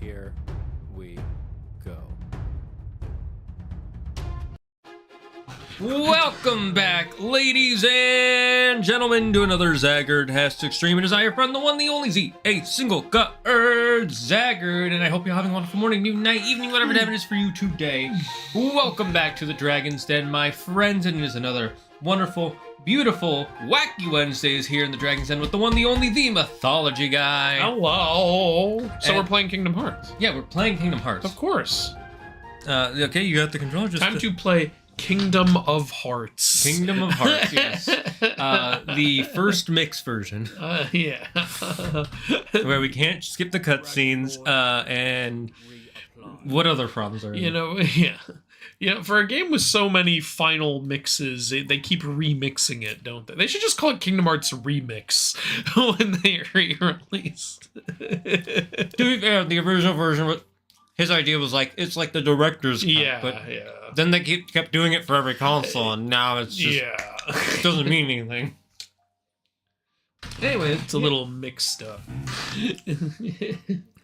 Here we go. Welcome back, ladies and gentlemen, to another Zaggard has to extreme. It is I, your friend, the one, the only Z, a single Zaggard, and I hope you're having a wonderful morning, noon, night, evening, whatever time it is for you today. Welcome back to the Dragon's Den, my friends, and it is another wonderful, beautiful, wacky Wednesdays here in the Dragon's Den with the one, the only, the Mythology Guy. Hello. So And- we're playing Kingdom Hearts. Yeah, we're playing Kingdom Hearts. Of course. Okay, you got the controller. Just Time to play Kingdom of Hearts. Kingdom of Hearts, yes. The first mix version, Yeah. where we can't skip the cutscenes, and what other problems are You know, yeah. You know, for a game with so many final mixes, they keep remixing it, don't they? They should just call it Kingdom Hearts Remix when they re-release. To be fair, the original version, his idea was like, it's like the director's cut, Yeah, but yeah. then they kept doing it for every console, and now it's just, it doesn't mean anything. Anyway, It's a little mixed up.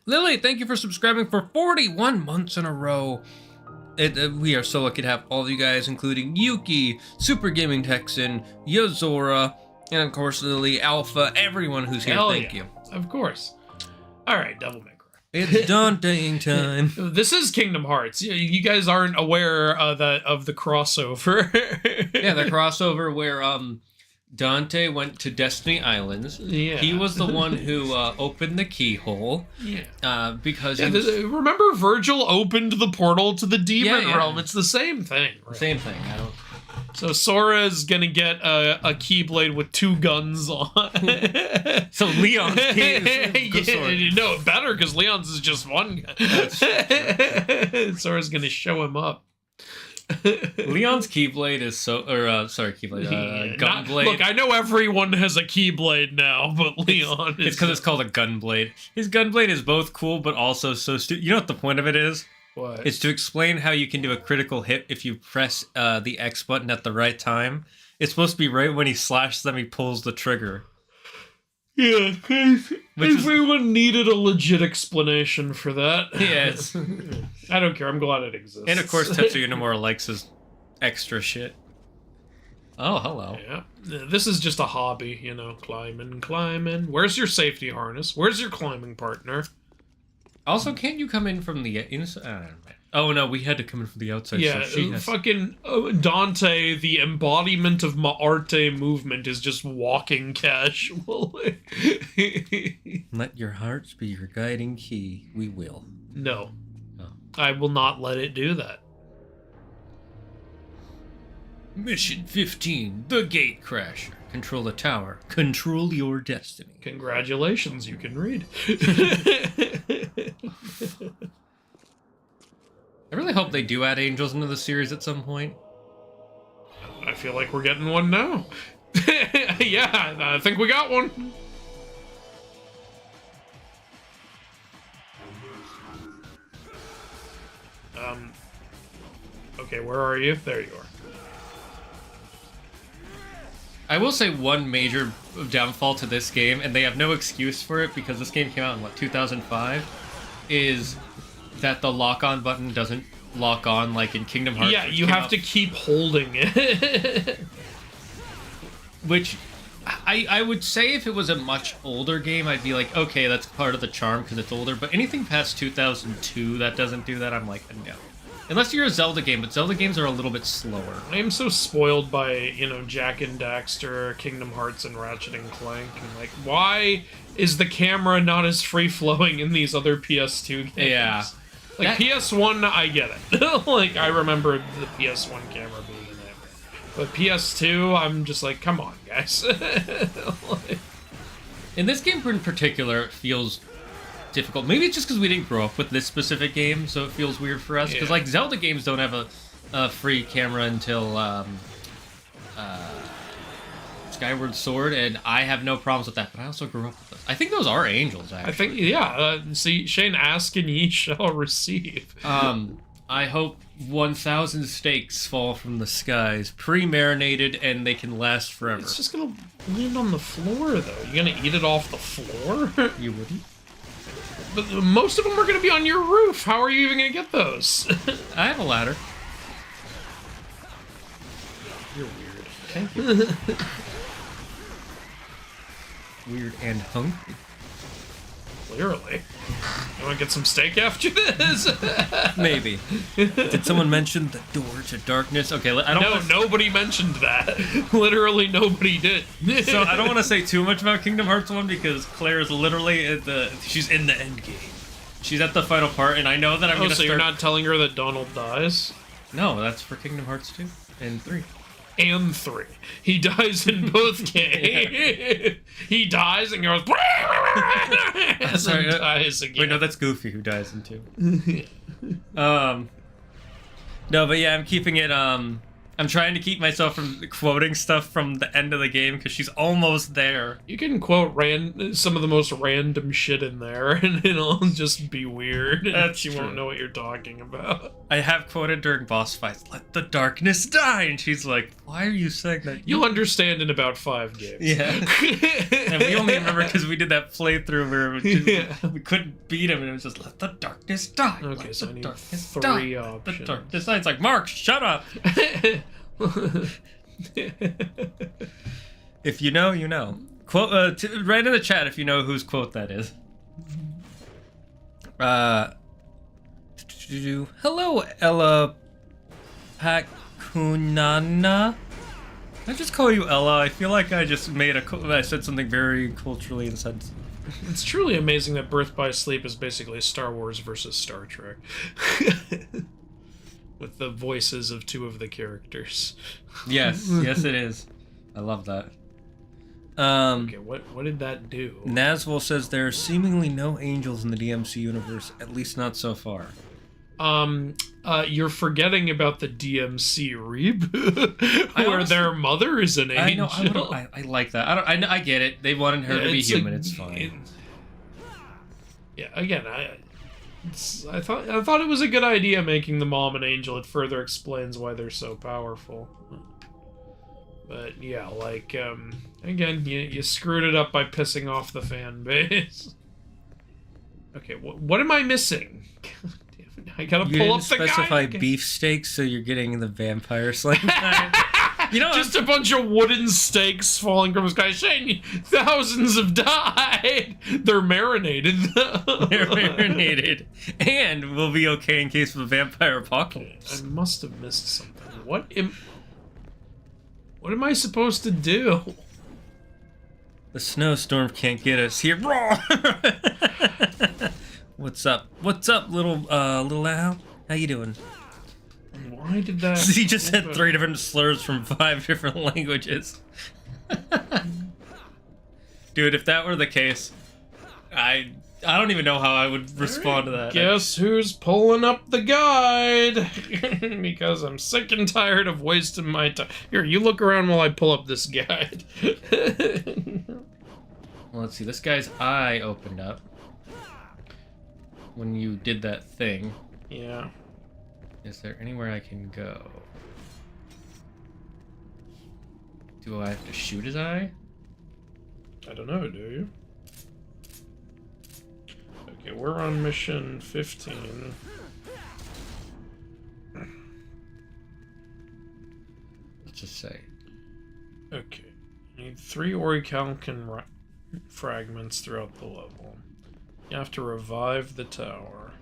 Lily, thank you for subscribing for 41 months in a row. We are so lucky to have all of you guys, including Yuki, Super Gaming Texan, Yozora, and of course Lily, Alpha, everyone who's here. Thank you. Of course. All right, Devil May Cry. It's daunting time. This is Kingdom Hearts. You guys aren't aware of the crossover. Yeah, the crossover where Dante went to Destiny Islands. Yeah. He was the one who opened the keyhole. Yeah. Because remember Virgil opened the portal to the demon realm. It's the same thing. Right? Same thing. So Sora is gonna get a Keyblade with 2 guns on. So Leon's key is no, better because Leon's is just 1 gun. Sora's gonna show him up. Leon's Keyblade is Gunblade. Look, I know everyone has a Keyblade now, but Leon It's because it's called a Gunblade. His Gunblade is both cool, but also so stupid. You know what the point of it is? What? It's to explain how you can do a critical hit if you press the X button at the right time. It's supposed to be right when he slashes them, he pulls the trigger. Yeah, everyone needed a legit explanation for that. Yes. I don't care. I'm glad it exists. And of course, Tetsuya Nomura likes his extra shit. Oh, hello. Yeah. This is just a hobby, you know, climbing. Where's your safety harness? Where's your climbing partner? Also, can't you come in from the inside? Oh, no, we had to come in from the outside. Yeah, so fucking Dante, the embodiment of Ma'arte movement, is just walking casually. Let your hearts be your guiding key. We will. No. Oh. I will not let it do that. Mission 15, the Gate Crasher. Control the tower. Control your destiny. Congratulations, you can read. I really hope they do add angels into the series at some point. I feel like we're getting one now. Yeah, I think we got one. Okay, where are you? There you are. I will say one major downfall to this game, and they have no excuse for it because this game came out in, 2005, is that the lock-on button doesn't lock on like in Kingdom Hearts. Yeah, you have to keep holding it. Which, I would say if it was a much older game, I'd be like, okay, that's part of the charm because it's older, but anything past 2002 that doesn't do that, I'm like, no. Unless you're a Zelda game, but Zelda games are a little bit slower. I am so spoiled by, you know, Jak and Daxter, Kingdom Hearts, and Ratchet and Clank. And, like, why is the camera not as free-flowing in these other PS2 games? Yeah. Like, PS1, I get it. Like, I remember the PS1 camera being in it. But PS2, I'm just like, come on, guys. Like, in this game in particular, it feels difficult. Maybe it's just because we didn't grow up with this specific game, so it feels weird for us. Because, like, Zelda games don't have a free camera until Skyward Sword, and I have no problems with that, but I also grew up with this. I think those are angels, actually. I think, yeah. See, Shane, ask and ye shall receive. I hope 1,000 steaks fall from the skies, pre-marinated, and they can last forever. It's just gonna land on the floor, though. You gonna eat it off the floor? You wouldn't? But most of them are gonna be on your roof. How are you even gonna get those? I have a ladder. You're weird. Thank you. Weird and hungry. Clearly. You wanna get some steak after this? Maybe. Did someone mention the door to darkness? Okay, I don't No, nobody mentioned that. Literally nobody did. So I don't want to say too much about Kingdom Hearts 1 because Claire is literally she's in the end game. She's at the final part, and I know that I'm gonna so you're not telling her that Donald dies? No, that's for Kingdom Hearts 2 and 3. And 3. He dies in both games. He dies and goes... and Sorry, then dies again. Wait, no, that's Goofy who dies in 2. No, but yeah, I'm keeping it I'm trying to keep myself from quoting stuff from the end of the game because she's almost there. You can quote some of the most random shit in there, and it'll just be weird. That's you true. won't know what you're talking about. I have quoted during boss fights, "Let the darkness die," and she's like, "Why are you saying that?" You'll understand in about 5 games. Yeah. And we only remember because we did that playthrough where we couldn't beat him, and it was just, "Let the darkness die." Okay, Let so the I need darkness 3 die. options. The darkness die. It's like, Mark, shut up. If you know, you know. Quote. Write in the chat if you know whose quote that is. Hello, Ella Pacunana. I just call you Ella. I feel like I just I said something very culturally insensitive. It's truly amazing that Birth by Sleep is basically Star Wars versus Star Trek. With the voices of 2 of the characters. Yes, yes it is. I love that. Okay, what did that do? Nazwell says there are seemingly no angels in the DMC universe, at least not so far. You're forgetting about the DMC reboot, where their mother is an angel. I like that. I get it. They wanted her to be human. It's fine. Yeah. Again, I thought it was a good idea making the mom an angel. It further explains why they're so powerful. But yeah, like again, you screwed it up by pissing off the fan base. Okay, what am I missing? I gotta pull up the guy. You didn't specify beefsteaks, so you're getting the vampire slaying. You know, just a bunch of wooden stakes falling from the sky, saying thousands have died. They're marinated, though. They're marinated, and we'll be okay in case of a vampire apocalypse. I must have missed something. What am I supposed to do? The snowstorm can't get us here. What's up? What's up, little Al? How you doing? Why did that? He just said 3 different slurs from 5 different languages. Dude, if that were the case, I don't even know how I would respond to that. Guess who's pulling up the guide? Because I'm sick and tired of wasting my time. Here, you look around while I pull up this guide. Well, let's see. This guy's eye opened up when you did that thing. Yeah. Is there anywhere I can go? Do I have to shoot his eye? I don't know, do you? Okay, we're on mission 15. Let's just say. Okay. You need 3 orichalcum fragments throughout the level. You have to revive the tower.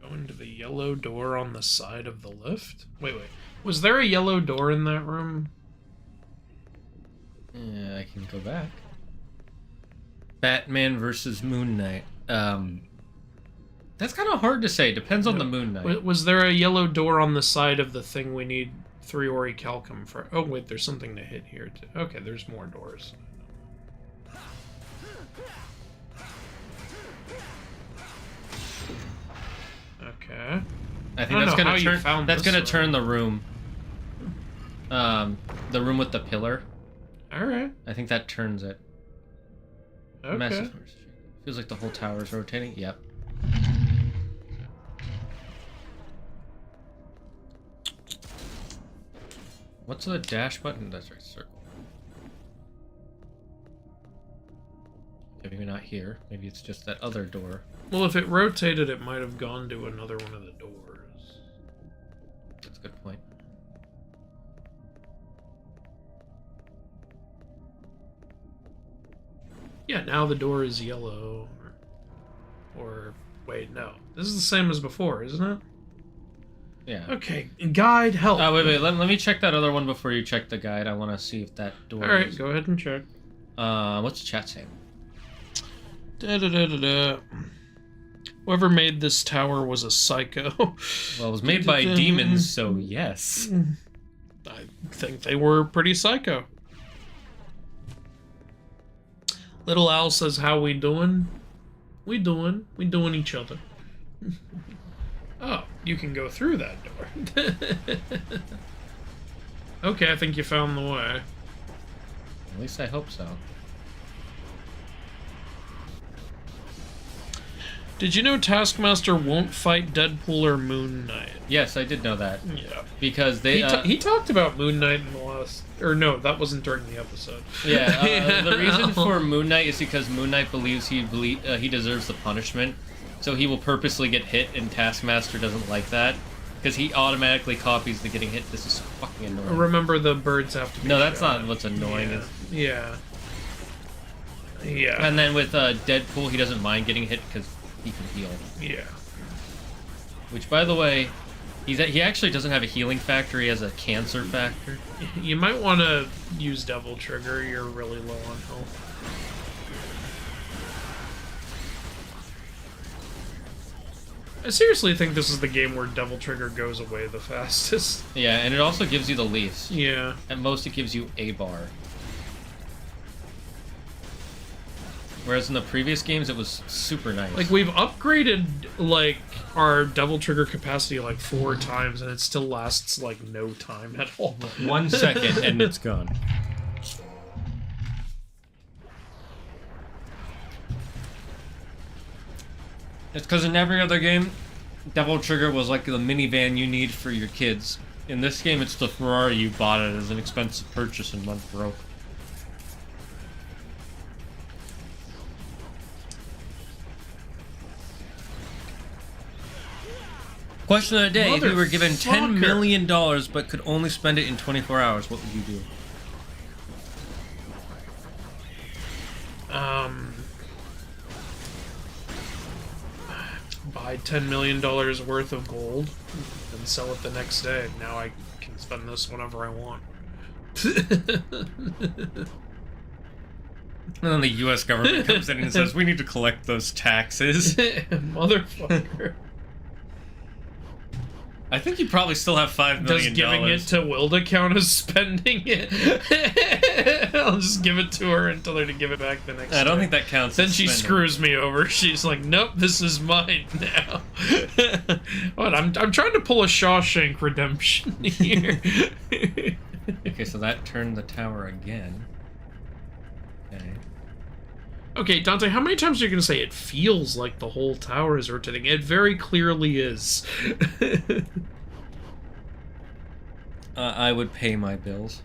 Go into the yellow door on the side of the lift? Wait. Was there a yellow door in that room? Yeah, I can go back. Batman versus Moon Knight. That's kind of hard to say. Depends on the Moon Knight. Was there a yellow door on the side of the thing we need 3 orichalcum for? Oh, wait, there's something to hit here, too. Okay, there's more doors. Okay. I think that's gonna turn the room. The room with the pillar. Alright. I think that turns it. Okay. Massive. Feels like the whole tower is rotating. Yep. What's the dash button? That's right, circle. Okay, maybe not here. Maybe it's just that other door. Well, if it rotated, it might have gone to another one of the doors. That's a good point. Yeah, now the door is yellow. Or wait, no. This is the same as before, isn't it? Yeah. Okay, guide, help. Wait. Let me check that other one before you check the guide. I want to see if that door Alright, go ahead and check. What's the chat saying? Whoever made this tower was a psycho. Well, it was made by demons, so yes. I think they were pretty psycho. Little Al says, how we doing? We doing each other. Oh, you can go through that door. Okay, I think you found the way. At least I hope so. Did you know Taskmaster won't fight Deadpool or Moon Knight? Yes, I did know that. Yeah. Because they... He talked about Moon Knight in the last... Or no, that wasn't during the episode. Yeah, the reason for Moon Knight is because Moon Knight believes he deserves the punishment. So he will purposely get hit, and Taskmaster doesn't like that. Because he automatically copies the getting hit. This is fucking annoying. Remember, the birds have to be No, that's shot. not what's annoying. Yeah. Yeah. And then with Deadpool, he doesn't mind getting hit because he can heal. Yeah. Which, by the way, he actually doesn't have a healing factor. He has a cancer factor. You might want to use Devil Trigger. You're really low on health. I seriously think this is the game where Devil Trigger goes away the fastest. Yeah, and it also gives you the leaves. Yeah. At most, it gives you a bar. Whereas in the previous games, it was super nice. Like, we've upgraded, like, our Devil Trigger capacity, like, 4 times, and it still lasts, like, no time at all. 1 second, and it's gone. It's because in every other game, Devil Trigger was like the minivan you need for your kids. In this game, it's the Ferrari you bought it as an expensive purchase and went broke. Question of the day, if you were given $10 million but could only spend it in 24 hours, what would you do? Buy $10 million worth of gold and sell it the next day. Now I can spend this whenever I want. And then the U.S. government comes in and says, we need to collect those taxes. Motherfucker. I think you probably still have $5 million. Does giving it to Wilda count as spending it? I'll just give it to her and tell her to give it back the next day. I don't think that counts. Then she screws me over. She's like, nope, this is mine now. What? I'm trying to pull a Shawshank Redemption here. Okay, so that turned the tower again. Okay. Okay, Dante, how many times are you going to say it feels like the whole tower is rotating? It very clearly is. I would pay my bills.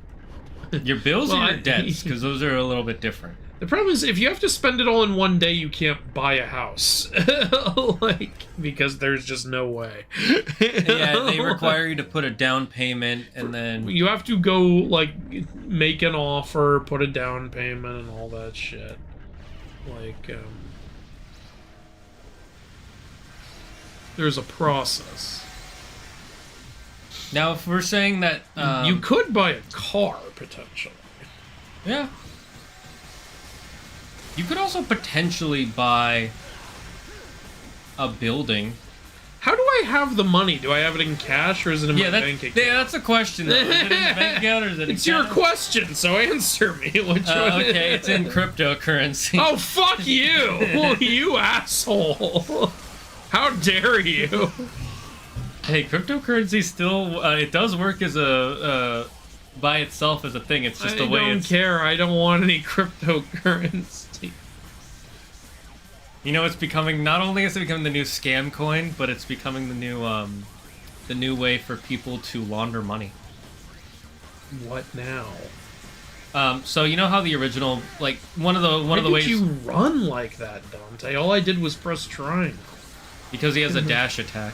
Your bills or your debts? Because those are a little bit different. The problem is, if you have to spend it all in one day, you can't buy a house. Because there's just no way. Yeah, they require you to put a down payment, and then... You have to go, like, make an offer, put a down payment, and all that shit. Like, there's a process. Now, if we're saying that... you could buy a car, potentially. Yeah. You could also potentially buy a building. How do I have the money? Do I have it in cash, or is it in my bank account? Yeah, that's a question, though. Is it in the bank account, or is it in It's your question, so answer me. Which one? Okay, it's in cryptocurrency. Oh, fuck you! You asshole! How dare you? Hey, cryptocurrency still, it does work as a, by itself as a thing. It's just the way it's... I don't care. I don't want any cryptocurrency. You know, it's becoming, not only is it becoming the new scam coin, but it's becoming the new way for people to launder money. What now? So you know how the original, like, one of the ways... Why did you run like that, Dante? All I did was press triangle. Because he has a dash attack.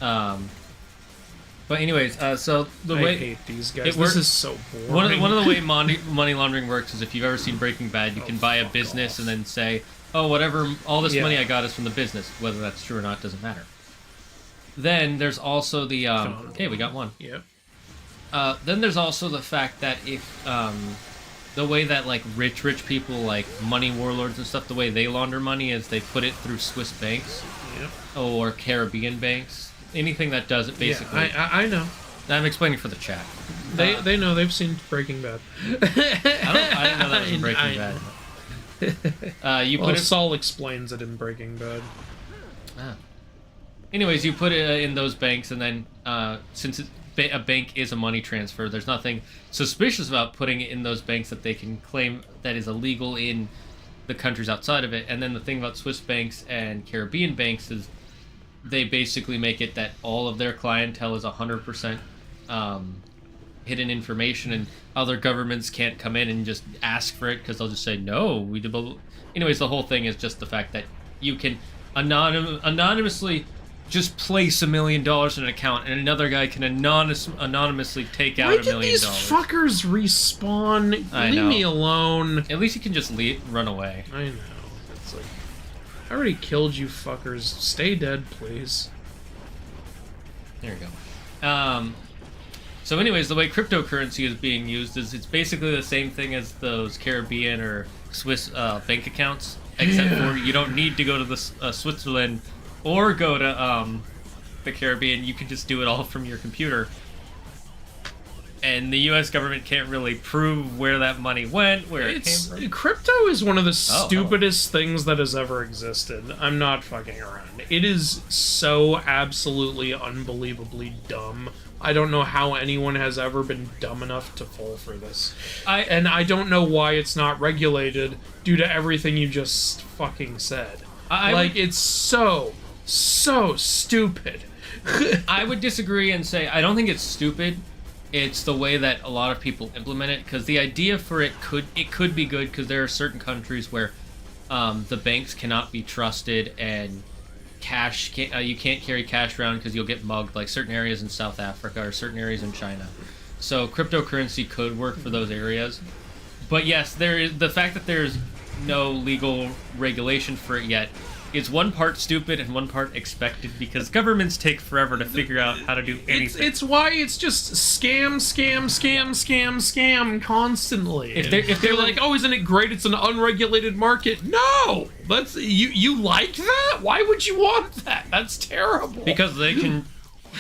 But anyways, so the way... I hate these guys. This is so boring. One of the way money laundering works is if you've ever seen Breaking Bad, you can buy a business and then say, oh, whatever, all this money I got is from the business. Whether that's true or not doesn't matter. Then there's also the... hey, we got one. Yep. Then there's also the fact that if... the way that, like, rich people, like, money warlords and stuff, the way they launder money is they put it through Swiss banks. Yep. Or Caribbean banks. Anything that does it, basically. Yeah, I know. I'm explaining for the chat. They know. They've seen Breaking Bad. I didn't know that was in Breaking Bad. You put Saul explains it in Breaking Bad. Ah. Anyways, you put it in those banks, and then since a bank is a money transfer, there's nothing suspicious about putting it in those banks that they can claim that is illegal in the countries outside of it. And then the thing about Swiss banks and Caribbean banks is they basically make it that all of their clientele is 100% hidden information, and other governments can't come in and just ask for it because they'll just say, no, we did. Anyways, the whole thing is just the fact that you can anonymously just place $1 million in an account, and another guy can anonymously take out $1 million. Why did these fuckers respawn? Leave me alone. At least you can just run away. I know. It's like, I already killed you fuckers. Stay dead, please. There you go. So anyways, the way cryptocurrency is being used is it's basically the same thing as those Caribbean or Swiss bank accounts, except for you don't need to go to the Switzerland or go to the Caribbean. You can just do it all from your computer. And the U.S. government can't really prove where that money went, where it came from. Crypto is one of the stupidest things that has ever existed. I'm not fucking around. It is so absolutely unbelievably dumb. I don't know how anyone has ever been dumb enough to fall for this. And I don't know why it's not regulated due to everything you just fucking said. It's so stupid. I would disagree and say I don't think it's stupid. It's the way that a lot of people implement it, because the idea for it could be good, because there are certain countries where the banks cannot be trusted, and you can't carry cash around because you'll get mugged, like certain areas in South Africa or certain areas in China. So cryptocurrency could work for those areas. But yes, there is the fact that there's no legal regulation for it yet. It's one part stupid and one part expected, because governments take forever to figure out how to do anything. It's why it's just scam constantly. If they're like, oh, isn't it great? It's an unregulated market. No, that's you like that? Why would you want that? That's terrible. Because they can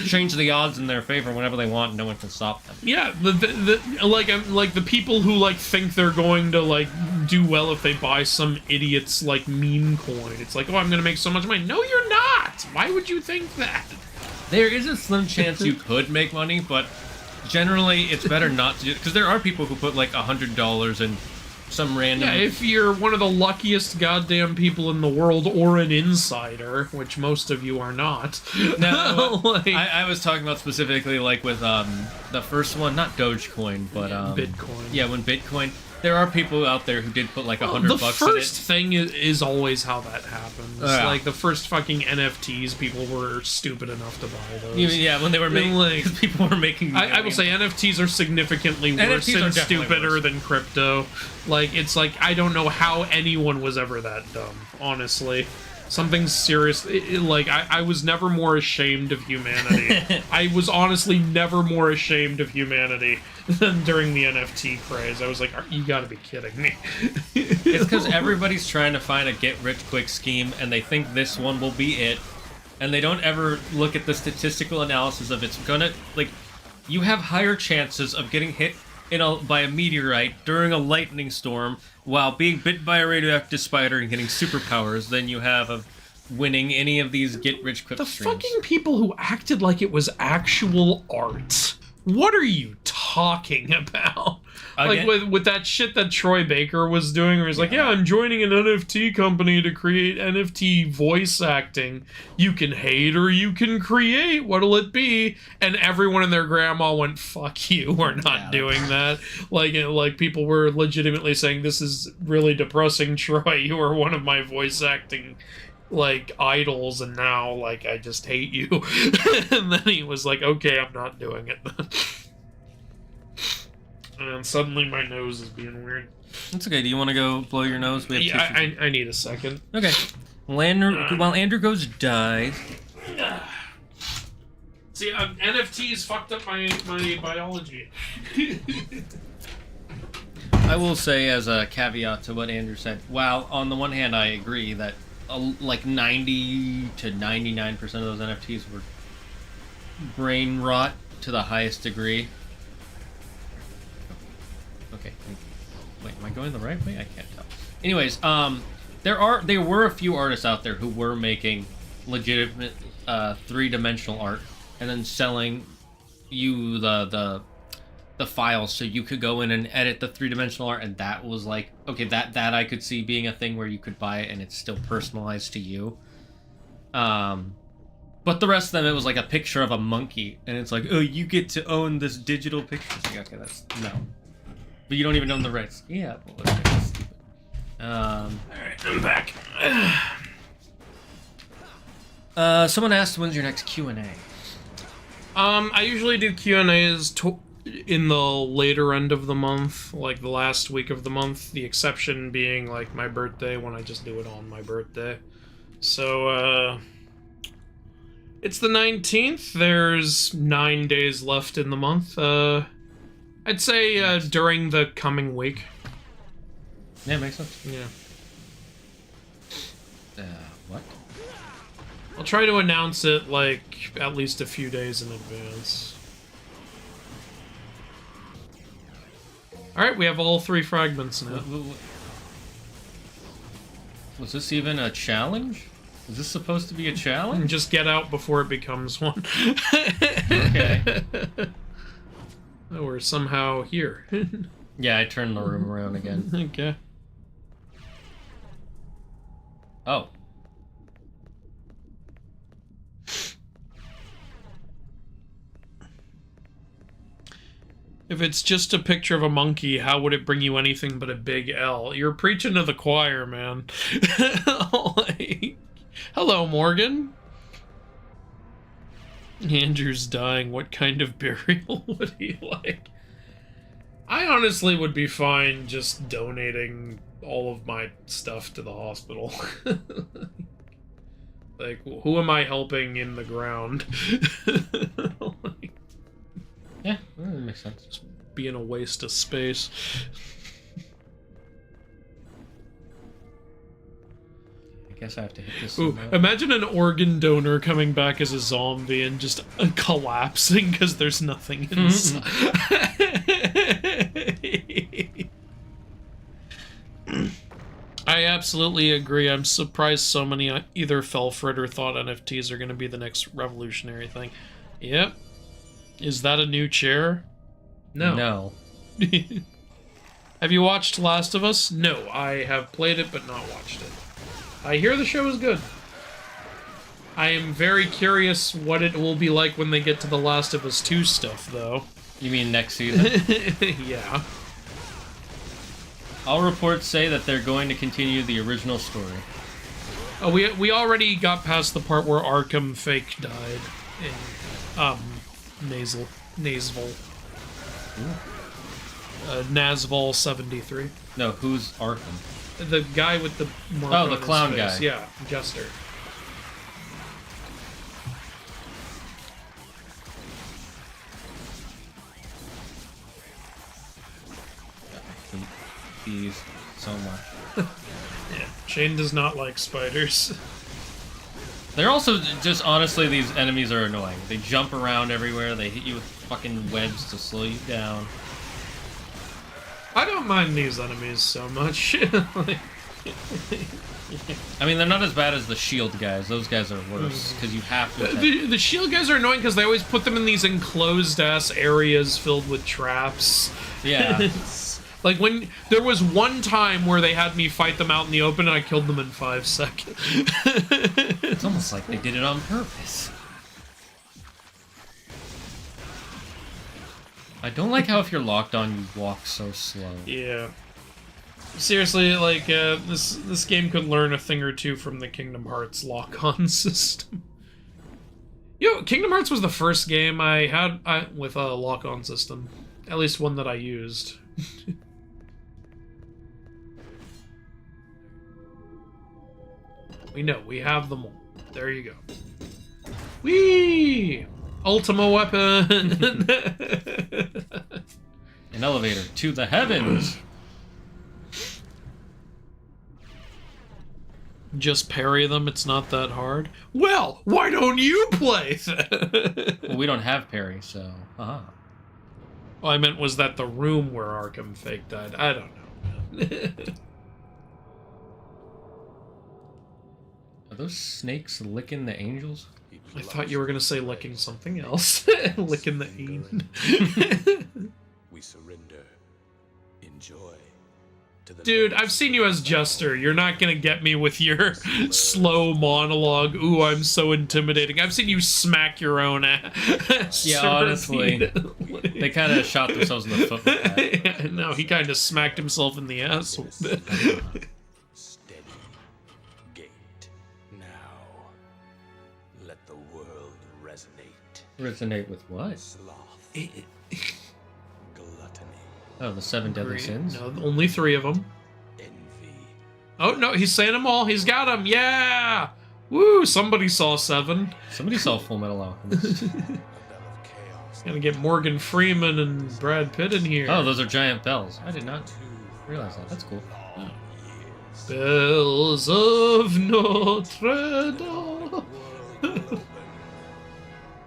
change the odds in their favor whenever they want, and no one can stop them. Yeah, the people who think they're going to do well if they buy some idiot's meme coin. It's like, oh, I'm gonna make so much money. No, you're not. Why would you think that? There is a slim chance you could make money, but generally it's better not to do it, because there are people who put $100 in some random... Yeah, if you're one of the luckiest goddamn people in the world, or an insider, which most of you are not. No, I was talking about specifically with the first one, not Dogecoin, but Bitcoin. Yeah, when Bitcoin... There are people out there who did put $100 in it. The first thing is always how that happens. The first fucking NFTs, people were stupid enough to buy those. Yeah, when they were making... people were making... I will say NFTs are significantly worse and stupider than crypto. I don't know how anyone was ever that dumb, honestly. Something serious. I was never more ashamed of humanity. I was honestly never more ashamed of humanity than during the NFT craze. I was like, you gotta be kidding me. It's because everybody's trying to find a get-rich-quick scheme, and they think this one will be it, and they don't ever look at the statistical analysis of it's gonna... you have higher chances of getting hit by a meteorite during a lightning storm while being bit by a radioactive spider and getting superpowers than you have of winning any of these get-rich-quick streams. The fucking people who acted like it was actual art. What are you talking about? With that shit that Troy Baker was doing, where he's like, yeah, I'm joining an NFT company to create NFT voice acting. You can hate or you can create. What'll it be? And everyone and their grandma went, fuck you, we're not doing that. People were legitimately saying, this is really depressing, Troy. You were one of my voice acting idols, and now I just hate you. And then he was like, okay, I'm not doing it. And suddenly my nose is being weird. That's okay. Do you want to go blow your nose? I need a second. Okay. While Andrew goes die. See, NFTs fucked up my biology. I will say, as a caveat to what Andrew said, while on the one hand I agree that 90 to 99% of those NFTs were brain rot to the highest degree, Okay. Wait, am I going the right way? I can't tell. Anyways, there were a few artists out there who were making legitimate 3-dimensional art and then selling you the files so you could go in and edit the 3-dimensional art, and that was like, okay, that I could see being a thing where you could buy it and it's still personalized to you. But the rest of them, it was like a picture of a monkey, and it's like, oh, you get to own this digital picture. It's like, okay, that's no. But you don't even own the rights. Yeah, well, okay, that's stupid. Alright, I'm back. Someone asked, when's your next Q&A? I usually do Q&As in the later end of the month, like the last week of the month, the exception being like my birthday, when I just do it on my birthday. So, it's the 19th, there's 9 days left in the month. I'd say during the coming week. Yeah, makes sense. Yeah. What? I'll try to announce it, like, at least a few days in advance. Alright, we have all 3 fragments now. Was this even a challenge? Is this supposed to be a challenge? Just get out before it becomes one. Okay. Oh, we're somehow here. Yeah, I turned the room around again. Okay. Oh. If it's just a picture of a monkey, how would it bring you anything but a big L? You're preaching to the choir, man. Like, hello, Morgan. Andrew's dying. What kind of burial would he like? I honestly would be fine just donating all of my stuff to the hospital. Like, who am I helping in the ground? Like, Yeah, that makes sense. just being a waste of space. I guess I have to hit this. Ooh, imagine an organ donor coming back as a zombie and just collapsing because there's nothing inside. I absolutely agree. I'm surprised so many either fell for it or thought NFTs are going to be the next revolutionary thing. Yep. Is that a new chair? No. No. Have you watched Last of Us? No, I have played it but not watched it. I hear the show is good. I am very curious what it will be like when they get to the Last of Us 2 stuff, though. You mean next season? Yeah. All reports say that they're going to continue the original story. Oh, we already got past the part where Arkham fake died in Nazval. Nazval 73. No, who's Arkham? The guy with the mark Oh, on the his clown face. guy. Yeah, Jester. I hate these so much. Yeah, Shane does not like spiders. They're also just, honestly, these enemies are annoying. They jump around everywhere, they hit you with fucking webs to slow you down. I don't mind these enemies so much. Like, I mean, they're not as bad as the shield guys. Those guys are worse, because you have to attack. the shield guys are annoying because they always put them in these enclosed-ass areas filled with traps. Yeah. It's like when there was one time where they had me fight them out in the open and I killed them in 5 seconds. It's almost like they did it on purpose. I don't like how if you're locked on, you walk so slow. Yeah. Seriously, like, this game could learn a thing or two from the Kingdom Hearts lock-on system. Yo, Kingdom Hearts was the first game I had with a lock-on system. At least one that I used. We know, we have them all. There you go. Whee! Ultima weapon! An elevator to the heavens! Just parry them, it's not that hard. Well, why don't you play? Well, we don't have parry, so... All I meant was that the room where Arkham Fake died. I don't know. Are those snakes licking the angels? I thought you were gonna say licking something else. Licking the end. We surrender. Enjoy. To the Dude, I've seen you as Jester. You're not gonna get me with your slow monologue. Ooh, I'm so intimidating. I've seen you smack your own ass. Yeah, honestly. They kind of shot themselves in the foot with that. Yeah, no, he kind of smacked himself in the ass with it. steady gate. Now, let the world resonate. Resonate with what? Sloth. Gluttony. Oh, the 7 deadly sins? No, only 3 of them. Envy. Oh, no, he's saying them all. He's got them. Yeah! Woo, somebody saw 7. Somebody saw Full Metal Alchemist. A bell of chaos. Gonna get Morgan Freeman and Brad Pitt in here. Oh, those are giant bells. I did not realize that. That's cool. Long years. Bells of Notre Dame.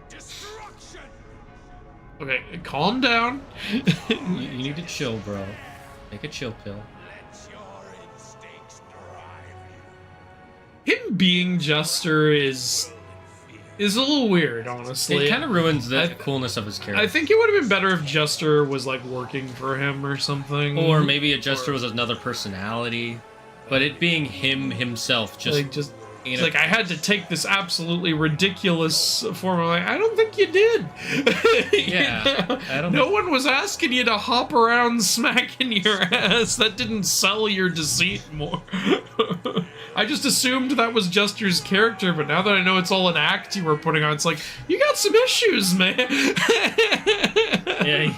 Destruction. Okay, calm down. You need to chill, bro. Make a chill pill. Let your instincts drive you. Him being Jester is a little weird, honestly. It kind of ruins the I- coolness of his character. I think it would have been better if Jester was like working for him or something. Or maybe a Jester was another personality. But it being him himself just... like just you it's know, like I had to take this absolutely ridiculous form. I'm like, I don't think you did. Yeah, I don't No think- one was asking you to hop around smacking your ass. That didn't sell your deceit more. I just assumed that was Jester's character, but now that I know it's all an act you were putting on, it's like, you got some issues, man. Yeah,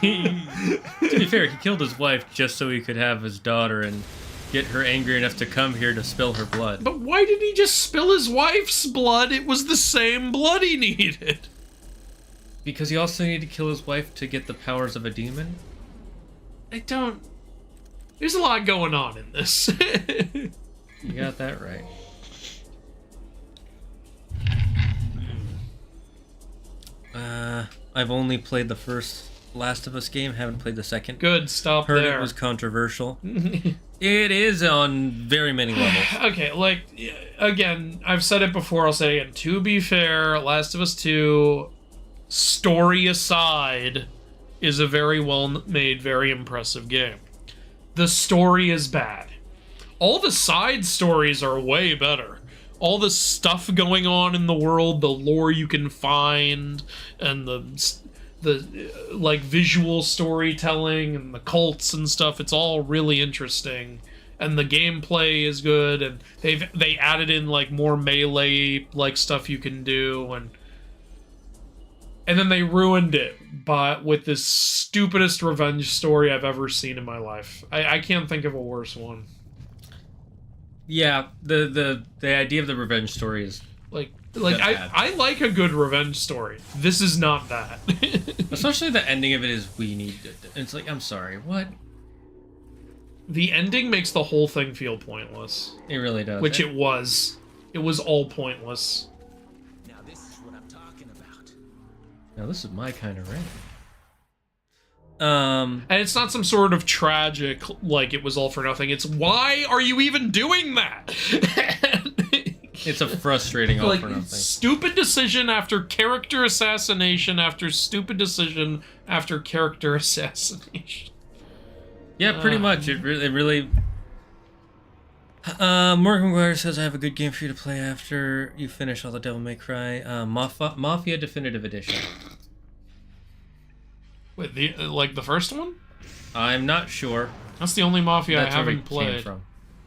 to be fair, he killed his wife just so he could have his daughter and get her angry enough to come here to spill her blood. But why did he just spill his wife's blood? It was the same blood he needed. Because he also needed to kill his wife to get the powers of a demon? I don't... There's a lot going on in this. You got that right. I've only played the first Last of Us game, haven't played the second. Good, stop Heard there. it was controversial. It is on very many levels. Okay, like, again, I've said it before, I'll say it again. To be fair, Last of Us 2, story aside, is a very well-made, very impressive game. The story is bad. All the side stories are way better. All the stuff going on in the world, the lore you can find, and the like visual storytelling and the cults and stuff, it's all really interesting. And the gameplay is good, and they added in like more melee like stuff you can do, and then they ruined it with this stupidest revenge story I've ever seen in my life. I can't think of a worse one. Yeah, the idea of the revenge story is... Like That's bad. I like a good revenge story. This is not that. Especially the ending of it is, we need... It's like, I'm sorry, what? The ending makes the whole thing feel pointless. It really does. Which it was. It was all pointless. Now this is what I'm talking about. Now, this is my kind of rain. And it's not some sort of tragic, like, it was all for nothing. It's, why are you even doing that? It's a frustrating all Like, for nothing. stupid decision after character assassination after stupid decision after character assassination. Yeah, pretty much. It really... Morgan McGuire says, I have a good game for you to play after you finish all the Devil May Cry. Mafia Definitive Edition. Wait, the first one? I'm not sure. That's the only Mafia That's I where it haven't played. came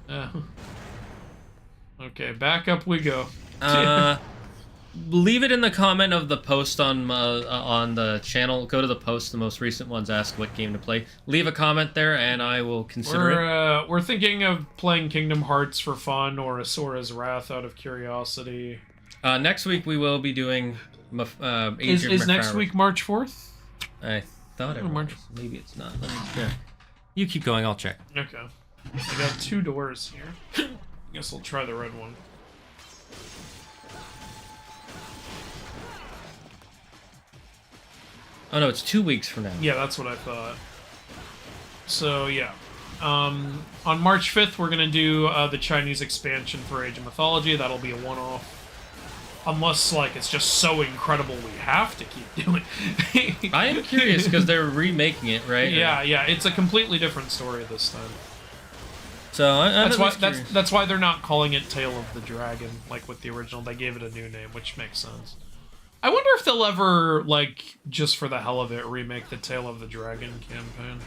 from. Okay, back up we go. Leave it in the comment of the post on the channel. Go to the post, the most recent ones, ask what game to play. Leave a comment there, and I will consider it. We're thinking of playing Kingdom Hearts for fun, or Asora's Wrath out of curiosity. Next week we will be doing Is next week March 4th? I thought it was. March. Maybe it's not. Let me check. You keep going, I'll check. Okay. I got 2 doors here. Guess I'll try the red one. Oh no, it's 2 weeks from now. Yeah, that's what I thought. So, yeah. On March 5th, we're going to do the Chinese expansion for Age of Mythology. That'll be a one-off. Unless, like, it's just so incredible we have to keep doing it. I am curious, because they're remaking it, right? Yeah, yeah, it's a completely different story this time. So, That's why they're not calling it Tale of the Dragon, like with the original. They gave it a new name, which makes sense. I wonder if they'll ever, like, just for the hell of it, remake the Tale of the Dragon campaign.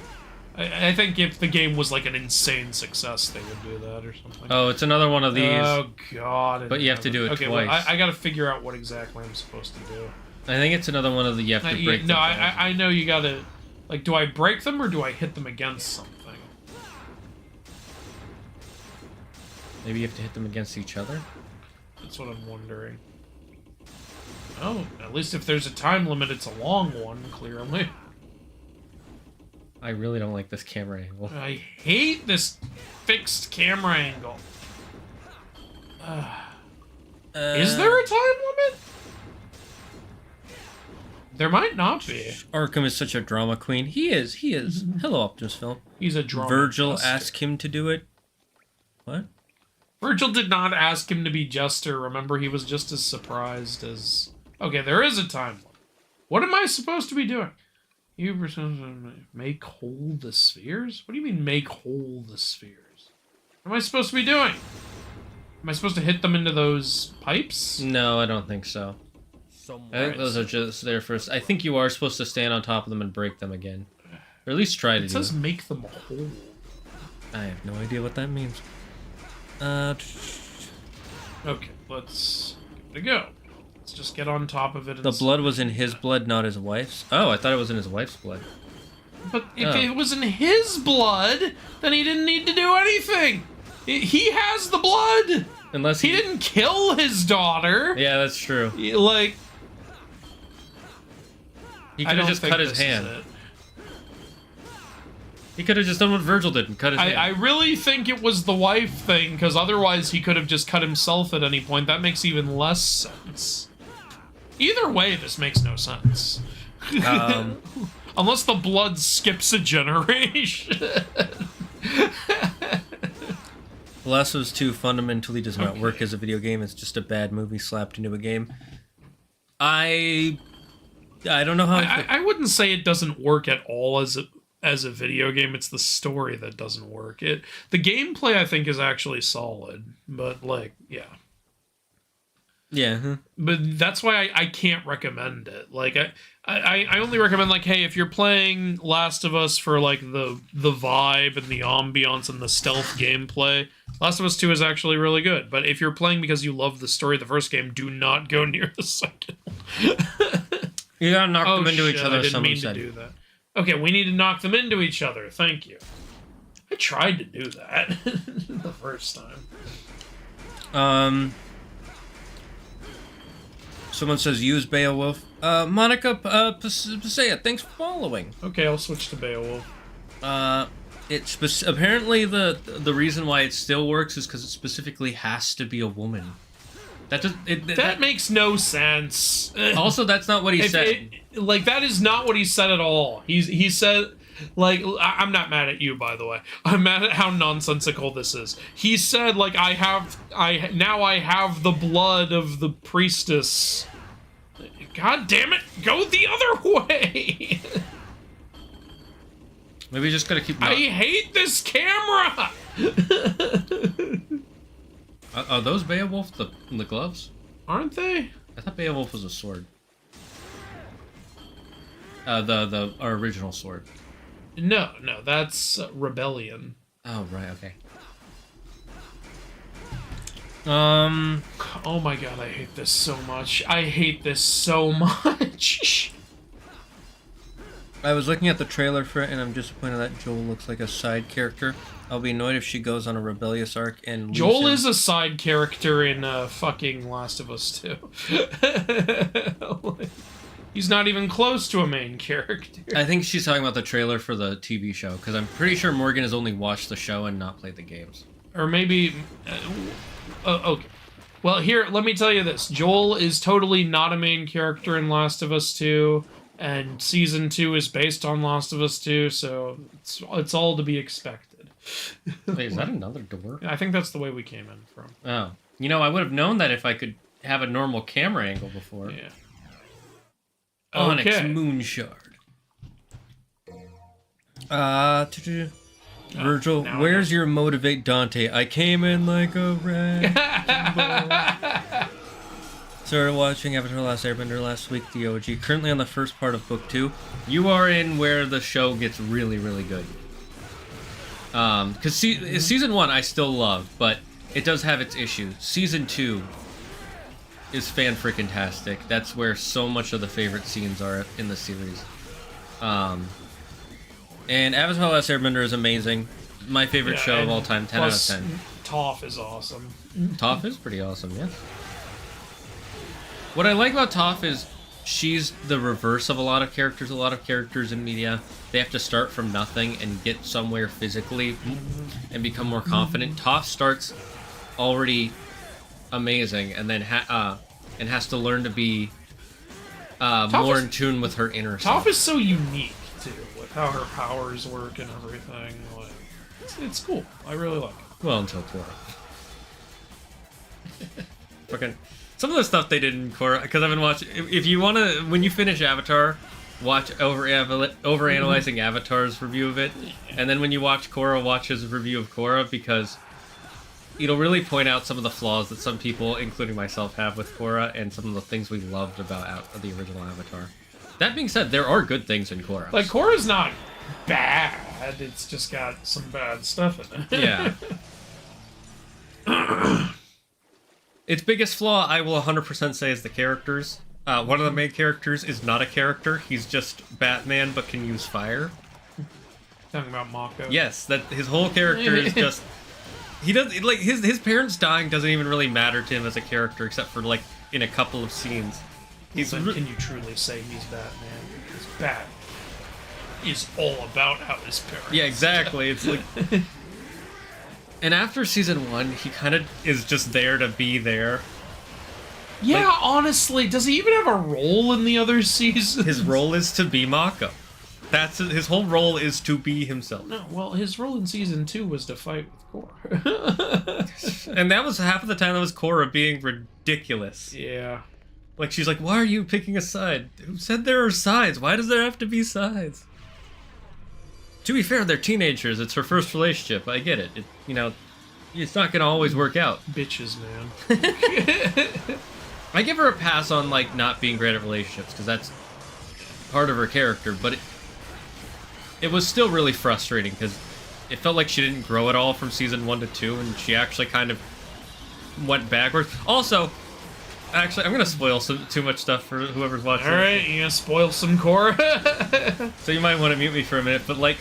I think if the game was, like, an insane success, they would do that or something. Oh, it's another one of these. Oh, God. But you have to do it twice. Well, I gotta figure out what exactly I'm supposed to do. I think it's another one of the you have to break them. No, I know you gotta... Like, do I break them or do I hit them against something? Maybe you have to hit them against each other? That's what I'm wondering. Oh, at least if there's a time limit, it's a long one, clearly. I really don't like this camera angle. I hate this fixed camera angle. Is there a time limit? There might not be. Arkham is such a drama queen. He is. Hello, Optimus Film. He's a drama Virgil jester. asked him to do it. What? Virgil did not ask him to be jester. Remember, he was just as surprised as... Okay, there is a time limit. What am I supposed to be doing? You make whole the spheres? What do you mean, make whole the spheres? What am I supposed to be doing? Am I supposed to hit them into those pipes? No, I don't think so. I think those are just there first. I think you are supposed to stand on top of them and break them again. Or at least try to do it. It says make them whole. I have no idea what that means. Okay, let's give it a go. Let's just get on top of it. And the blood was in his blood, not his wife's? Oh, I thought it was in his wife's blood. But if it was in his blood, then he didn't need to do anything. He has the blood. Unless he didn't kill his daughter. Yeah, that's true. Like, he could have just cut his hand. He could have just done what Virgil did and cut his hand. I really think it was the wife thing, because otherwise he could have just cut himself at any point. That makes even less sense. Either way, this makes no sense. Unless the blood skips a generation. The Last of Us 2 fundamentally does not work as a video game. It's just a bad movie slapped into a game. I don't know how... I wouldn't say it doesn't work at all as a video game. It's the story that doesn't work. The gameplay, I think, is actually solid. But, like, yeah. Yeah. But that's why I can't recommend it. Like, I only recommend, like, hey, if you're playing Last of Us for, like, the vibe and the ambiance and the stealth gameplay, Last of Us 2 is actually really good. But if you're playing because you love the story of the first game, do not go near the second one. You gotta knock them into each other. I didn't mean to do that. Okay, we need to knock them into each other. Thank you. I tried to do that the first time. Someone says use Beowulf. Monica Pasea, thanks for following. Okay, I'll switch to Beowulf. Apparently the reason why it still works is because it specifically has to be a woman. That makes no sense. Also, that's not what he said. That is not what he said at all. He said, like, I'm not mad at you, by the way. I'm mad at how nonsensical this is. He said, like, I have the blood of the priestess. God damn it! Go the other way. Maybe you just gotta keep. I hate this camera. Are those Beowulf the gloves? Aren't they? I thought Beowulf was a sword. Our original sword. No, that's Rebellion. Oh right, okay. Oh my god, I hate this so much. I hate this so much. I was looking at the trailer for it, and I'm disappointed that Joel looks like a side character. I'll be annoyed if she goes on a rebellious arc and Joel is a side character in fucking Last of Us 2. He's not even close to a main character. I think she's talking about the trailer for the TV show, because I'm pretty sure Morgan has only watched the show and not played the games. Or maybe... okay. Well, here, let me tell you this. Joel is totally not a main character in Last of Us 2. And season 2 is based on Last of Us 2, so it's all to be expected. Wait, is that another door? I think that's the way we came in from. Oh. You know, I would have known that if I could have a normal camera angle before. Yeah. Onyx Okay. Moonshard. Virgil, now where's your motivate Dante? I came in like a rat. Started watching Avatar: The Last Airbender last week, the OG. Currently on the first part of book 2. You are in where the show gets really, really good. Because season 1 I still love, but it does have its issues. Season 2 is fan-freaking-tastic. That's where so much of the favorite scenes are in the series. And Avatar: The Last Airbender is amazing. My favorite show of all time, 10 out of 10. Toph is awesome. Toph is pretty awesome, yeah. What I like about Toph is she's the reverse of a lot of characters. A lot of characters in media, they have to start from nothing and get somewhere physically and become more confident. Toph starts already amazing and then has to learn to be more in tune with her inner self. Toph is so unique, too, with how her powers work and everything. Like, it's cool. I really like it. Well, until Korra. Fucking some of the stuff they did in Korra, because I've been watching. If you want to, when you finish Avatar, watch overanalyzing Avatar's review of it, and then when you watch Korra, watch his review of Korra, because it'll really point out some of the flaws that some people, including myself, have with Korra, and some of the things we loved about the original Avatar. That being said, there are good things in Korra. Like, Korra's not bad, it's just got some bad stuff in it. Yeah. Its biggest flaw, I will 100% say, is the characters. One of the main characters is not a character. He's just Batman, but can use fire. Talking about Mako. Yes, that his whole character is just... He does like his parents dying doesn't even really matter to him as a character, except for like in a couple of scenes. Can you truly say he's Batman? Because Bat is all about how his parents. Yeah, exactly. It's like... And after season 1, he kind of is just there to be there. Yeah, like, honestly, does he even have a role in the other seasons? His role is to be Mako. That's his whole role is to be himself. No, well, his role in season 2 was to fight with Korra. And that was half of the time that was Korra being ridiculous. Yeah. Like, she's like, why are you picking a side? Who said there are sides? Why does there have to be sides? To be fair, they're teenagers. It's her first relationship. I get it. It's not going to always work out. Bitches, man. I give her a pass on, like, not being great at relationships, because that's part of her character, but it was still really frustrating, because it felt like she didn't grow at all from season 1 to 2, and she actually kind of went backwards. Also, actually, I'm going to spoil too much stuff for whoever's watching. Alright, you gonna spoil some Korra? So you might want to mute me for a minute, but, like,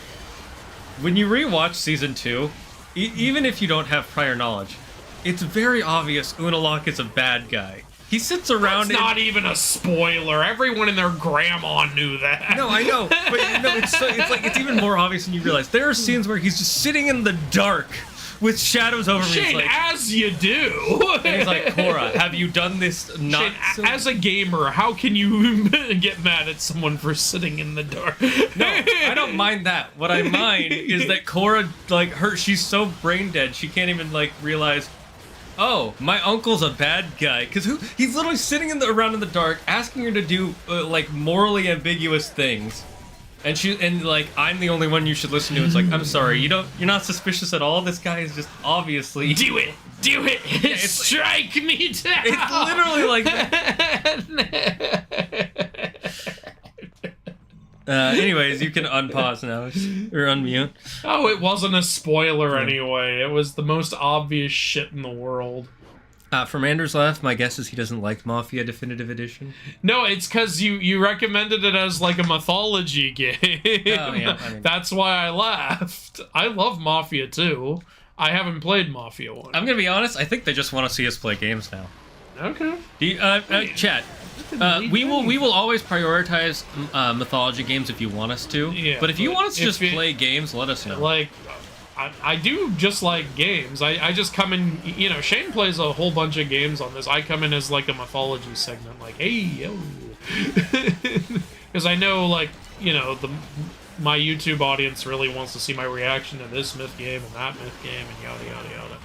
when you rewatch season 2, even if you don't have prior knowledge, it's very obvious Unalaq is a bad guy. He sits around. It's not even a spoiler. Everyone and their grandma knew that. No, I know, but no, it's even more obvious than you realize. There are scenes where he's just sitting in the dark with shadows over me. Shane, Like, as you do. and he's like, Korra, have you done this? Not Shane, as a gamer, how can you get mad at someone for sitting in the dark? No, I don't mind that. What I mind is that Korra, like, she's so brain dead, she can't even, like, realize, oh, my uncle's a bad guy. Because he's literally sitting around in the dark, asking her to do, like, morally ambiguous things. And like, I'm the only one you should listen to. It's like, I'm sorry, you're not suspicious at all? This guy is just obviously... Do it! Yeah, Strike me down! It's literally like that. Anyways, you can unpause now, or unmute. Oh, it wasn't a spoiler anyway. It was the most obvious shit in the world. From Anders Left, my guess is he doesn't like Mafia Definitive Edition. No, it's because you recommended it as like a mythology game. Oh, yeah, I mean... That's why I laughed. I love Mafia 2. I haven't played Mafia 1. I'm gonna be honest, I think they just want to see us play games now. Okay. Chat. We will always prioritize mythology games if you want us to. Yeah, but if you want us to just it, play games, let us know. Like, I do just like games. I just come in, Shane plays a whole bunch of games on this. I come in as like a mythology segment, like, hey, yo. because I know, like, you know, my YouTube audience really wants to see my reaction to this myth game and that myth game and yada yada yada.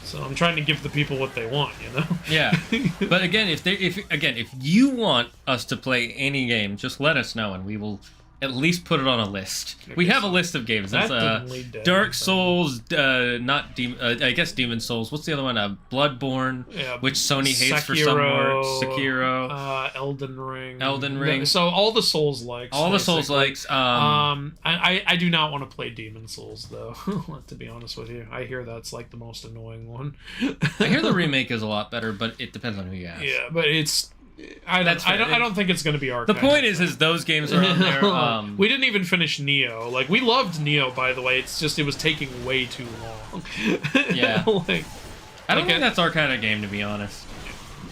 So I'm trying to give the people what they want, you know. Yeah, but again, if you want us to play any game, just let us know and we will at least put it on a list. We have a list of games. That It's didn't lead to Dark anything. Souls, I guess Demon Souls. What's the other one? Bloodborne, Yeah, which Sony hates for some words. Sekiro, Elden Ring. Elden Ring. So all the Souls likes. all the Souls likes. I do not want to play Demon Souls though. To be honest with you, I hear that's like the most annoying one. I hear the remake is a lot better, but it depends on who you ask. Yeah, but it's. I That's fair. don't think it's going to be our. The kind point of is those games are on there. we didn't even finish Neo. Like, we loved Neo, by the way. It's just it was taking way too long. Yeah. Like, I don't think that's our kind of game, to be honest.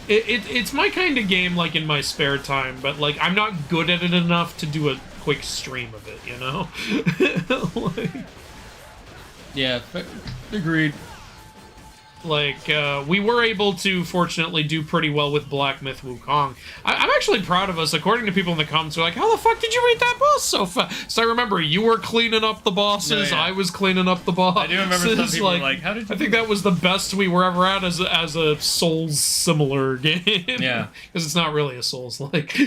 it's my kind of game, like, in my spare time, but, like, I'm not good at it enough to do a quick stream of it, you know? Like, Yeah, agreed. we were able to, fortunately, do pretty well with Black Myth Wukong. I'm actually proud of us. According to people in the comments, who are like, how the fuck did you beat that boss so fast? So I remember you were cleaning up the bosses, Oh, yeah. I was cleaning up the bosses. I do remember some people were like, how did you I think that was the best we were ever at as a Souls-similar game. Yeah. Because it's not really a Souls-like.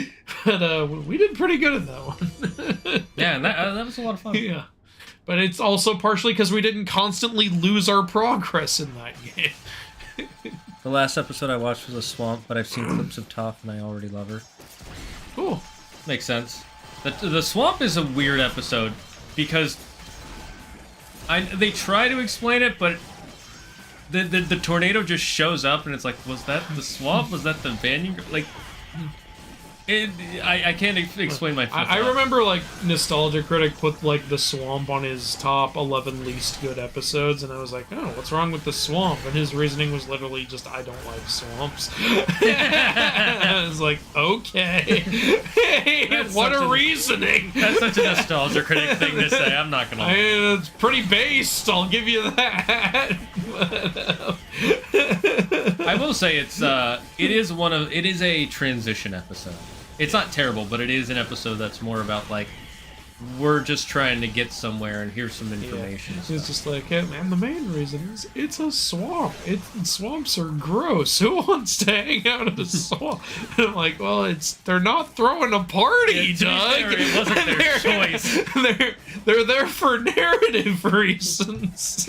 But we did pretty good at that one. Yeah, and that was a lot of fun. Yeah. But it's also partially because we didn't constantly lose our progress in that game. The last episode I watched was a swamp, but I've seen clips of Toph and I already love her. Cool. Makes sense. The swamp is a weird episode because they try to explain it, but the tornado just shows up and it's like, was that the swamp? Was that the Banyan? Like, I can't explain my. I remember, like, Nostalgia Critic put, like, the swamp on his top 11 least good episodes, and I was like, oh, what's wrong with the swamp? And his reasoning was literally just, I don't like swamps. I was like, okay. Hey, what a reasoning! That's such a Nostalgia Critic thing to say. I'm not gonna. It's pretty based, I'll give you that. I will say it is a transition episode. It's not terrible, but it is an episode that's more about, like, we're just trying to get somewhere and here's some information. Yeah. It's just like, hey, man, the main reason is it's a swamp. Swamps are gross. Who wants to hang out in a swamp? And I'm like, well, they're not throwing a party, Doug. It wasn't their choice. They're there for narrative reasons.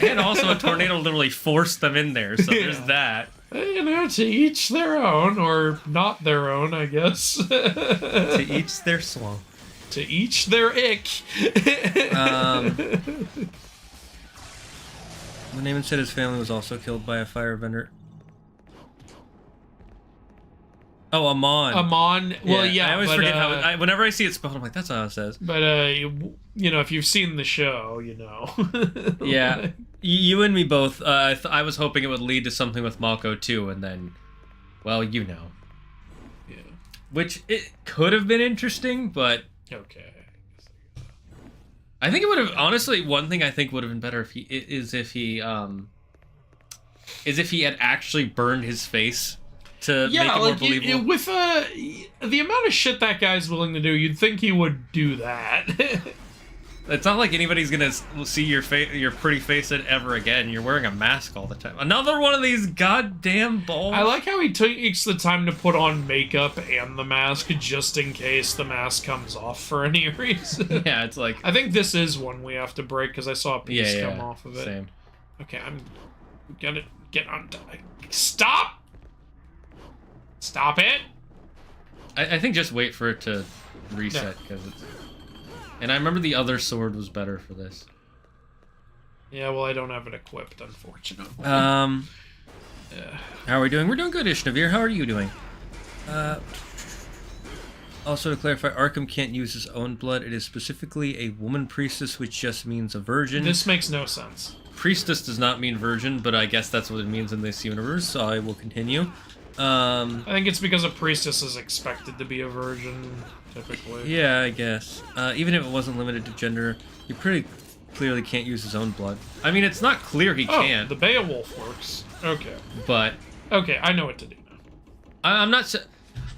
And also a tornado literally forced them in there, so there's that. You know, to each their own, or not their own, I guess. To each their swamp. To each their ick. The name said his family was also killed by a firebender. Oh, Amon. Amon. Well, yeah. I always but, forget how. Whenever I see it spelled, I'm like, that's not how it says. But you know, if you've seen the show, you know. Yeah. You and me both. I was hoping it would lead to something with Malko too, and then, well, you know. Yeah. Which it could have been interesting, but Okay. I think it would have. Honestly, one thing I think would have been better if he had actually burned his face to make it more believable. With the amount of shit that guy's willing to do, you'd think he would do that. It's not like anybody's gonna see your pretty face ever again. You're wearing a mask all the time. Another one of these goddamn balls. I like how he takes the time to put on makeup and the mask just in case the mask comes off for any reason. Yeah, it's like. I think this is one we have to break because I saw a piece come off of it. Same. Okay, I'm gonna get on. Stop! Stop it! I think just wait for it to reset because it's. And I remember the other sword was better for this. Yeah, well, I don't have it equipped, unfortunately. How are we doing? We're doing good, Ishnavir. How are you doing? Also, to clarify, Arkham can't use his own blood. It is specifically a woman priestess, which just means a virgin. This makes no sense. Priestess does not mean virgin, but I guess that's what it means in this universe, so I will continue. I think it's because a priestess is expected to be a virgin, typically. Yeah, I guess. Even if it wasn't limited to gender, he pretty clearly can't use his own blood. I mean, it's not clear he can't. The Beowulf works. Okay. But... Okay, I know what to do now. I'm not...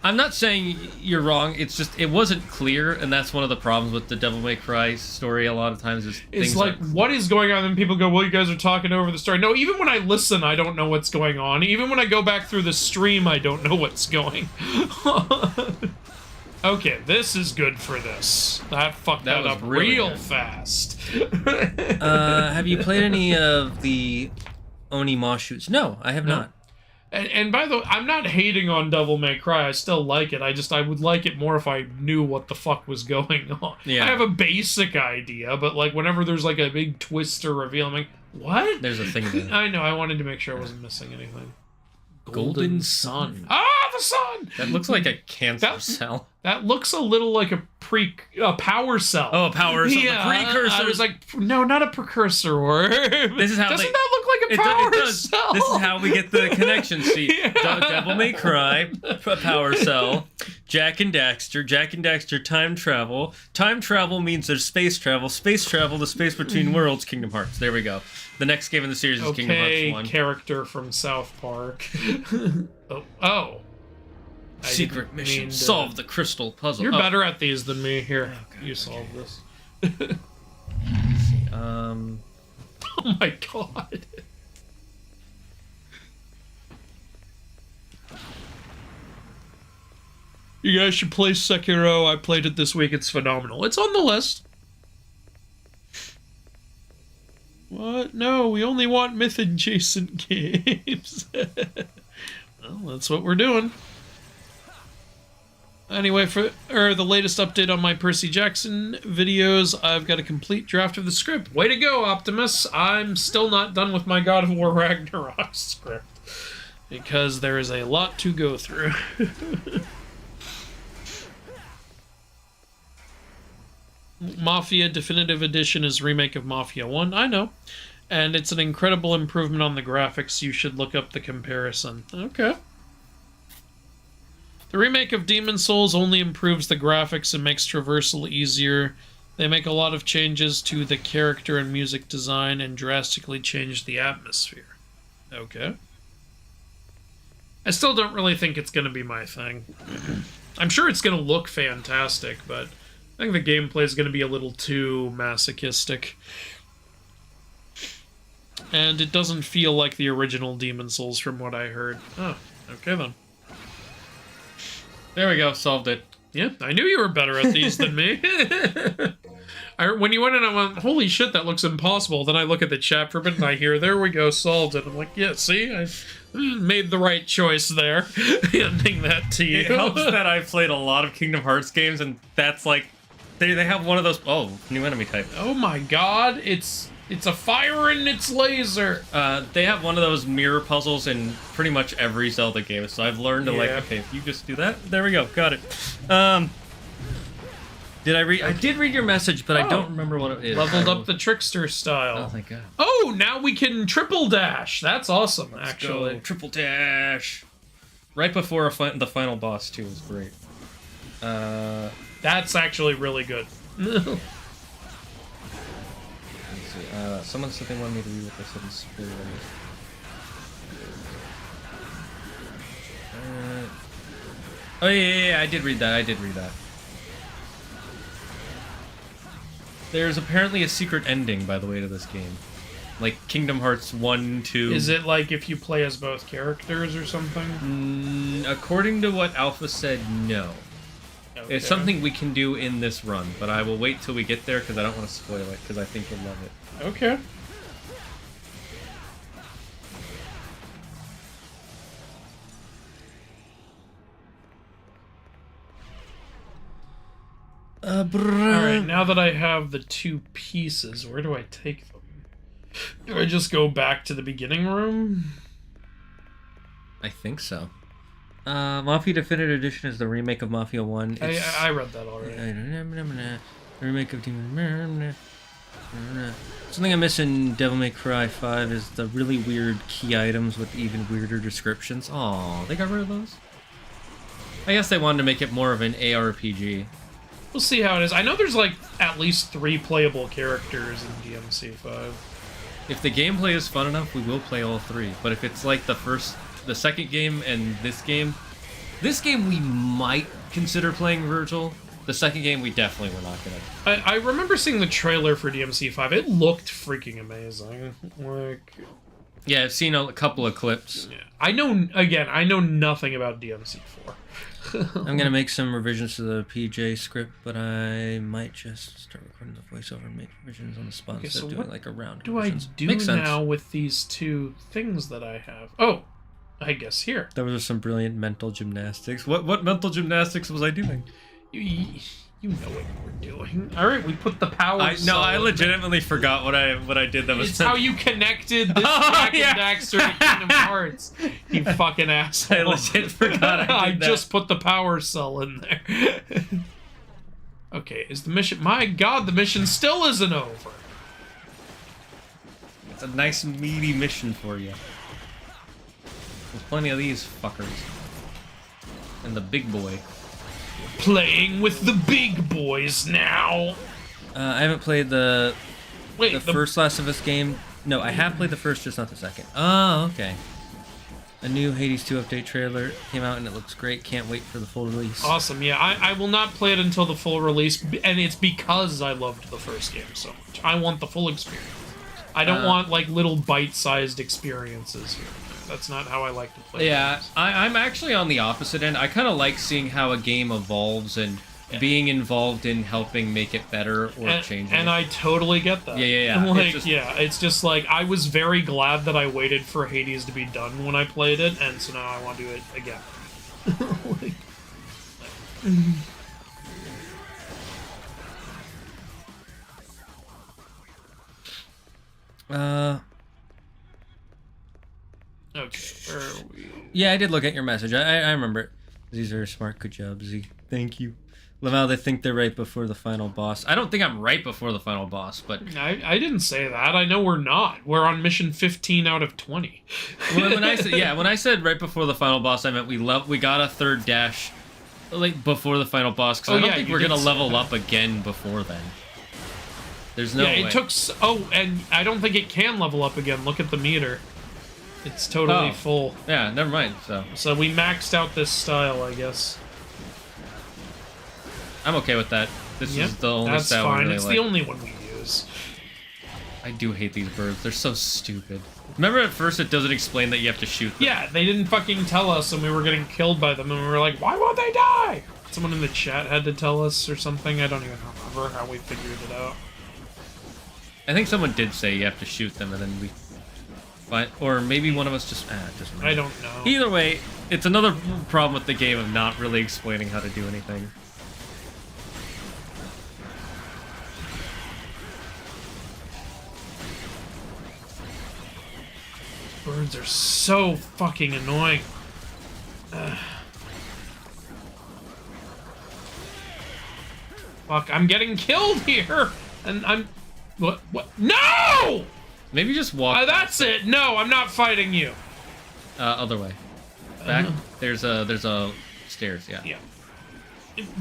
I'm not saying you're wrong. It's just it wasn't clear, and that's one of the problems with the Devil May Cry story. A lot of times, is It's things like, aren't- what is going on? And people go, well, you guys are talking over the story. No, even when I listen, I don't know what's going on. Even when I go back through the stream, I don't know what's going. Okay, this is good for this. That fucked that was up really real good. fast. Have you played any of the Oni shoots? No, I have not. And by the way, I'm not hating on Devil May Cry. I still like it. I would like it more if I knew what the fuck was going on. Yeah. I have a basic idea, but like whenever there's like a big twist or reveal, I'm like, what? There's a thing there. I know. I wanted to make sure I wasn't missing anything. Golden Sun. Ah, the sun. That looks like a cancer That- cell. That looks a little like a power cell. Oh, a power cell. Yeah, The precursor. I was like, no, not a precursor. Or This is how doesn't they- that look like a power It does. cell? This is how we get the connection. See, Yeah. Devil May Cry, a power cell. Jack and Daxter, time travel. Time travel means there's space travel. Space travel, the space between worlds, Kingdom Hearts. There we go. The next game in the series is Kingdom Hearts 1. Character from South Park. oh. I Secret didn't mission. mean to- Solve the crystal puzzle. You're Oh, better at these than me. Here, Okay, you okay. solve this. Um, Oh my god. You guys should play Sekiro. I played it this week. It's phenomenal. It's on the list. What? No, we only want myth-adjacent games. Well, that's what we're doing. Anyway, for the latest update on my Percy Jackson videos, I've got a complete draft of the script. Way to go, Optimus! I'm still not done with my God of War Ragnarok script, because there is a lot to go through. Mafia Definitive Edition is remake of Mafia 1, I know. And it's an incredible improvement on the graphics. You should look up the comparison. Okay. The remake of Demon's Souls only improves the graphics and makes traversal easier. They make a lot of changes to the character and music design and drastically change the atmosphere. Okay. I still don't really think it's going to be my thing. I'm sure it's going to look fantastic, but I think the gameplay is going to be a little too masochistic. And it doesn't feel like the original Demon's Souls from what I heard. Oh, okay then. there we go. Solved it. Yeah, I knew you were better at these than me. When you went in, I went, holy shit, that looks impossible. Then I look at the chat for a bit and I hear, there we go, solved it. I'm like, yeah, see, I made the right choice there. Handing that to you. It helps that I've played a lot of Kingdom Hearts games, and that's like, they have one of those. Oh, new enemy type. Oh my god, it's a fire and it's laser. They have one of those mirror puzzles in pretty much every Zelda game, so I've learned to like, Yeah. okay, if you just do that, there we go, got it. Did I read? I did read your message, but I Oh. don't remember what it is. Leveled up the trickster Oh, style. thank God. Oh, now we can triple dash. That's awesome, actually. Go, triple dash. Right before the final boss too was great. That's actually really good. Let's see. Someone said they wanted me to read what they said in spoilers. Oh yeah, I did read that. There's apparently a secret ending, by the way, to this game. Like Kingdom Hearts 1, 2... Is it like if you play as both characters or something? According to what Alpha said, no. Okay. It's something we can do in this run, but I will wait till we get there because I don't want to spoil it, because I think you'll love it. Okay. Alright, now that I have the two pieces, where do I take them? Do I just go back to the beginning room? I think so. Mafia Definitive Edition is the remake of Mafia 1. I read that already. The remake of Demon... Something I miss in Devil May Cry 5 is the really weird key items with even weirder descriptions. Aw, they got rid of those? I guess they wanted to make it more of an ARPG. We'll see how it is. I know there's like at least 3 playable characters in DMC 5. If the gameplay is fun enough, we will play all 3. But if it's like the second game and this game, This game we might consider playing Virgil. The second game we definitely were not gonna. I remember seeing the trailer for DMC 5. It looked freaking amazing. Like, yeah, I've seen a couple of clips. yeah. I know nothing about DMC 4. I'm gonna make some revisions to the PJ script, but I might just start recording the voiceover and make revisions on the spot Okay, instead so of what doing like a round. do I revisions. do Makes sense. now with these two things that I have? Oh, I guess here. There was some brilliant mental gymnastics. What mental gymnastics was I doing? You know what you were doing. All right, we put the power. I legitimately forgot what I did. That was It's how you connected this Jack and Daxter to Kingdom Hearts. You fucking asshole. I legit forgot I did that. just put the power cell in there. Okay, is the mission... My god, the mission still isn't over. It's a nice meaty mission for you. There's plenty of these fuckers. And the big boy. Playing with the big boys now. I haven't played the Wait, first Last of Us game. No, I have played the first, just not the second. Oh, okay. A new Hades 2 update trailer came out and it looks great. Can't wait for the full release. Awesome, yeah. I will not play it until the full release, and it's because I loved the first game so much. I want the full experience. I don't want, like, little bite-sized experiences here. That's not how I like to play games. I'm actually on the opposite end. I kind of like seeing how a game evolves and being involved in helping make it better or changing and it. I totally get that. Yeah. Like, it's just like, I was very glad that I waited for Hades to be done when I played it, and so now I want to do it again. Okay, where are we? Yeah, I did look at your message. I remember it. These are smart. Good job, Z. Thank you. Love how they think they're right before the final boss. I don't think I'm right before the final boss, but... I didn't say that. I know we're not. We're on mission 15 out of 20. when I said right before the final boss, I meant we got a third dash like before the final boss, because I don't think we're going to level up again before then. There's no way. It took... and I don't think it can level up again. Look at the meter. It's totally full. Yeah, never mind. So we maxed out this style, I guess. I'm okay with that. This is the only that's style fine. I really It's like. the only one we use. I do hate these birds. They're so stupid. Remember at first it doesn't explain that you have to shoot them? Yeah, they didn't fucking tell us, and we were getting killed by them, and we were like, why won't they die? Someone in the chat had to tell us or something. I don't even remember how we figured it out. I think someone did say you have to shoot them, and then we... Or maybe one of us just... it doesn't matter. I don't know. Either way, it's another problem with the game of not really explaining how to do anything. Birds are so fucking annoying. Fuck, I'm getting killed here! And I'm... What? No! Maybe just walk... That's it! No, I'm not fighting you! Other way. Back. There's a stairs, yeah. Yeah.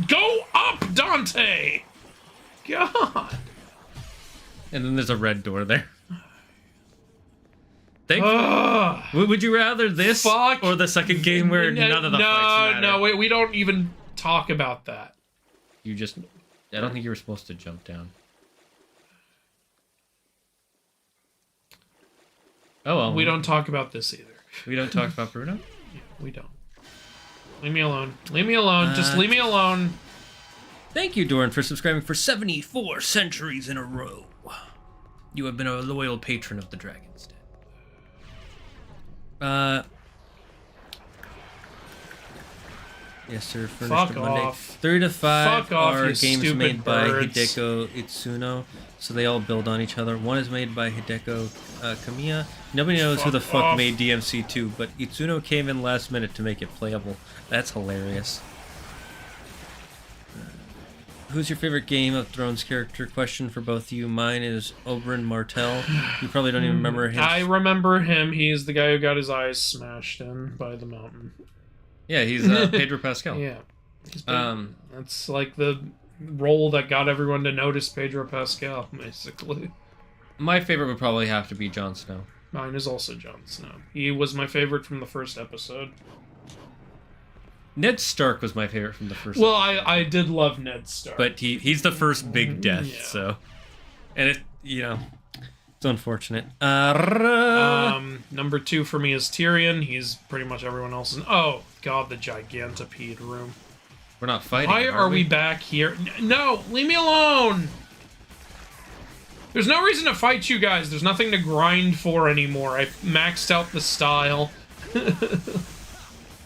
Go up, Dante! God! And then there's a red door there. Ugh. Would you rather this Fuck. or the second game where none of the fights matter? No, we don't even talk about that. You just... I don't think you were supposed to jump down. Oh, well. We don't talk about this either. We don't talk about Bruno? Yeah, we don't. Leave me alone. Leave me alone. Just leave me alone. Thank you, Doran, for subscribing for 74 centuries in a row. You have been a loyal patron of the Dragon's Den. Yes, sir. Furnished Fuck on Monday. off. 3 to 5 Fuck off, are you games stupid made by birds. Hideko Itsuno, so they all build on each other. One is made by Hideko Kamiya. Nobody knows who the fuck off. made DMC 2, but Itsuno came in last minute to make it playable. That's hilarious. Who's your favorite Game of Thrones character? Question for both of you. Mine is Oberyn Martell. You probably don't even remember him. I remember him. He's the guy who got his eyes smashed in by the mountain. Yeah, he's Pedro Pascal. Yeah. That's like the role that got everyone to notice Pedro Pascal, basically. My favorite would probably have to be Jon Snow. Mine is also Jon Snow. He was my favorite from the first episode. Ned Stark was my favorite from the first. Well, I did love Ned Stark, but he's the first big death. Yeah. So, and it's unfortunate. Number 2 for me is Tyrion. He's pretty much everyone else's. Oh God, the Gigantopede room. We're not fighting. Why are we back here? No, leave me alone. There's no reason to fight you guys. There's nothing to grind for anymore. I maxed out the style.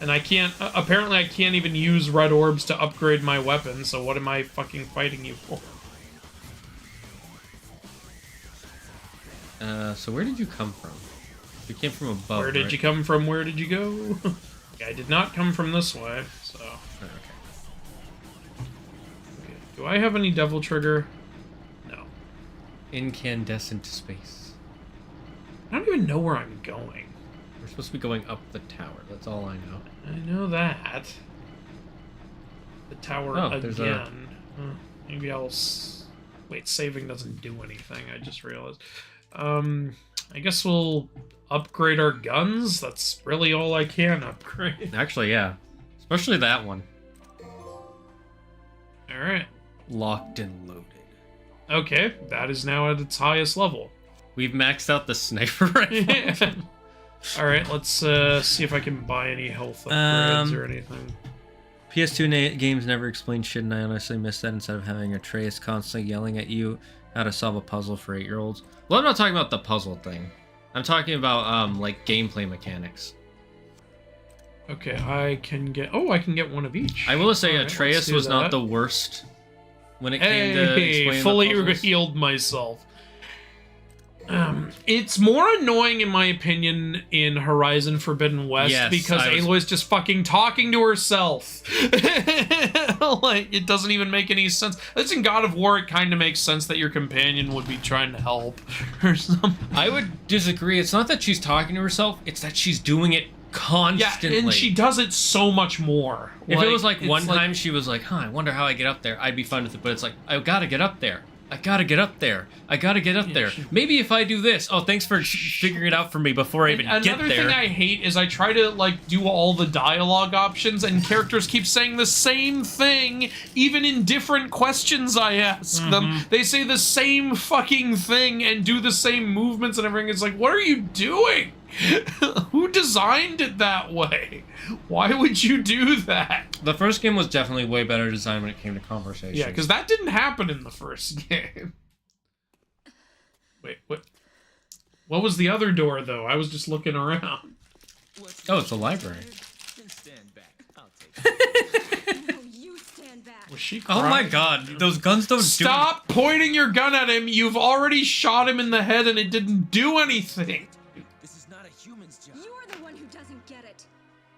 And I can't, apparently I can't even use red orbs to upgrade my weapon, so what am I fucking fighting you for? So where did you come from? You came from above, Where did right? you come from? Where did you go? Yeah, I did not come from this way, so... Oh, Okay. Do I have any Devil Trigger? No. Incandescent space. I don't even know where I'm going. We're supposed to be going up the tower. That's all I know. I know that. The tower Oh, there's again. Maybe I'll... Wait, saving doesn't do anything, I just realized. I guess we'll upgrade our guns. That's really all I can upgrade. Actually, yeah. Especially that one. Alright. Locked and loaded. Okay, that is now at its highest level. We've maxed out the sniper rifle. Alright, let's see if I can buy any health upgrades or anything. PS2 games never explain shit, and I honestly miss that instead of having Atreus constantly yelling at you how to solve a puzzle for 8-year-olds. Well, I'm not talking about the puzzle thing. I'm talking about, like, gameplay mechanics. Okay, I can get... Oh, I can get one of each. I will say Alright, let's Atreus do was not that. the worst when it came to explaining fully the puzzles. healed myself. It's more annoying, in my opinion, in Horizon Forbidden West Yes, because Aloy's just fucking talking to herself. Like, it doesn't even make any sense. It's in God of War, it kind of makes sense that your companion would be trying to help or something. I would disagree. It's not that she's talking to herself, it's that she's doing it constantly. Yeah, and she does it so much more. If it was like it's one time she was like, I wonder how I get up there, I'd be fine with it. But it's like, I gotta get up there. I gotta get up there. I gotta get up there. Maybe if I do this. Oh, thanks for figuring it out for me before I even get there. Another thing I hate is I try to, like, do all the dialogue options and characters keep saying the same thing, even in different questions I ask them. They say the same fucking thing and do the same movements and everything. It's like, what are you doing? Who designed it that way? Why would you do that? The first game was definitely way better designed when it came to conversation. Yeah, because that didn't happen in the first game. Wait, what? What was the other door, though? I was just looking around. Oh, it's a library. Then stand back. I'll take it. No, you stand back. Was she Oh my crying? god, those guns don't Stop pointing your gun at him! You've already shot him in the head and it didn't do anything! This is not a human's job. You're the one who doesn't get it.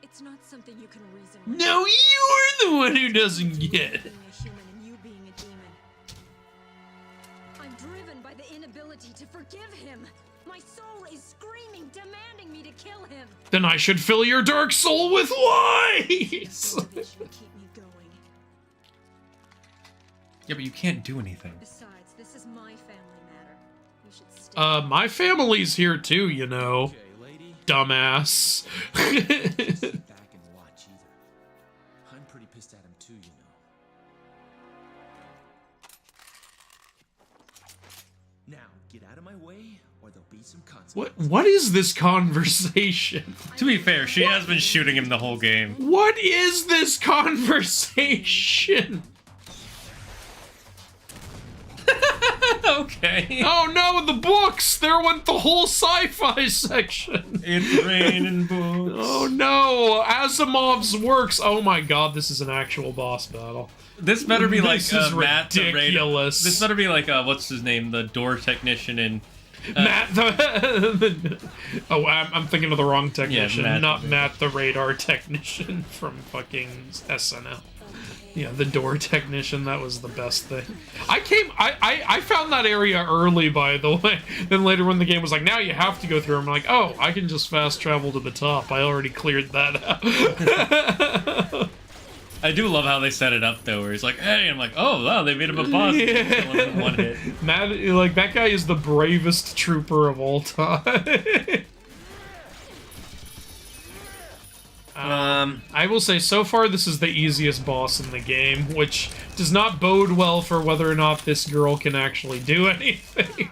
It's not something you can reason with. No, you're the one who doesn't get it. Being a human and you being a demon. I'm driven by the inability to forgive him. My soul is screaming, demanding me to kill him. Then I should fill your dark soul with lies! This should keep me going. Yeah, but you can't do anything. Besides, this is my family matter. You should stay. My family's here too, you know. Okay, lady. Dumbass. Sit back and watch either. I'm pretty pissed at him too, you know. Now, get out of my way, or there'll be some consequences. What is this conversation? To be fair, she has been shooting him the whole game. What is this conversation? Okay. Oh no, the books! There went the whole sci-fi section! It's raining books. Oh no, Asimov's works! Oh my god, this is an actual boss battle. This better be like This is Matt the ridiculous. This better be like what's his name, the door technician in. Matt oh, I'm thinking of the wrong technician, Yeah, not Matt the radar technician from fucking SNL. Yeah, the door technician, that was the best thing. I found that area early, by the way. Then later when the game was like, now you have to go through, I'm like, oh, I can just fast travel to the top. I already cleared that out. I do love how they set it up though, where he's like, "Hey," I'm like, "Oh wow, they made him a boss." Yeah. Killing him in one hit. Matt, like, that guy is the bravest trooper of all time. I will say, so far, this is the easiest boss in the game, which does not bode well for whether or not this girl can actually do anything.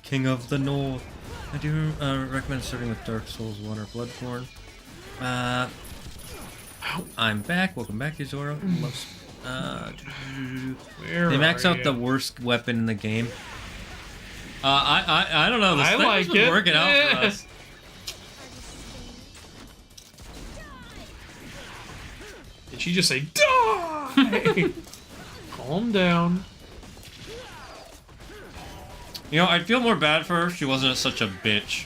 King of the North. I do recommend starting with Dark Souls 1 or Bloodborne. I'm back. Welcome back, Izora. They max out the worst weapon in the game. I don't know. The I like sniper's been it. working out for us. Did she just say, die? Calm down. You know, I'd feel more bad for her if she wasn't such a bitch.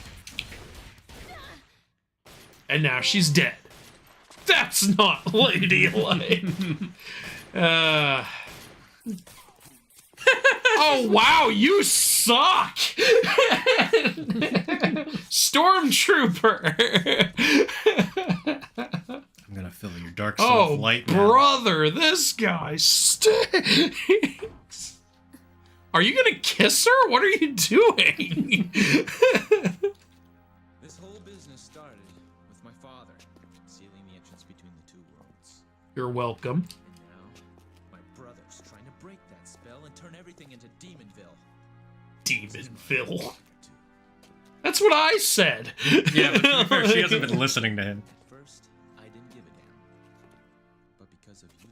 And now she's dead. That's not ladylike. Oh, wow, you suck! Stormtrooper! I'm gonna fill your dark soul with light now. Brother, this guy stinks. Are you gonna kiss her? What are you doing? This whole business started with my father sealing the entrance between the two worlds. You're welcome. And now, my brother's trying to break that spell and turn everything into Demonville. Demonville. That's what I said. Yeah, but to be fair, she hasn't been listening to him. At first, I didn't give a damn. But because of you,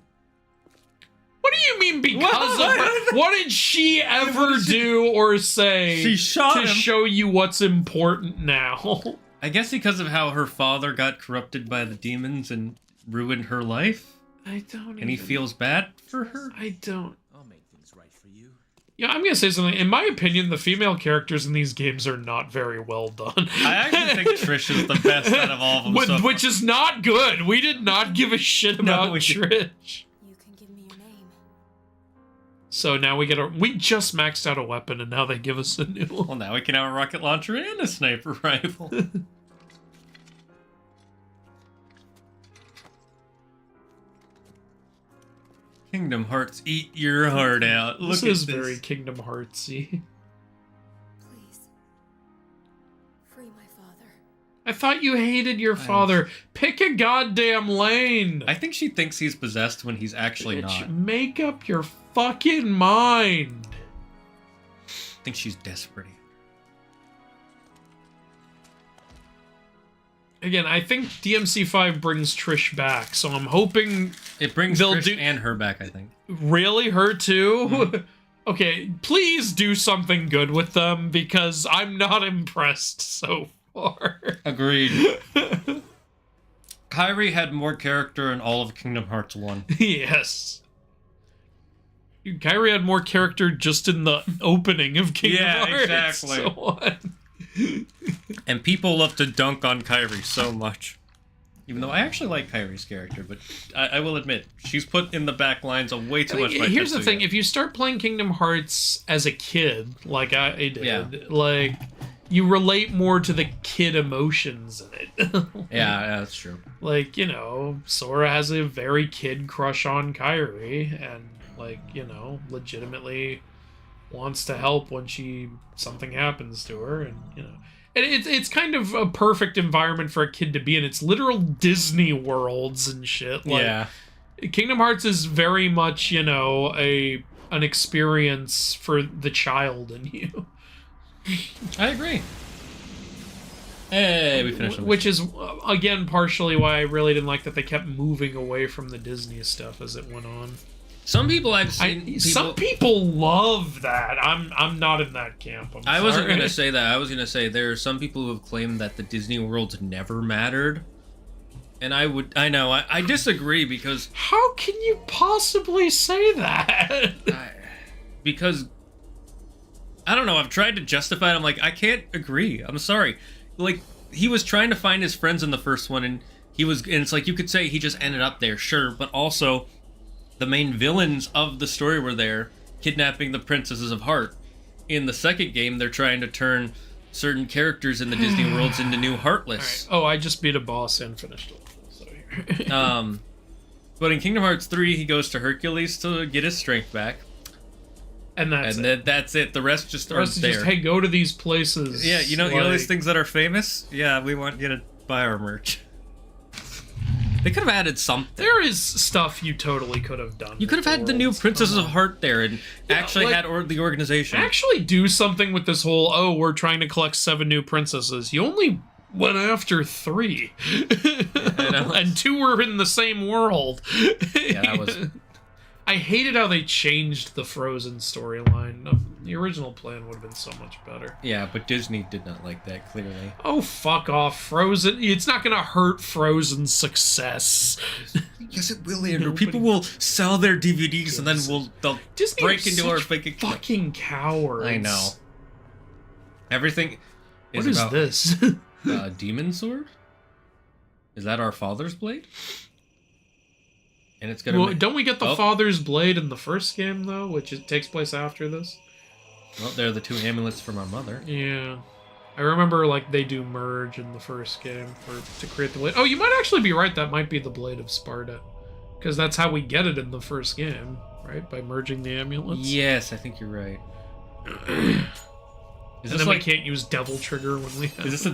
What do you mean because of her? What did she ever do or say She shot to him. show you what's important now? I guess because of how her father got corrupted by the demons and ruined her life, I don't and he feels bad for her. I don't. I'll make things right for you. Yeah, I'm gonna say something. In my opinion, the female characters in these games are not very well done. I actually think Trish is the best out of all of them. so far. Which is not good. We did not give a shit about we didn't. Trish. You can give me your name. So now we just maxed out a weapon, and now they give us a new one. Well, now we can have a rocket launcher and a sniper rifle. Kingdom Hearts, eat your heart out. Look This at is this. very Kingdom Heartsy. Please. Free my father. I thought you hated your father. Pick a goddamn lane. I think she thinks he's possessed when he's actually Bitch, not. make up your fucking mind. I think she's desperate. Again, I think DMC5 brings Trish back, so I'm hoping... It brings They'll Trish do- and her back, I think. Really? Her too? Mm-hmm. Okay, please do something good with them, because I'm not impressed so far. Agreed. Kairi had more character in all of Kingdom Hearts 1. Yes. Kairi had more character just in the opening of Kingdom Yeah, Hearts. exactly. So what? And people love to dunk on Kairi so much. Even though I actually like Kairi's character, but I will admit, she's put in the back lines of way too much by Here's the Tetsuya. thing, if you start playing Kingdom Hearts as a kid, like I did, Yeah. like, you relate more to the kid emotions in it. Yeah, that's true. Like, you know, Sora has a very kid crush on Kairi, and, like, you know, legitimately wants to help when something happens to her, and, you know. And it's kind of a perfect environment for a kid to be in. It's literal Disney worlds and shit. Like, Yeah. Kingdom Hearts is very much, you know, an experience for the child in you. I agree. Hey, we finished. Which is, again, partially why I really didn't like that they kept moving away from the Disney stuff as it went on. Some people I've seen. Some people love that. I'm not in that camp. I wasn't sorry. gonna say that. I was gonna say there are some people who have claimed that the Disney worlds never mattered, and I disagree because How can you possibly say that? because I don't know. I've tried to justify it. I'm like, I can't agree. I'm sorry. Like, he was trying to find his friends in the first one, and it's like you could say he just ended up there, sure, but also the main villains of the story were there, kidnapping the princesses of Heart. In the second game, they're trying to turn certain characters in the Disney worlds into new Heartless. All right. Oh, I just beat a boss and finished it. So here. But in Kingdom Hearts 3, he goes to Hercules to get his strength back. and that's And it. that's it. The rest just The are rest is there. just, hey, go to these places. Yeah, you know these like- things that are famous? Yeah, we want you to buy our merch. They could have added something. There is stuff you totally could have done. You could have had the new Princesses of Heart there and actually like, had the organization. Actually do something with this whole, oh, we're trying to collect 7 new princesses. You only went after 3. And 2 were in the same world. Yeah, that was... I hated how they changed the Frozen storyline. The original plan would have been so much better. Yeah, but Disney did not like that, clearly. Oh, fuck off, Frozen. It's not gonna hurt Frozen's success. Yes, it will, Andrew. People will sell their DVDs and then they'll Disney break into our fucking cowards. I know. Everything What is is about this? Demon Sword? Is that our father's blade? And it's gonna. Well, don't we get the Father's Blade in the first game though, which takes place after this? Well, they're the 2 amulets from our mother. Yeah, I remember like they do merge in the first game to create the blade. Oh, you might actually be right. That might be the Blade of Sparta, because that's how we get it in the first game, right? By merging the amulets. Yes, I think you're right. And then we can't use Devil Trigger when we. Is this a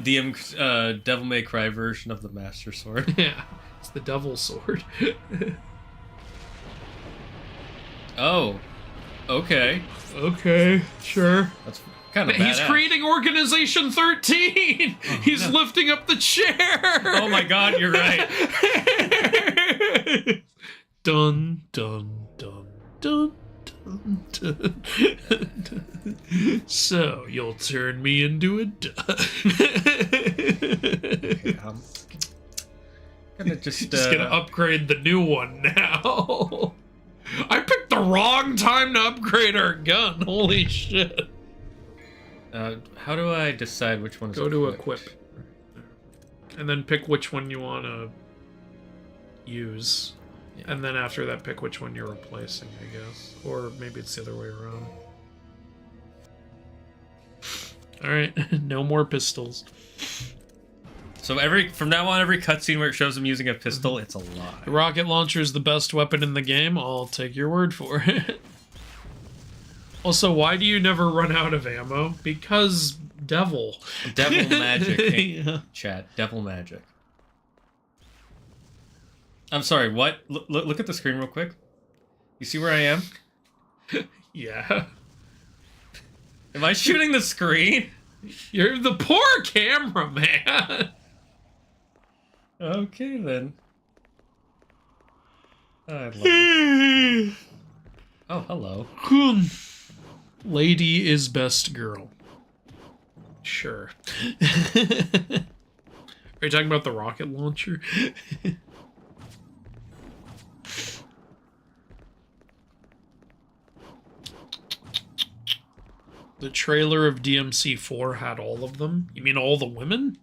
Devil May Cry version of the Master Sword? Yeah, it's the Devil Sword. Oh, okay. Okay, sure. That's kind of He's badass. creating Organization 13! He's lifting up the chair! Oh my god, you're right. Dun, dun, dun, dun, dun, dun. So, you'll turn me into a Okay, gonna just gonna upgrade the new one now. I picked the wrong time to upgrade our gun. Holy shit. How do I decide which one's Go to equip. And then pick which one you want to use. Yeah. And then after that, pick which one you're replacing, I guess. Or maybe it's the other way around. Alright, no more pistols. So from now on, every cutscene where it shows him using a pistol, it's a lie. The rocket launcher is the best weapon in the game. I'll take your word for it. Also, why do you never run out of ammo? Because devil. Devil magic, Yeah. chat. Devil magic. I'm sorry, what? Look at the screen real quick. You see where I am? Yeah. Am I shooting the screen? You're the poor camera, man. Okay, then. I love it. Oh, hello. Lady is best girl. Sure. Are you talking about the rocket launcher? The trailer of DMC 4 had all of them? You mean all the women?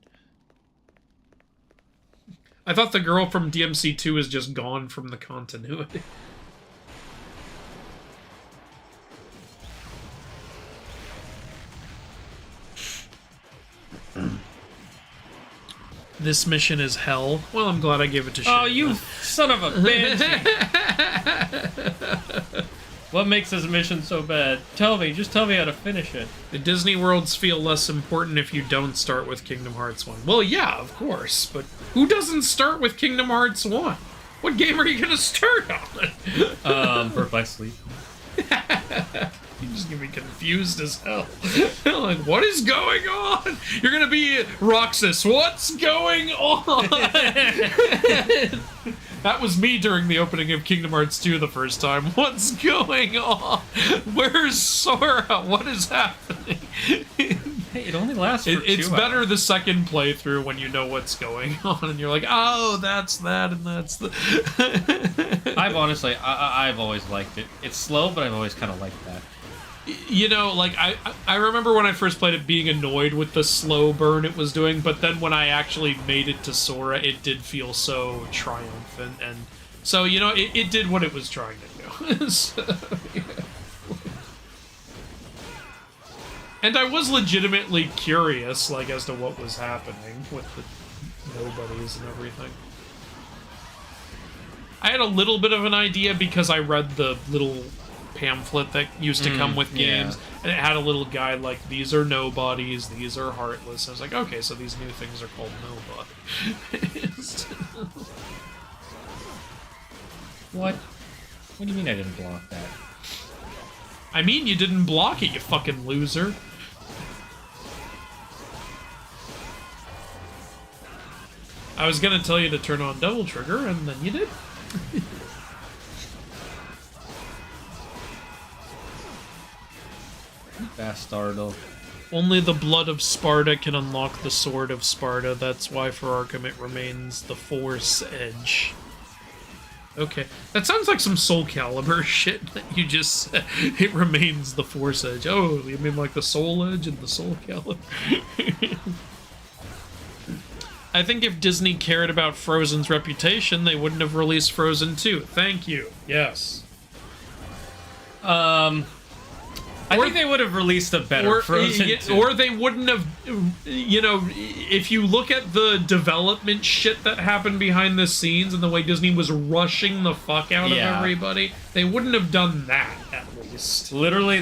I thought the girl from DMC 2 is just gone from the continuity. This mission is hell. Well, I'm glad I gave it to Shane. Oh, you son of a bitch! What makes this mission so bad? Tell me, just tell me how to finish it. The Disney worlds feel less important if you don't start with Kingdom Hearts 1. Well, yeah, of course, but who doesn't start with Kingdom Hearts 1? What game are you gonna start on? Birth by Sleep. You're just gonna be confused as hell. Like, what is going on? You're gonna be Roxas. What's going on? That was me during the opening of Kingdom Hearts 2 the first time. What's going on? Where's Sora? What is happening? Hey, it only lasts for 2 It's hours. better the second playthrough when you know what's going on and you're like, oh, that's that and that's the... I've honestly, I've always liked it. It's slow, but I've always kind of liked that. You know, like, I remember when I first played it being annoyed with the slow burn it was doing, but then when I actually made it to Sora, it did feel so triumphant, and so, you know, it did what it was trying to do. So, yeah. And I was legitimately curious, like, as to what was happening with the nobodies and everything. I had a little bit of an idea because I read the little pamphlet that used to come with games, and it had a little guide like, these are nobodies, these are heartless. I was like, okay, so these new things are called nobodies. What? What do you mean I didn't block that? I mean, you didn't block it, you fucking loser. I was gonna tell you to turn on double trigger, and then you did. Bastardo. Only the blood of Sparta can unlock the sword of Sparta. That's why for Arkham it remains the Force Edge. Okay, that sounds like some Soul Calibur shit that you just said. It remains the Force Edge. Oh, you mean like the Soul Edge and the Soul Calibur? I think if Disney cared about Frozen's reputation, they wouldn't have released Frozen 2. Thank you. Yes. I think they would have released a better Frozen 2. Or they wouldn't have, you know, if you look at the development shit that happened behind the scenes and the way Disney was rushing the fuck out of everybody, they wouldn't have done that, at least. Literally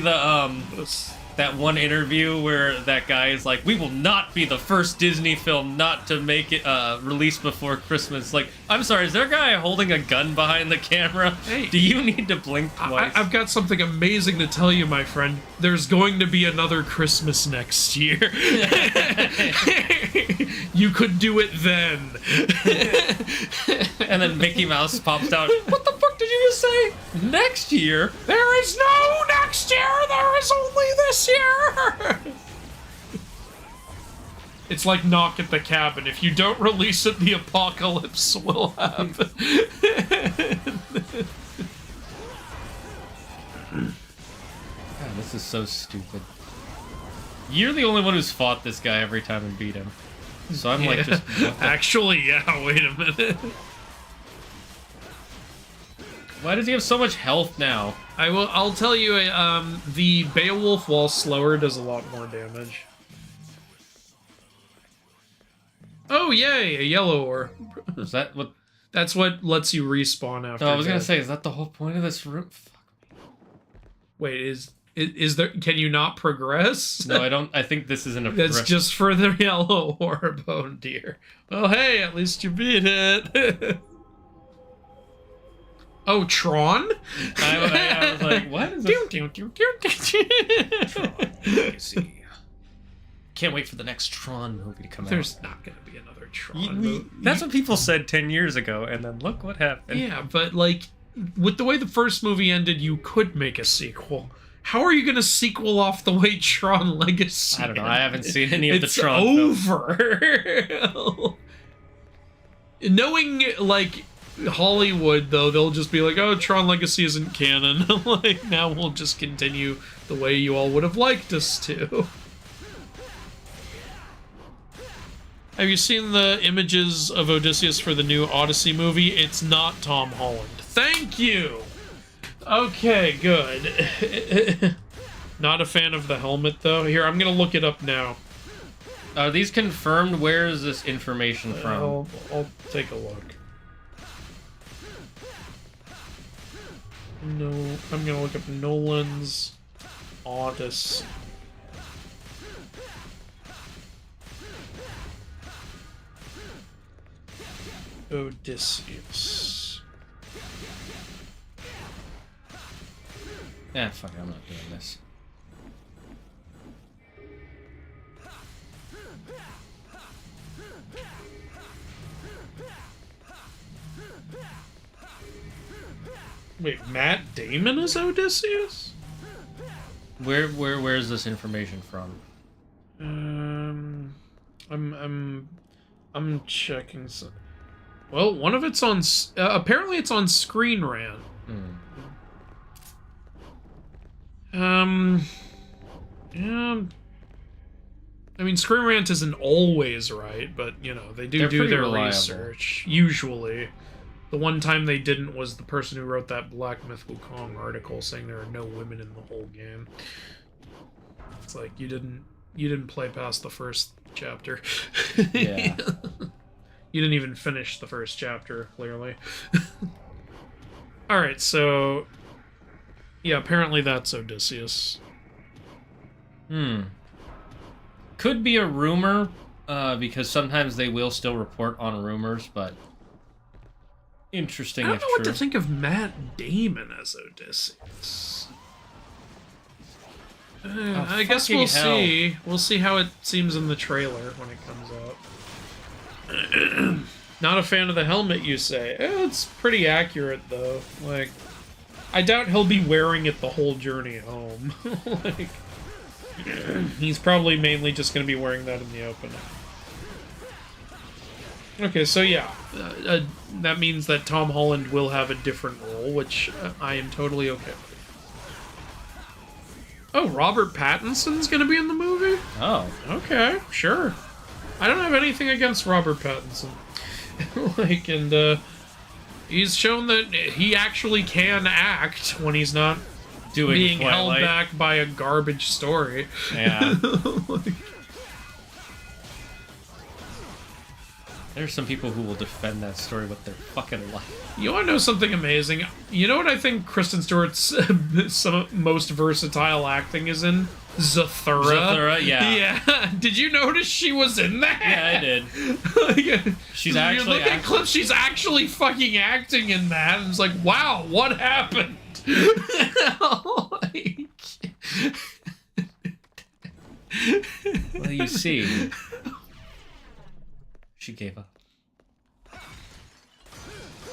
that one interview where that guy is like, we will not be the first Disney film not to make it released before Christmas. Like, I'm sorry, is there a guy holding a gun behind the camera? Hey, do you need to blink twice? I've got something amazing to tell you, my friend. There's going to be another Christmas next year. You could do it then. And then Mickey Mouse pops out. What the fuck did you just say? Next year? There is no next year. There is only this year. It's like Knock at the Cabin. If you don't release it, the apocalypse will happen. God, this is so stupid. You're the only one who's fought this guy every time and beat him. So I'm like, just... Actually, yeah, wait a minute. Why does he have so much health now? I'll tell you, the Beowulf, while slower, does a lot more damage. Oh, yay, a yellow ore. Is that what... That's what lets you respawn after. No, I was gonna death. say, is that the whole point of this room? Fuck me. Wait, is there? Can you not progress? No, I don't. I think this isn't a. That's just for the yellow orb, oh dear. Well, hey, at least you beat it. Oh, Tron? I was like, what is this? Tron Legacy. Can't wait for the next Tron movie to come out. There's not going to be another Tron movie. That's what people said 10 years ago, and then look what happened. Yeah, but like, with the way the first movie ended, you could make a sequel. How are you going to sequel off the way Tron Legacy I don't know. ended? I haven't seen any of the Tron films. It's over. Knowing, like, Hollywood, though, they'll just be like, oh, Tron Legacy isn't canon. Like, now we'll just continue the way you all would have liked us to. Have you seen the images of Odysseus for the new Odyssey movie? It's not Tom Holland. Thank you! Okay, good. Not a fan of the helmet, though. Here, I'm gonna look it up now. Are these confirmed? Where is this information from? I'll take a look. No, I'm gonna look up Nolan's Odyssey. Odysseus. Yeah, fuck it, I'm not doing this. Wait, Matt Damon is Odysseus? Where is this information from? I'm checking some. Well, one of it's on. Apparently, it's on Screen Rant. Yeah. I mean, Screen Rant isn't always right, but you know they do their reliable research. Usually, the one time they didn't was the person who wrote that Black Myth Wukong article saying there are no women in the whole game. It's like you didn't play past the first chapter. Yeah. You didn't even finish the first chapter, clearly. Alright, so... Yeah, apparently that's Odysseus. Could be a rumor, because sometimes they will still report on rumors, but... interesting. I don't if know what true. to think of Matt Damon as Odysseus. I guess we'll fucking hell. see. We'll see how it seems in the trailer when it comes out. Not a fan of the helmet, you say? It's pretty accurate, though. Like, I doubt he'll be wearing it the whole journey home. Like, he's probably mainly just going to be wearing that in the opening. Okay, so yeah, that means that Tom Holland will have a different role, which I am totally okay with. Oh, Robert Pattinson's gonna be in the movie? Oh. Okay, sure. I don't have anything against Robert Pattinson. He's shown that he actually can act when he's not Doing being Twilight. held back by a garbage story. Yeah. There's some people who will defend that story with their fucking life. You want to know something amazing? You know what I think Kristen Stewart's most versatile acting is in? Zathura. Zathura, yeah. Yeah. Did you notice she was in that? Yeah, I did. She's actually You look at clips, she's actually fucking acting in that, and it's like, wow, what happened? Well, you see, she gave up.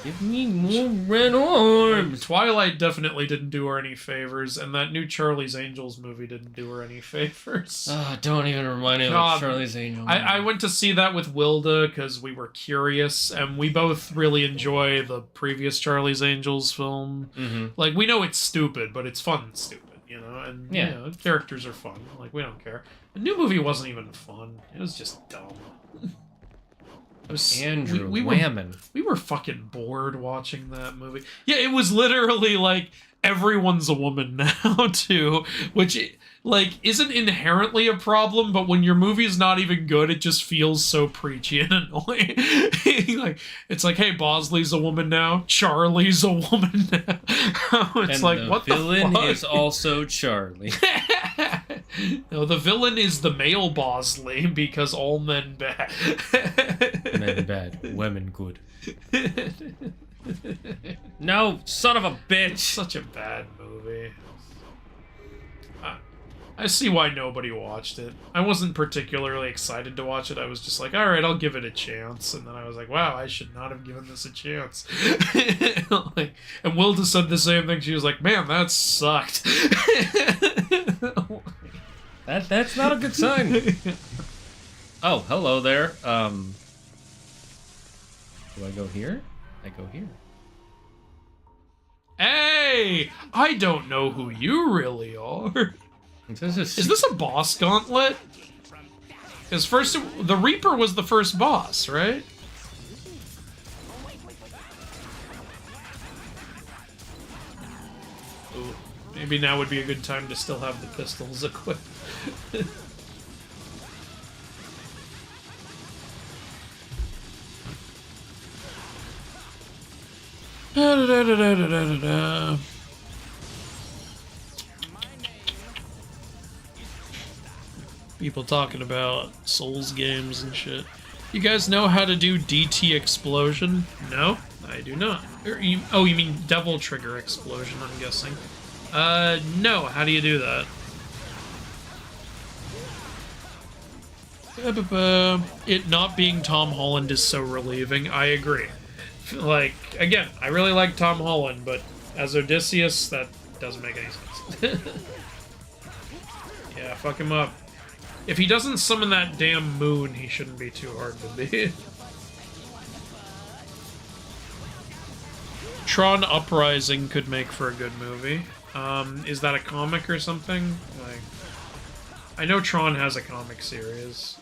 Give me more red arms. Twilight definitely didn't do her any favors, and that new Charlie's Angels movie didn't do her any favors. Don't even remind me God. of Charlie's Angels. I went to see that with Wilda because we were curious, and we both really enjoy the previous Charlie's Angels film. Mm-hmm. Like, we know it's stupid, but it's fun and stupid, you know? And, Yeah. you know, characters are fun. Like, we don't care. The new movie wasn't even fun. It was just dumb. Andrew we were fucking bored watching that movie. Yeah, it was literally like everyone's a woman now too, which like isn't inherently a problem, but when your movie's not even good, it just feels so preachy and annoying. Like it's like, hey, Bosley's a woman now, Charlie's a woman now. It's and like the what villain the fuck? is also Charlie. No, the villain is the male Bosley because all men bad. Men bad, women good. No, son of a bitch! Such a bad movie. I see why nobody watched it. I wasn't particularly excited to watch it. I was just like, alright, I'll give it a chance. And then I was like, wow, I should not have given this a chance. Like, and Wilda said the same thing. She was like, man, that sucked. That's not a good sign. Oh, hello there. Do I go here? I go here. Hey! I don't know who you really are. Is this a boss gauntlet? Because first, the Reaper was the first boss, right? Ooh, maybe now would be a good time to still have the pistols equipped. People talking about Souls games and shit. You guys know how to do DT explosion? No, I do not. You mean Devil Trigger explosion, I'm guessing. No, how do you do that? It not being Tom Holland is so relieving, I agree. Like, again, I really like Tom Holland, but as Odysseus, that doesn't make any sense. Yeah, fuck him up. If he doesn't summon that damn moon, he shouldn't be too hard to beat. Tron Uprising could make for a good movie. Is that a comic or something? Like, I know Tron has a comic series.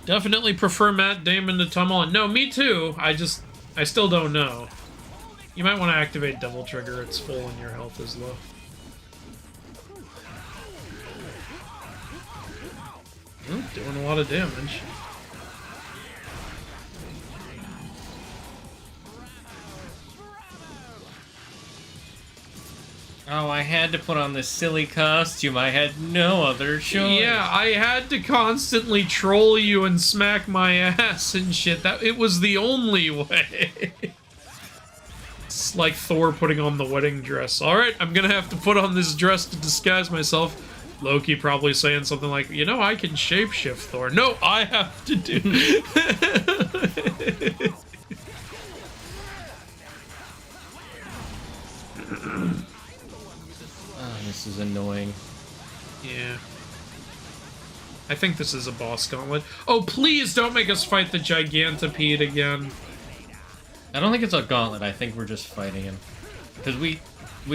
Definitely prefer Matt Damon to Tom Holland. No, me too. I still don't know. You might want to activate Devil Trigger. It's full and your health is low. Doing a lot of damage. Oh, I had to put on this silly costume. I had no other choice. Yeah, I had to constantly troll you and smack my ass and shit. That it was the only way. It's like Thor putting on the wedding dress. Alright, I'm gonna have to put on this dress to disguise myself. Loki probably saying something like, you know, I can shapeshift, Thor. No, I have to do. Oh, this is annoying. Yeah. I think this is a boss gauntlet. Oh, please don't make us fight the Gigantopede again. I don't think it's a gauntlet. I think we're just fighting him. Because we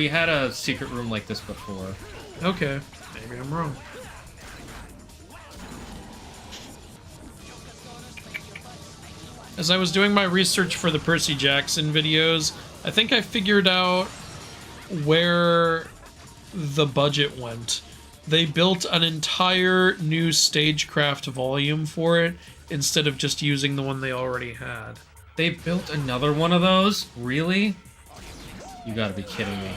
had a secret room like this before. Okay, maybe I'm wrong. As I was doing my research for the Percy Jackson videos, I think I figured out where the budget went. They built an entire new stagecraft volume for it instead of just using the one they already had. They built another one of those? Really? You gotta be kidding me.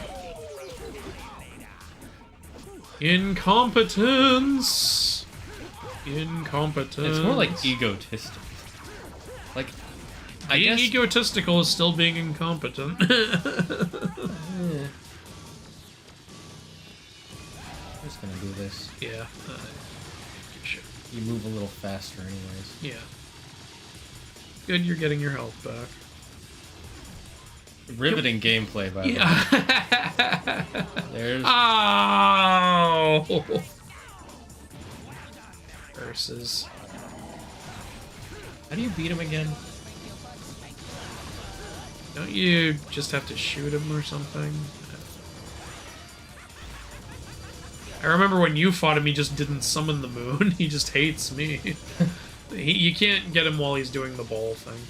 Incompetence! Incompetence. It's more like egotistic. Like, I being guess... egotistical is still being incompetent. I'm just gonna do this. Yeah. Sure. You move a little faster anyways. Yeah. Good, you're getting your health back. Riveting gameplay, by the way. Yeah. There's... Oh! Versus. How do you beat him again? Don't you just have to shoot him or something? I remember when you fought him, he just didn't summon the moon. He just hates me. You can't get him while he's doing the ball thing.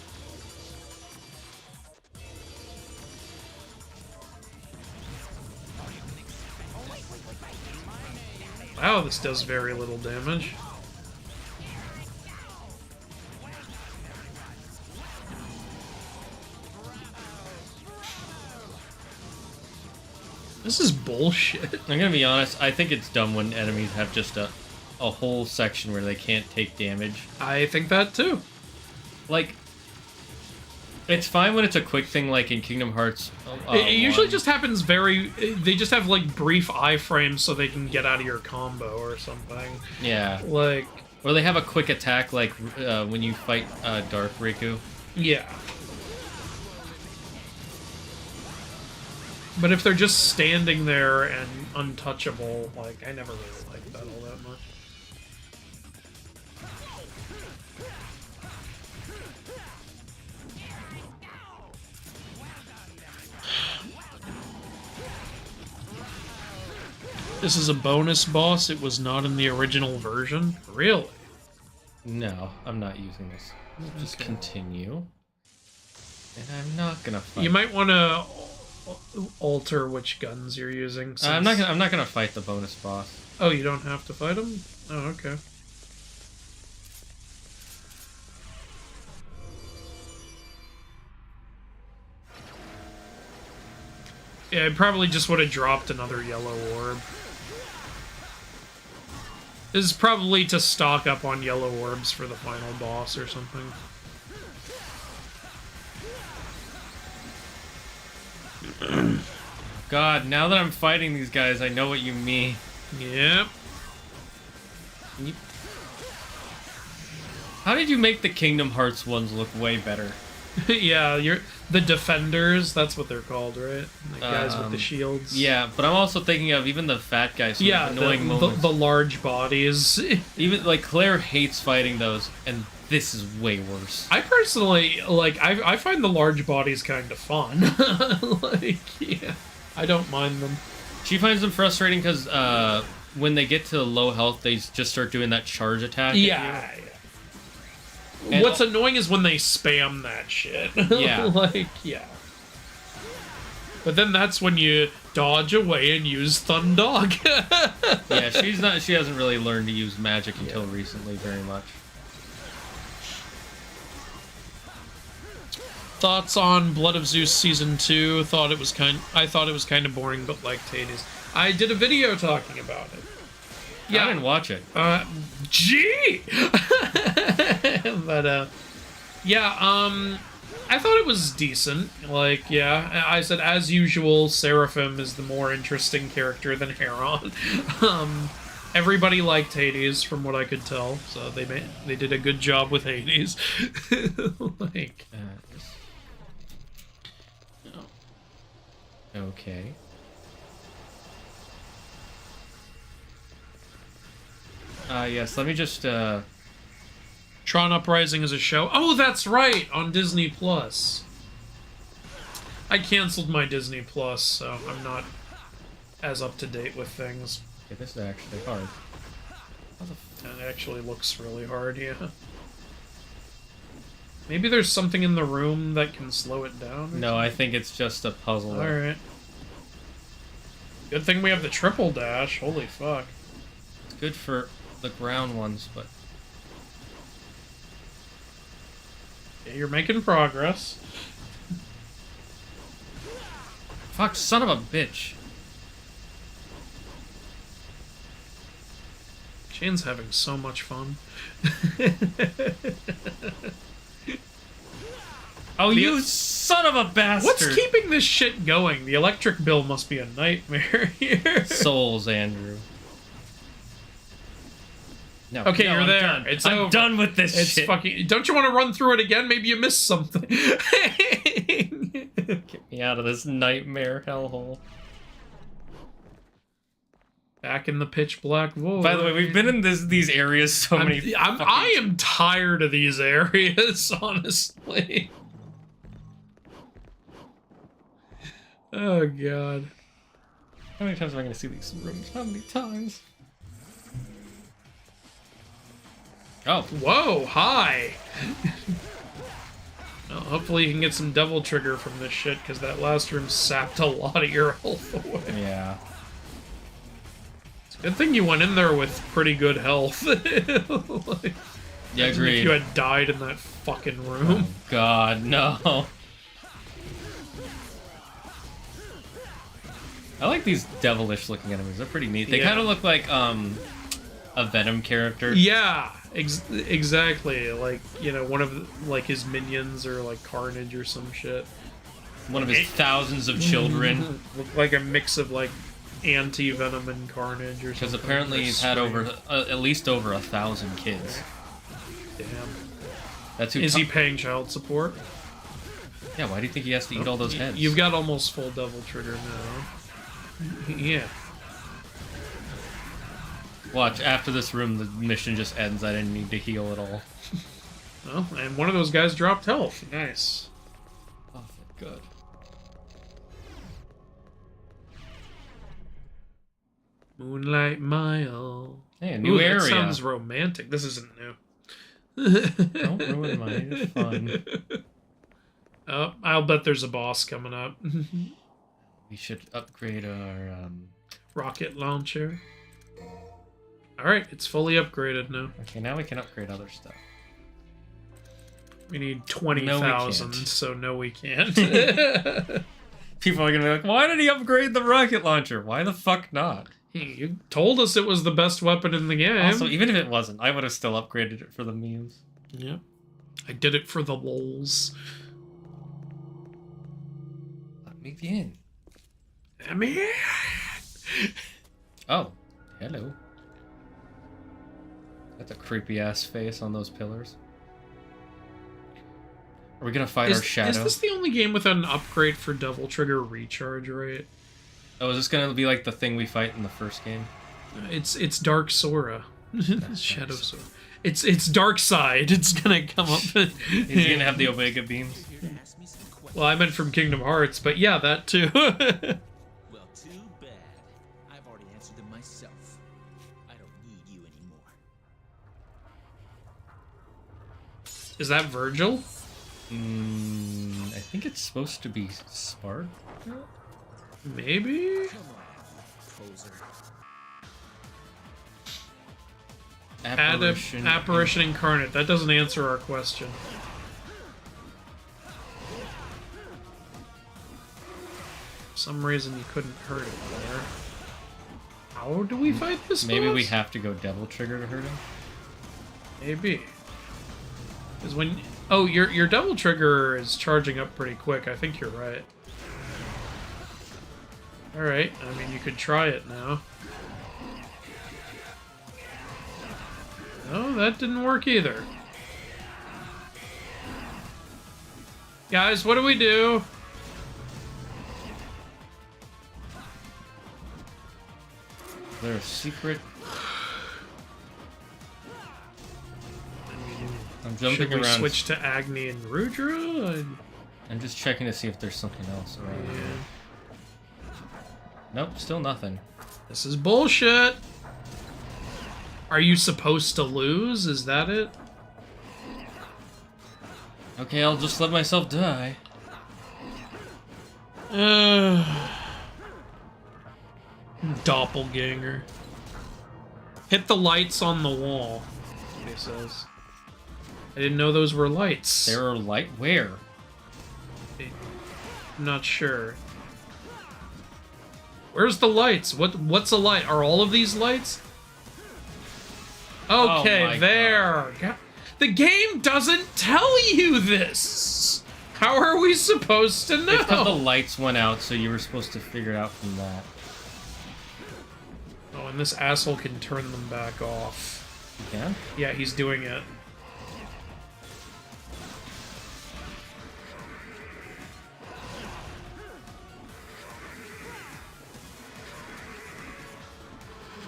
Wow, this does very little damage. This is bullshit. I'm gonna be honest, I think it's dumb when enemies have just a whole section where they can't take damage. I think that too. Like, it's fine when it's a quick thing like in Kingdom Hearts. It usually 1. just happens they just have like brief iframes so they can get out of your combo or something. Yeah. Like... Or they have a quick attack like when you fight Dark Riku. Yeah. But if they're just standing there and untouchable, like, I never really liked that all that much. This is a bonus boss. It was not in the original version. Really? No, I'm not using this. Just continue. And I'm not gonna fight. You might want to alter which guns you're using. I'm not gonna fight the bonus boss. Oh, you don't have to fight him? Oh, okay. Yeah, I probably just would have dropped another yellow orb. This is probably to stock up on yellow orbs for the final boss or something. God, now that I'm fighting these guys, I know what you mean. Yep. How did you make the Kingdom Hearts ones look way better? Yeah, you're the defenders, that's what they're called, right? The guys with the shields. Yeah, but I'm also thinking of even the fat guys. Yeah, annoying moments. the large bodies. Even, like, Claire hates fighting those, and this is way worse. I personally, like, I find the large bodies kind of fun. Like, yeah, I don't mind them. She finds them frustrating because when they get to low health, they just start doing that charge attack. Yeah. And what's annoying is when they spam that shit. Yeah. Like, yeah. But then that's when you dodge away and use Thundog. Yeah, she hasn't really learned to use magic until recently very much. Thoughts on Blood of Zeus Season 2? I thought it was kind of boring, but liked Hades. I did a video talking about it. Yeah, I didn't watch it. Gee! But, yeah, I thought it was decent. Like, yeah, I said, as usual, Seraphim is the more interesting character than Heron. Everybody liked Hades, from what I could tell, so they did a good job with Hades. Like... Okay. Yes, let me just, Tron Uprising is a show. Oh, that's right! On Disney Plus. I canceled my Disney Plus, so I'm not as up to date with things. Okay, this is actually hard. It actually looks really hard, yeah. Maybe there's something in the room that can slow it down? No, I think it's just a puzzle. Alright. Good thing we have the triple dash. Holy fuck. It's good for the ground ones, but... Yeah, you're making progress. Fuck, son of a bitch. Shane's having so much fun. Oh, you son of a bastard! What's keeping this shit going? The electric bill must be a nightmare here. Souls, Andrew. No, okay, no, you're I'm there. Done. It's I'm over. done with this it's shit. Fucking. Don't you want to run through it again? Maybe you missed something. Get me out of this nightmare hellhole. Back in the pitch black void. By the way, we've been in these areas so many. I am tired of these areas, honestly. Oh god. How many times am I going to see these rooms? How many times? Oh. Whoa, hi! Well, hopefully you can get some devil trigger from this shit, because that last room sapped a lot of your health away. Yeah. It's a good thing you went in there with pretty good health. Like, yeah, agreed. if you had died in that fucking room. Oh, God, no. I like these devilish looking enemies. They're pretty neat. They kind of look like a Venom character. Yeah, exactly. Like, you know, one of like his minions or like Carnage or some shit. One of his thousands of children. Look like a mix of like anti-Venom and Carnage or something. Because apparently he's had over at least over 1,000 kids. Damn. That's who. Is he paying child support? Yeah. Why do you think he has to eat all those heads? You've got almost full devil trigger now. Yeah. Watch, after this room, the mission just ends. I didn't need to heal at all. Well, and one of those guys dropped health. Nice. Oh, thank God. Moonlight Mile. Hey, a new area. That sounds romantic. This isn't new. Don't ruin my fun. Oh, I'll bet there's a boss coming up. We should upgrade our, rocket launcher. Alright, it's fully upgraded now. Okay, now we can upgrade other stuff. We need 20,000, so no we can't. People are gonna be like, why did he upgrade the rocket launcher? Why the fuck not? You told us it was the best weapon in the game. Also, even if it wasn't, I would have still upgraded it for the memes. Yeah. I did it for the lols. Let me in. I'm in. Oh, hello. That's a creepy ass face on those pillars. Are we gonna fight our shadow? Is this the only game with an upgrade for Devil Trigger recharge rate? Oh, is this gonna be like the thing we fight in the first game? It's Dark Sora. Shadow Sora. It's Dark Side. It's gonna come up. He's gonna have the Omega beams. Well, I meant from Kingdom Hearts, but yeah, that too. Well, too bad. I've already answered them myself. I don't need you anymore. Is that Virgil? I think it's supposed to be Spark. Maybe? Come on, poser. Apparition Incarnate. That doesn't answer our question. For some reason you couldn't hurt it there. how do we fight this Maybe boss? we have to go devil trigger to hurt him? Maybe. Because when... Oh, your double trigger is charging up pretty quick. I think you're right. Alright, I mean, you could try it now. No, that didn't work either. Guys, what do we do? Is there a secret? I'm jumping Should we around. switch to Agni and Rudra? I'm just checking to see if there's something else around Yeah. here. Nope, still nothing. This is bullshit. Are you supposed to lose? Is that it? Okay, I'll just let myself die. Doppelganger. Hit the lights on the wall, he says. I didn't know those were lights. There are light where? I'm not sure. Where's the lights? What's a light? Are all of these lights? Okay, my there. God. The game doesn't tell you this. How are we supposed to know? It's because the lights went out, so you were supposed to figure it out from that. Oh, and this asshole can turn them back off. You can? Yeah, he's doing it.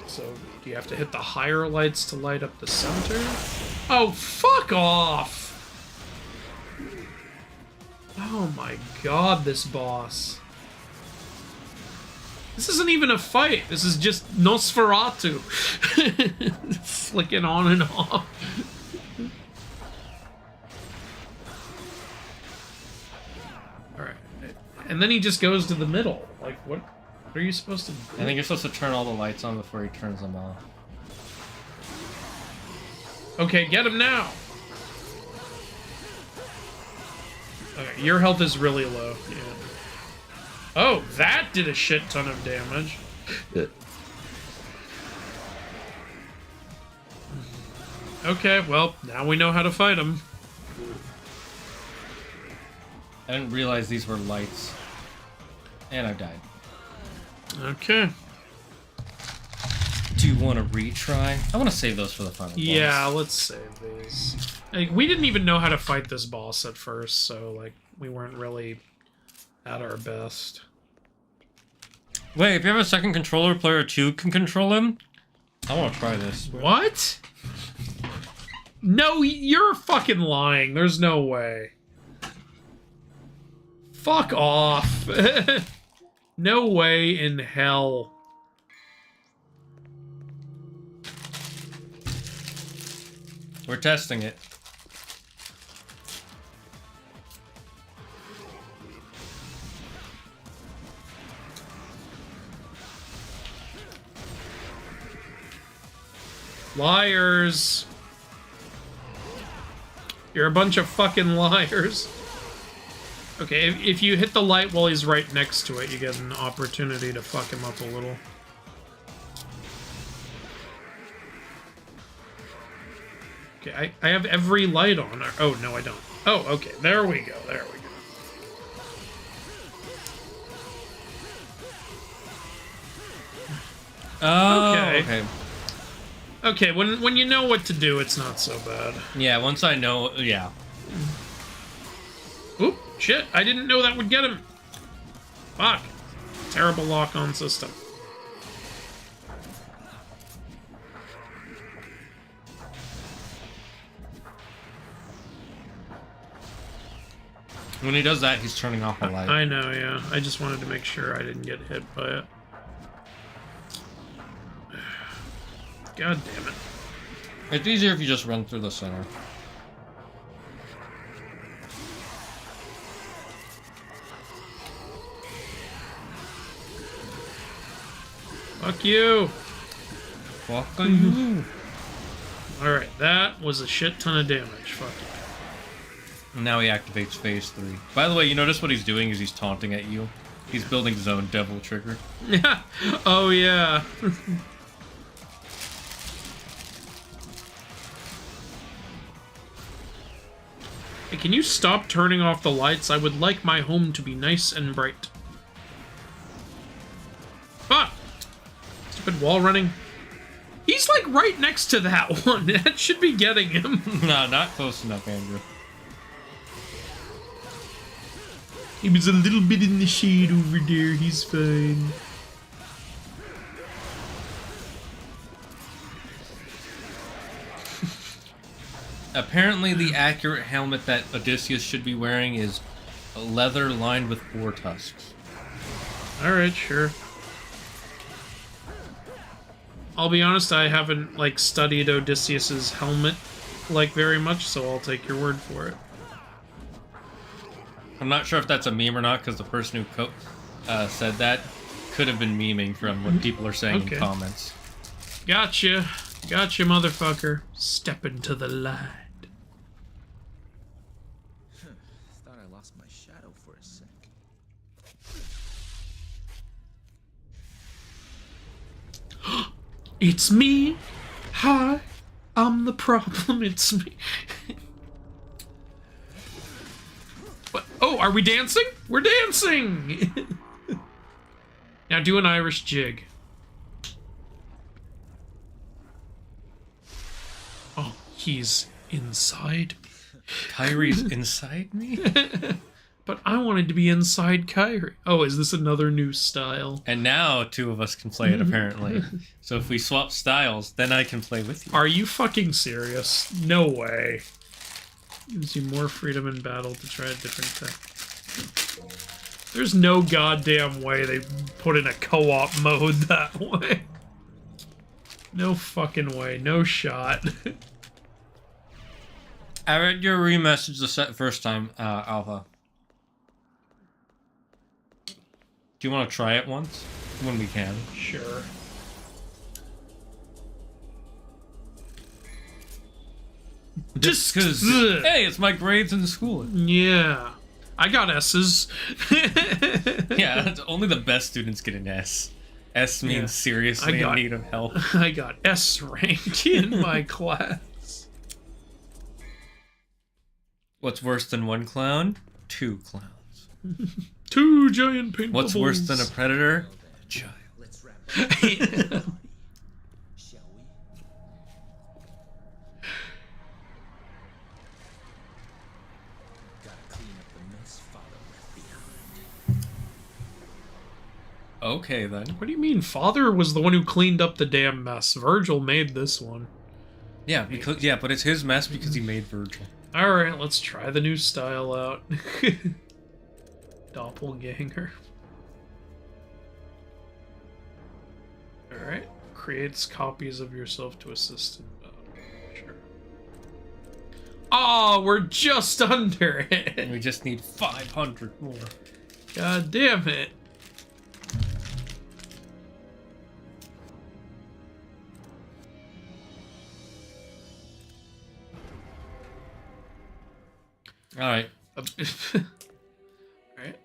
So, do you have to hit the higher lights to light up the center? Oh, fuck off! Oh my god, this boss. This isn't even a fight. This is just Nosferatu. Flicking on and off. Alright. And then he just goes to the middle. Like, what are you supposed to do? I think you're supposed to turn all the lights on before he turns them off. Okay, get him now! Okay, your health is really low. Yeah. Oh, that did a shit ton of damage. Okay, well, now we know how to fight him. I didn't realize these were lights. And I died. Okay. Do you want to retry? I want to save those for the final boss. Yeah, let's save these. Like, we didn't even know how to fight this boss at first, so, like, we weren't really at our best. Wait, if you have a second controller, player 2 can control him? I want to try this. What? No, you're fucking lying. There's no way. Fuck off. No way in hell. We're testing it. Liars. You're a bunch of fucking liars. Okay, if you hit the light while he's right next to it, you get an opportunity to fuck him up a little. Okay, I have every light on. Oh, no, I don't. Oh, okay, there we go, there we go. Oh, Okay. Okay, when you know what to do, it's not so bad. Yeah, once I know, yeah. Oop, shit, I didn't know that would get him. Fuck. Terrible lock-on system. When he does that, he's turning off the light. I know, yeah. I just wanted to make sure I didn't get hit by it. God damn it. It's easier if you just run through the center. Fuck you. Fuck you. Alright, that was a shit ton of damage. Fuck you. Now he activates phase 3. By the way, you notice what he's doing is he's taunting at you. He's building his own devil trigger. Yeah. Oh, yeah. Hey, can you stop turning off the lights? I would like my home to be nice and bright. Ah! Stupid wall running. He's like right next to that one. That should be getting him. No, not close enough, Andrew. He was a little bit in the shade over there. He's fine. Apparently, the accurate helmet that Odysseus should be wearing is leather lined with boar tusks. Alright, sure. I'll be honest, I haven't, like, studied Odysseus's helmet, like, very much, so I'll take your word for it. I'm not sure if that's a meme or not, because the person who said that could have been memeing from what people are saying in comments. Gotcha. Gotcha, motherfucker. Step into the light. Thought I lost my shadow for a sec. It's me. Hi. I'm the problem. It's me. What? Oh, are we dancing? We're dancing! Now do an Irish jig. Oh, he's inside me. Kyrie's inside me? But I wanted to be inside Kyrie. Oh, is this another new style? And now two of us can play it, apparently. So if we swap styles, then I can play with you. Are you fucking serious? No way. Gives you more freedom in battle to try a different thing. There's no goddamn way they put in a co-op mode that way. No fucking way. No shot. I read your remessage the first time, Alpha. Do you want to try it once? When we can. Sure. Just because, hey, it's my grades in school. Yeah. I got S's. Yeah, only the best students get an S. S means seriously in need of help. I got S rank in my class. What's worse than one clown? Two clowns. Two giant pink What's bubbles. worse than a predator? A child. Let's wrap up. Shall we? Gotta clean up the mess Father left behind. Okay, then. What do you mean? Father was the one who cleaned up the damn mess. Virgil made this one. Yeah, because but it's his mess because he made Virgil. Alright, let's try the new style out. Doppelganger. Alright. Creates copies of yourself to assist in battle. Sure. Oh, we're just under it. And we just need 500 more. God damn it. Alright. Alright.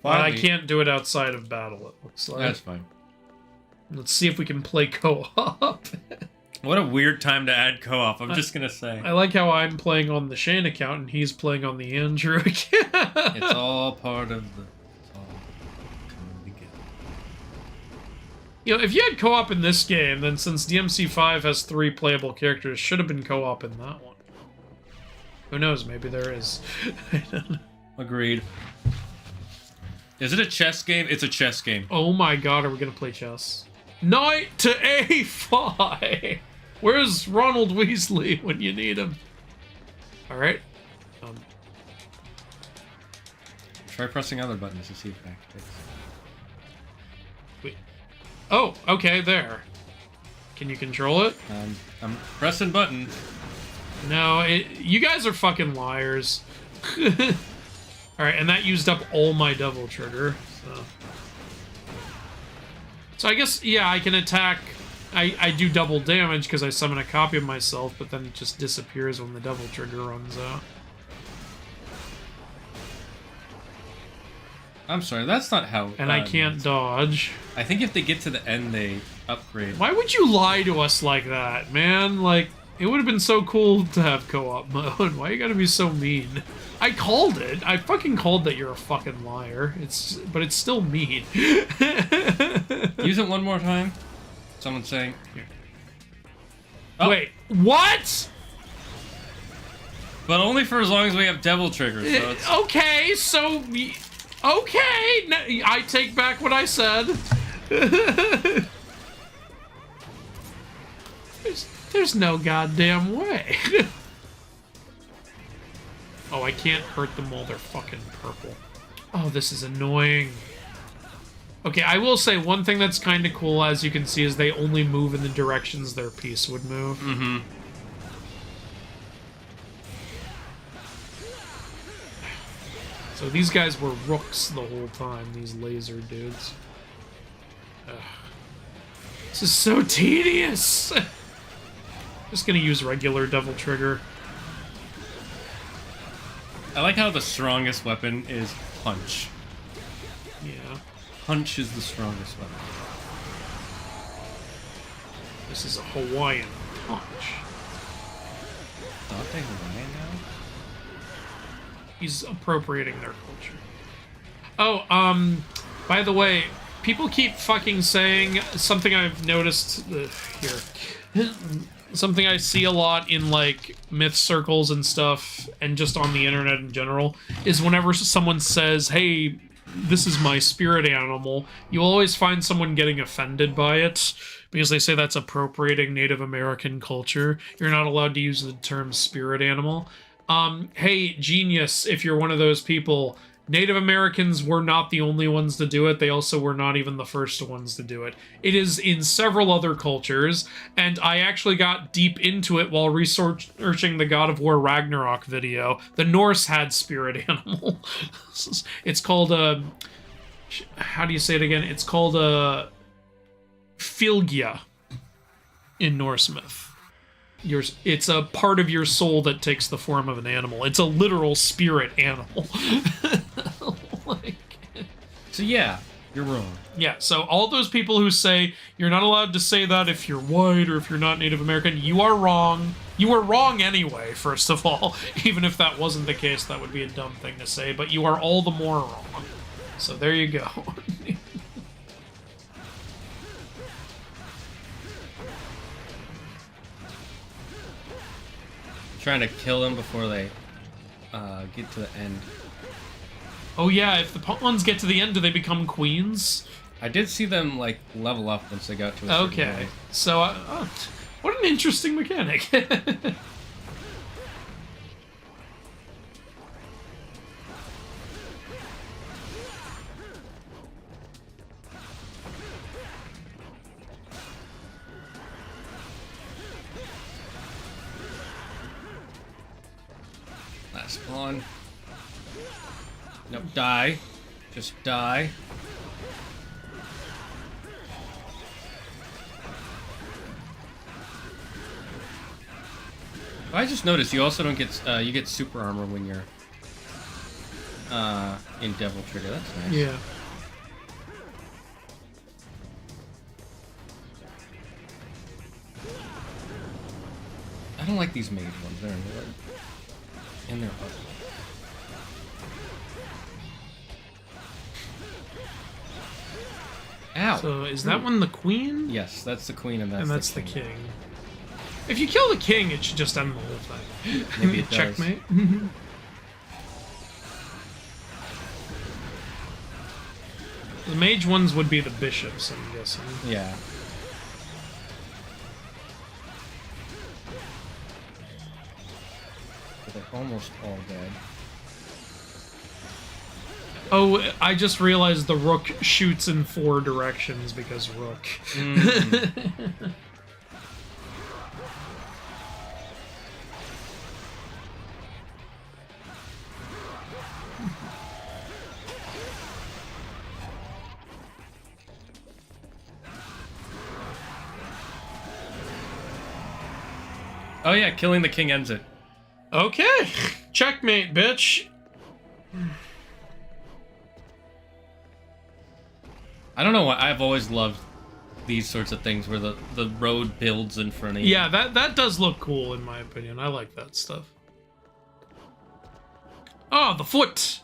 But I can't do it outside of battle, it looks like. That's fine. Let's see if we can play co-op. What a weird time to add co-op, I'm just gonna say. I like how I'm playing on the Shane account and he's playing on the Andrew account. It's all part of the... It's all coming together. You know, if you had co-op in this game, then since DMC5 has 3 playable characters, should have been co-op in that one. Who knows, maybe there is. I don't know. Agreed. Is it a chess game? It's a chess game. Oh my god, are we gonna play chess? Knight to A5! Where's Ronald Weasley when you need him? Alright. Try pressing other buttons to see if it activates. Wait. Oh, okay, there. Can you control it? I'm pressing buttons. No, you guys are fucking liars. Alright, and that used up all my double trigger, so I guess, yeah, I can attack. I do double damage because I summon a copy of myself, but then it just disappears when the double trigger runs out. I'm sorry, that's not how... And I can't dodge. I think if they get to the end, they upgrade. Why would you lie to us like that, man? Like, It would have been so cool to have co-op mode. Why you gotta be so mean? I called it. I fucking called that you're a fucking liar. But it's still mean. Use it one more time. Someone's saying. Here. Oh. Wait, what? But only for as long as we have devil triggers. So it's... Okay, so... Okay, I take back what I said. There's no goddamn way. Oh, I can't hurt them while they're fucking purple. Oh, this is annoying. Okay, I will say one thing that's kind of cool, as you can see, is they only move in the directions their piece would move. Mm-hmm. So these guys were rooks the whole time, these laser dudes. Ugh. This is so tedious! Just gonna use regular Devil Trigger. I like how the strongest weapon is punch. Yeah. Punch is the strongest weapon. This is a Hawaiian punch. Dante Hawaiian now? He's appropriating their culture. Oh, by the way, people keep fucking saying something I've noticed here. Something I see a lot in, like, myth circles and stuff, and just on the internet in general, is whenever someone says, hey, this is my spirit animal, you always find someone getting offended by it, because they say that's appropriating Native American culture. You're not allowed to use the term spirit animal. Hey, genius, if you're one of those people, Native Americans were not the only ones to do it. They also were not even the first ones to do it. It is in several other cultures, and I actually got deep into it while researching the God of War Ragnarok video. The Norse had spirit animal. It's called a... How do you say it again? It's called a... Fylgja in Norse myth. It's a part of your soul that takes the form of an animal. It's a literal spirit animal. So yeah, you're wrong. Yeah, so all those people who say you're not allowed to say that if you're white or if you're not Native American, you are wrong. You are wrong anyway, first of all. Even if that wasn't the case, that would be a dumb thing to say, but you are all the more wrong. So there you go. Trying to kill them before they get to the end. Oh yeah, if the ones get to the end, do they become queens? I did see them like level up once they got to a certain Okay, level. so what an interesting mechanic. Last one. Nope, die. Just die. I just noticed you also don't get you get super armor when you're in Devil Trigger. That's nice. Yeah. I don't like these mage ones. They're annoying. And they're ugly. Ow. So is that one the queen? Yes, that's the queen and That's the king. If you kill the king, it should just end the whole thing. Maybe it does. Checkmate. The mage ones would be the bishops, I'm guessing. Yeah. But they're almost all dead. Oh, I just realized the rook shoots in 4 directions because rook. Oh yeah, killing the king ends it. Okay. Checkmate, bitch. I don't know why, I've always loved these sorts of things where the road builds in front of you. Yeah, that does look cool in my opinion. I like that stuff. Oh, the foot!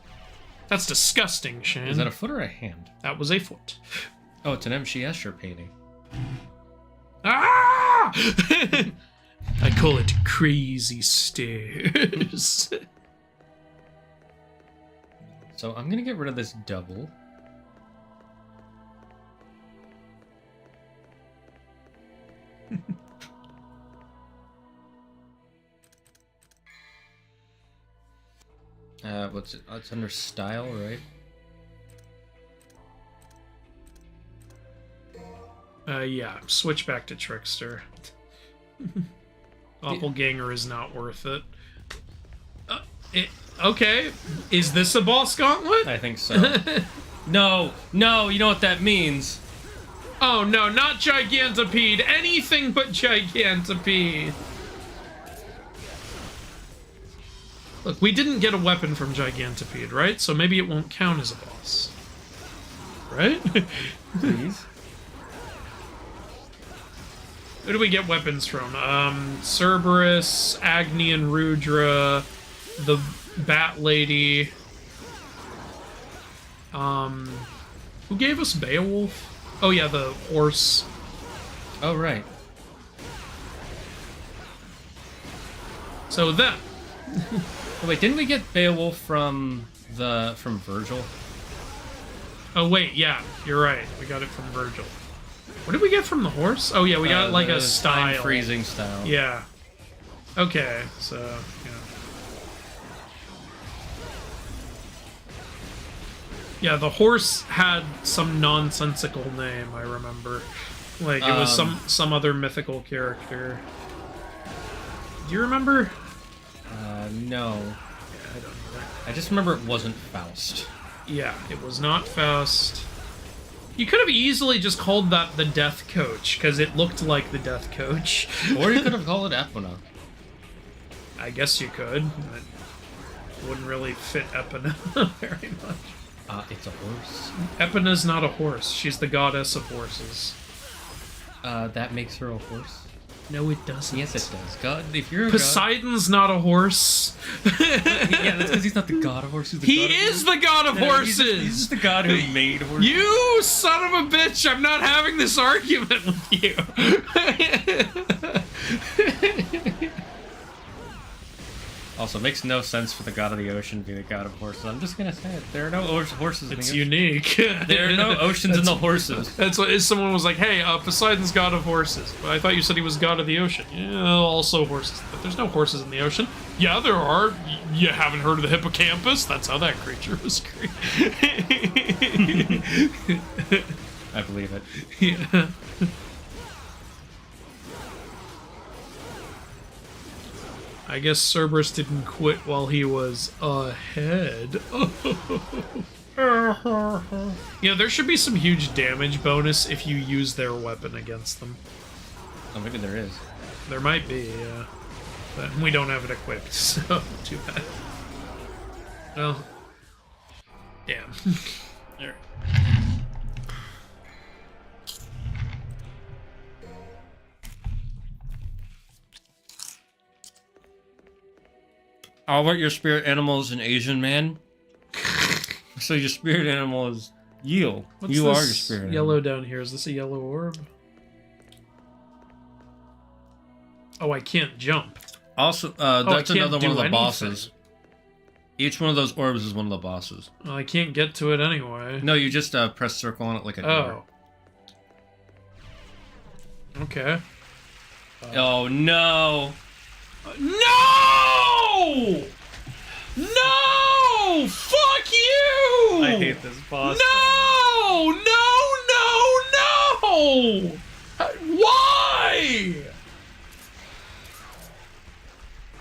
That's disgusting, Shane. Is that a foot or a hand? That was a foot. Oh, it's an M.C. Escher painting. Ah! I call it crazy stairs. So I'm gonna get rid of this double. What's it? Oh, it's under style, right? Yeah, switch back to Trickster. Doppelganger is not worth it. Okay, is this a boss gauntlet? I think so. No, you know what that means. Oh no, not Gigantopede, anything but Gigantopede. Look, we didn't get a weapon from Gigantopede, right? So maybe it won't count as a boss. Right? Please. Who do we get weapons from? Cerberus, Agni and Rudra, the Bat Lady. Who gave us Beowulf? Oh yeah, the horse. Oh, right. So that. Oh, wait, didn't we get Beowulf from Virgil? Oh wait, yeah, you're right. We got it from Virgil. What did we get from the horse? Oh yeah, we got like a style. Time freezing style. Yeah. Okay, so yeah. Yeah, the horse had some nonsensical name, I remember. Like it was some other mythical character. Do you remember? No. Yeah, I don't either. I just remember it wasn't Faust. Yeah, it was not Faust. You could have easily just called that the Death Coach, because it looked like the Death Coach. Or you could have called it Epona. I guess you could, but it wouldn't really fit Epona very much. It's a horse. Epona's not a horse. She's the goddess of horses. That makes her a horse? No, it doesn't. Yes, it does. God, if you're a Poseidon's not a horse. Yeah, that's because he's not the god of horses. He is the god of horses! He's just the god who made horses. You son of a bitch! I'm not having this argument with you. Also, it makes no sense for the god of the ocean to be the god of horses. I'm just gonna say it. There are no horses in the It's ocean. unique. There are no oceans in the horses. That's what someone was like, hey, Poseidon's god of horses. But I thought you said he was god of the ocean. Yeah, also horses. But there's no horses in the ocean. Yeah, there are. You haven't heard of the hippocampus? That's how that creature was created. I believe it. Yeah. I guess Cerberus didn't quit while he was ahead. Yeah, there should be some huge damage bonus if you use their weapon against them. Oh, maybe there is. There might be, yeah. But we don't have it equipped, so too bad. Well, damn. Alright. How about your spirit animal is an Asian man? So your spirit animal is you. What's you are your this spirit yellow animal. down here? Is this a yellow orb? Oh, I can't jump. Also, that's can't another do one of the anything. bosses. Each one of those orbs is one of the bosses. Well, I can't get to it anyway. No, you just press circle on it like a door. Oh. Okay. Oh no! No! No! Fuck you! I hate this boss. No! No! Why?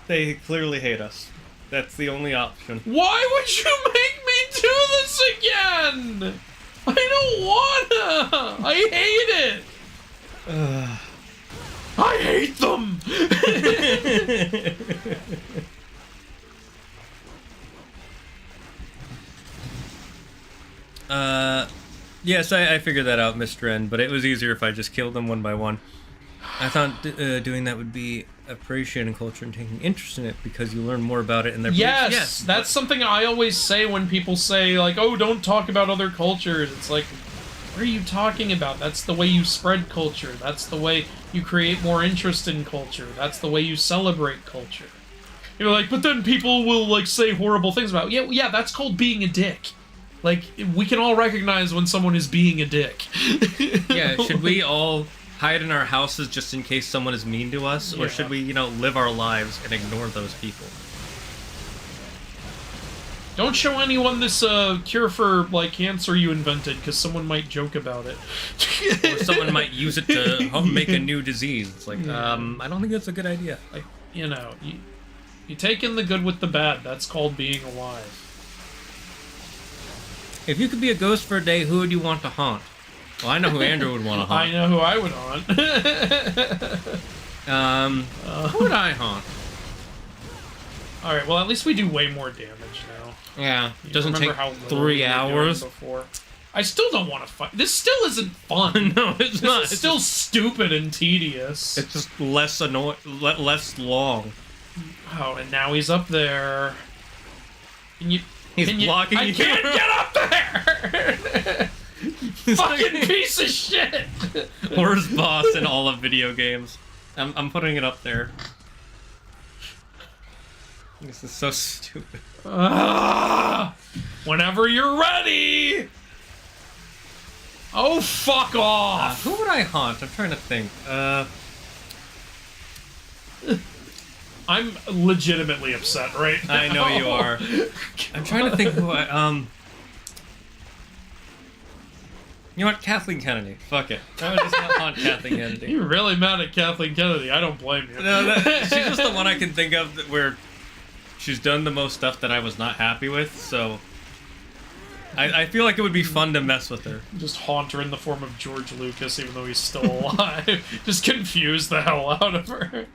They clearly hate us. That's the only option. Why would you make me do this again? I don't wanna! I hate it! I hate them! Yes, I figured that out, Mr. N, but it was easier if I just killed them one by one. I thought doing that would be appreciating culture and taking interest in it because you learn more about it in their Yes, yes, that's something I always say when people say, like, oh, don't talk about other cultures. It's like, what are you talking about? That's the way you spread culture. That's the way you create more interest in culture. That's the way you celebrate culture. You're like, but then people will, like, say horrible things about it. Yeah, that's called being a dick. Like, we can all recognize when someone is being a dick. Yeah, should we all hide in our houses just in case someone is mean to us? Or should we, you know, live our lives and ignore those people? Don't show anyone this cure for, like, cancer you invented, because someone might joke about it. Or someone might use it to make a new disease. It's like, I don't think that's a good idea. Like, you know, you take in the good with the bad. That's called being alive. If you could be a ghost for a day, who would you want to haunt? Well, I know who Andrew would want to haunt. I know who I would haunt. Who would I haunt? Alright, well, at least we do way more damage now. Yeah, You doesn't remember take how little 3 we were doing hours. before. I still don't want to fight. This still isn't fun. No, it's not. This is still stupid and tedious. It's just less less long. Oh, and now he's up there. He's blocking I you. can't get up there! Fucking piece of shit! Worst boss in all of video games. I'm putting it up there. This is so stupid. Whenever you're ready! Oh, fuck off! Who would I haunt? I'm trying to think. I'm legitimately upset right now. I know you are. I'm trying to think who I, You know what? Kathleen Kennedy. Fuck it. I would just haunt Kathleen Kennedy. You're really mad at Kathleen Kennedy. I don't blame you. No, she's just the one I can think of where she's done the most stuff that I was not happy with, so I feel like it would be fun to mess with her. Just haunt her in the form of George Lucas, even though he's still alive. Just confuse the hell out of her.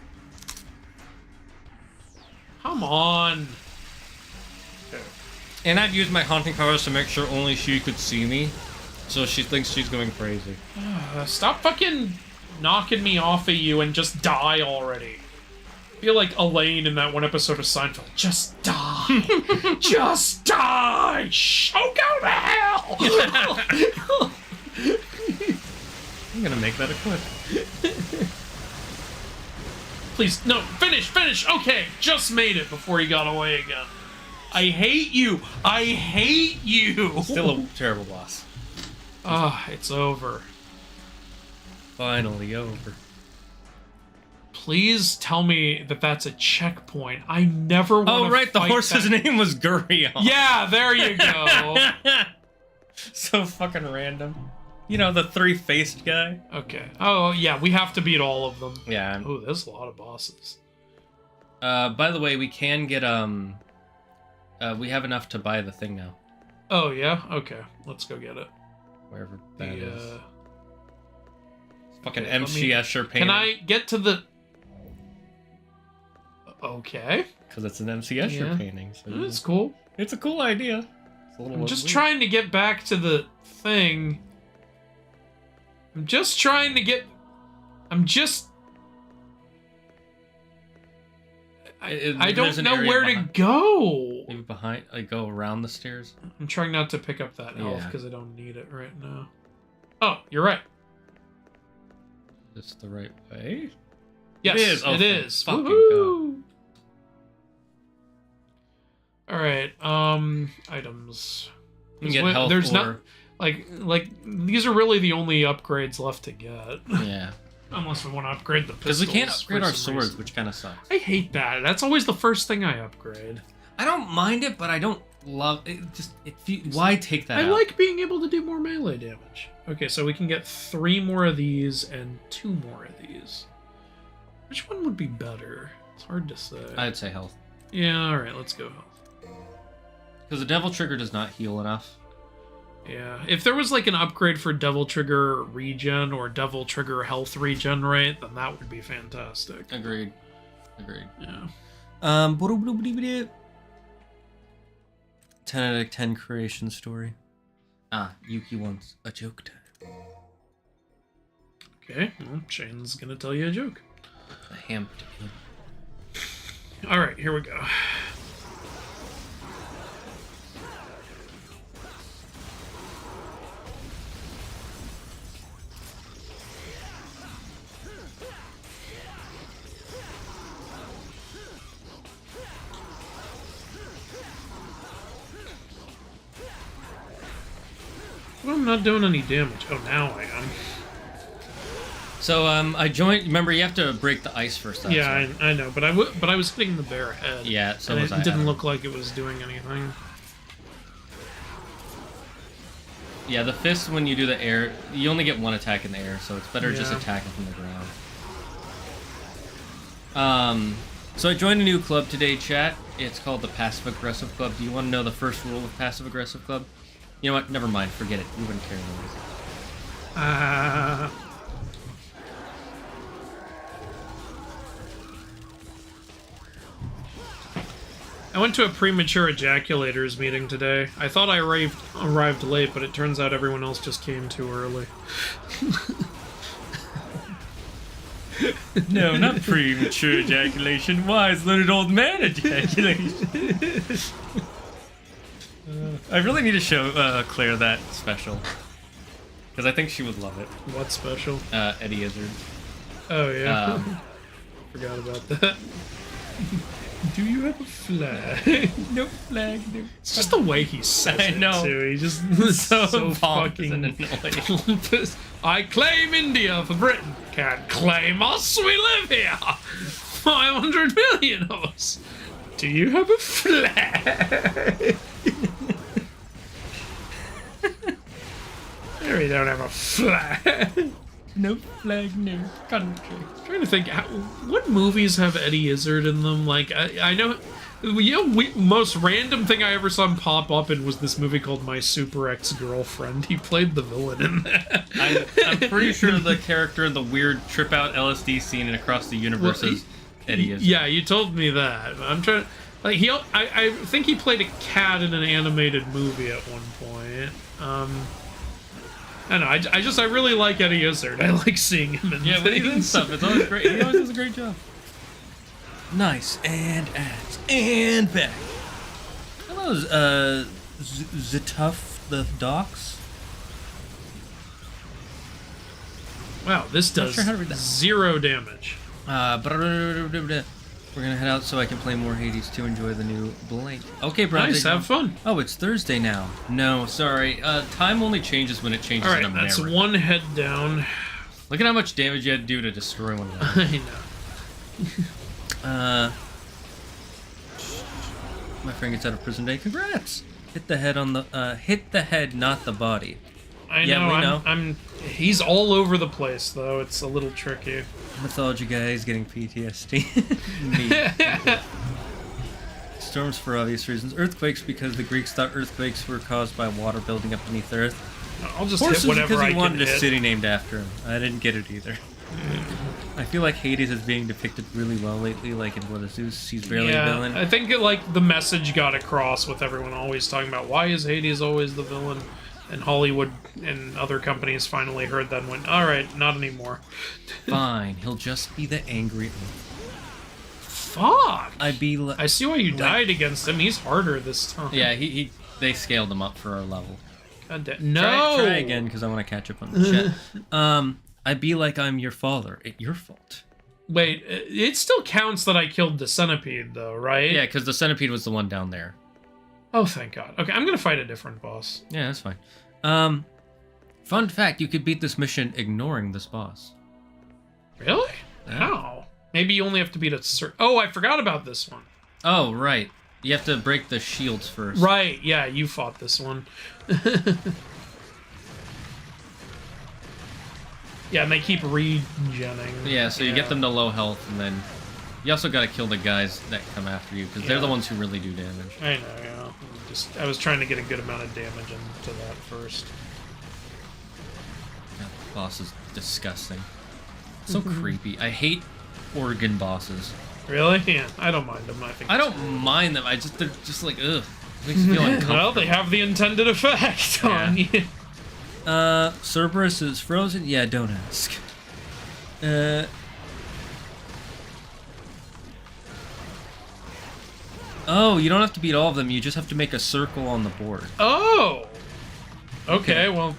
Come on. And I'd use my haunting powers to make sure only she could see me, so she thinks she's going crazy. Stop fucking knocking me off of you and just die already. I feel like Elaine in that one episode of Seinfeld. Just die. Just die. Oh, go to hell. I'm gonna make that a clip. Please, no, finish. Okay, just made it before he got away again. I hate you. I hate you. Still a terrible boss. It's over. Finally over. Please tell me that that's a checkpoint. I never want to Oh, right, the fight horse's that. name was Gurion. Yeah, there you go. So fucking random. You know, the 3-faced guy? Okay. Oh, yeah, we have to beat all of them. Yeah. Oh, there's a lot of bosses. By the way, we can get, we have enough to buy the thing now. Oh, yeah? Okay, let's go get it. Wherever that is. The, Fucking okay, MC Escher painting. Can I get to the... Okay. Because it's an MC Escher painting. So That's cool. It's a cool idea. It's a little I'm just weird. trying to get back to the thing. I'm just trying to get... I'm just... I don't There's an know area where behind- to go. Maybe behind, like go around the stairs. I'm trying not to pick up that health Yeah. because I don't need it right now. Oh, you're right. Is this the right way? Yes, It is. Oh, it is. fucking Woohoo! All right. Items. You can get health There's or... not like these are really the only upgrades left to get. Yeah. Unless we want to upgrade the pistols. Because we can't upgrade for our some swords, reason. which kind of sucks. I hate that. That's always the first thing I upgrade. I don't mind it, but I don't love it. Just why take that I out? like being able to do more melee damage. Okay, so we can get 3 more of these and 2 more of these. Which one would be better? It's hard to say. I'd say health. Yeah, alright, let's go health. Because the Devil Trigger does not heal enough. Yeah, if there was like an upgrade for Devil Trigger regen or Devil Trigger health regen rate, then that would be fantastic. Agreed. Yeah. 10 out of 10 creation story. Ah, Yuki wants a joke time. Okay, well, Shane's gonna tell you a joke. A ham. All right, here we go. Well, I'm not doing any damage. Oh, now I am. So I joined. Remember, you have to break the ice first. Yeah, I know, but I was hitting the bare head. Yeah, so and was I. It didn't look like it was doing anything. Yeah, the fist, when you do the air, you only get one attack in the air, so it's better just Yeah. attacking from the ground. So I joined a new club today, chat. It's called the Passive Aggressive Club. Do you want to know the first rule of Passive Aggressive Club? You know what? Never mind. Forget it. You wouldn't care what it is. I went to a premature ejaculators meeting today. I thought I arrived late, but it turns out everyone else just came too early. No, not premature ejaculation. Wise little old man ejaculation. I really need to show Claire that special. Because I think she would love it. What special? Eddie Izzard. Oh, yeah. Forgot about that. Do you have a flag? No flag, no. It's just the way he says it, know. too. He just So pompous fucking and annoying. pompous. I claim India for Britain. Can't claim us. We live here. 500 million of us. Do you have a flag? There we don't have a flag. No flag, no country. Trying to think, what movies have Eddie Izzard in them? Like, I know, most random thing I ever saw him pop up in was this movie called My Super Ex-Girlfriend. He played the villain in that. I'm pretty sure the character in the weird trip out LSD scene in Across the Universe is Eddie Izzard. Yeah, you told me that. I'm trying. Like I think he played a cat in an animated movie at one point. I don't know. I really like Eddie Izzard. I like seeing him in Yeah, when he's in things. stuff, it's always great. He always does a great job. Nice, and ads, and back. Hello, Zituff the Docs. Wow, this Not does sure how to read that. 0 damage. We're gonna head out so I can play more Hades to enjoy the new Blade. Okay, bro. Nice, have fun. Oh, it's Thursday now. No, sorry. Time only changes when it changes All right, in that's America. one head down. Look at how much damage you had to do to destroy one of them. I know. My friend gets out of prison day. Congrats! Hit the head on the hit the head, not the body. I Yeah, know. we know. He's all over the place, though. It's a little tricky. Mythology guy is getting PTSD. Me. Storms for obvious reasons. Earthquakes because the Greeks thought earthquakes were caused by water building up beneath the earth. I'll just Horses hit whatever because I he can wanted a hit. city named after him. I didn't get it either. I feel like Hades is being depicted really well lately, like in What is Zeus? He's barely a villain. I think the message got across with everyone always talking about why is Hades always the villain, and Hollywood and other companies finally heard that and went, all right, not anymore. Fine, he'll just be the angry. Fuck. I'd be like, I see why you died against him. He's harder this time. yeah, they scaled him up for our level. God damn. No. Try again because I want to catch up on the chat. I'd be like I'm your father. It's your fault. Wait, it still counts that I killed the centipede, though, right? Yeah, because the centipede was the one down there. Oh, thank God. Okay, I'm gonna fight a different boss. Yeah, that's fine. Fun fact: you could beat this mission ignoring this boss. Really? Yeah. How? Maybe you only have to beat a certain... Oh, I forgot about this one. Oh, right. You have to break the shields first. Right, yeah, you fought this one. Yeah, and they keep regenning. Yeah, so you get them to low health, and then you also got to kill the guys that come after you because they're the ones who really do damage. I know, yeah. I was trying to get a good amount of damage into that first. That boss is disgusting. So creepy. I hate organ bosses. Really? Yeah, I don't mind them. I don't mind them. They're just like ugh. Makes you feel uncomfortable. Well, they have the intended effect on you. Cerberus is frozen? Yeah, don't ask. Oh, you don't have to beat all of them. You just have to make a circle on the board. Oh! Okay, well,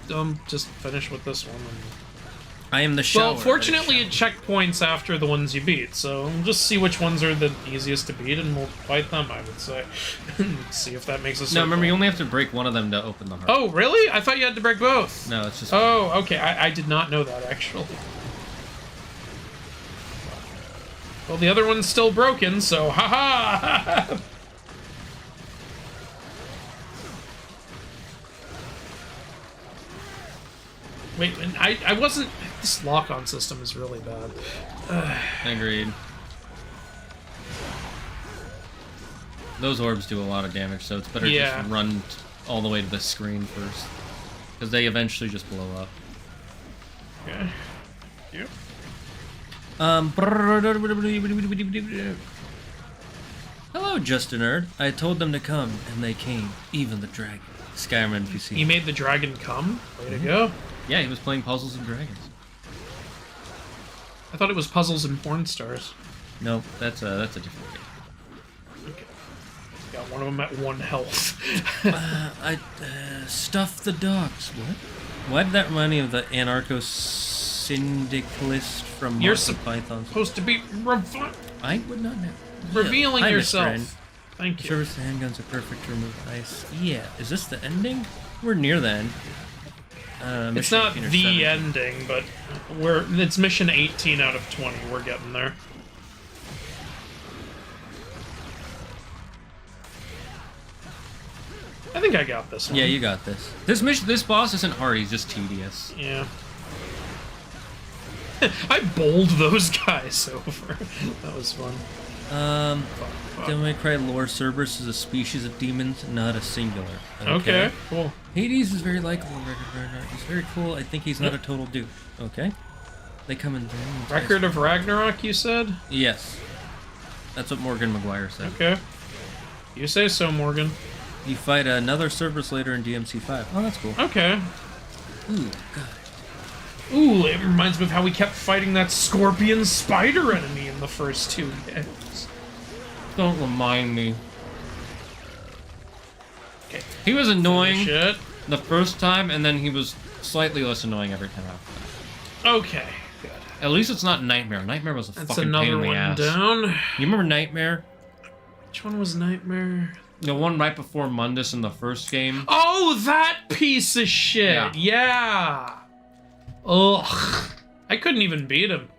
just finish with this one. I am the shower. Well, fortunately, it checkpoints after the ones you beat, so we'll just see which ones are the easiest to beat, and we'll fight them, I would say. See if that makes a circle. No, remember, you only have to break one of them to open the heart. Oh, really? I thought you had to break both. No, it's just... Oh, okay. I did not know that, actually. Well, the other one's still broken, so haha! Wait, I wasn't... This lock-on system is really bad. Agreed. Those orbs do a lot of damage, so it's better just run all the way to the screen first. Because they eventually just blow up. Okay. Yep. Hello, Just a Nerd. I told them to come, and they came. Even the dragon. Skyrim NPC. He made the dragon come? Way to go. Yeah, he was playing Puzzles and Dragons. I thought it was Puzzles and Porn Stars. No, that's a different game. Okay. Got one of them at 1 health. Stuff the dogs. What? Why did that remind me of the anarcho-syndicalist from You're Monty Python's? Supposed to be I would not know. revealing Hi, Miss yourself. Friend. Thank you. Service the handguns are perfect to remove ice. Yeah, is this the ending? We're near the end. It's not 18 or the 17. ending, but it's mission 18 out of 20. We're getting there. I think I got this one. Yeah, you got this. This boss isn't hard. He's just tedious. Yeah. I bowled those guys over. That was fun. Devil May Cry lore, Cerberus is a species of demons, not a singular. Okay, cool. Hades is very likable. He's very cool. I think he's not a total dude. Okay. They come in. Record of Ragnarok, you said? Yes. That's what Morgan Maguire said. Okay. You say so, Morgan. You fight another Cerberus later in DMC 5. Oh, that's cool. Okay. Ooh, God. Ooh, it reminds me of how we kept fighting that scorpion spider enemy in the first 2 games. Don't remind me. Okay. He was annoying Shit. the first time, and then he was slightly less annoying every time after that. Okay, good. At least it's not Nightmare. Nightmare was a That's fucking pain another in the one ass. down. You remember Nightmare? Which one was Nightmare? The one right before Mundus in the first game? Oh, that piece of shit! Yeah! Ugh. I couldn't even beat him.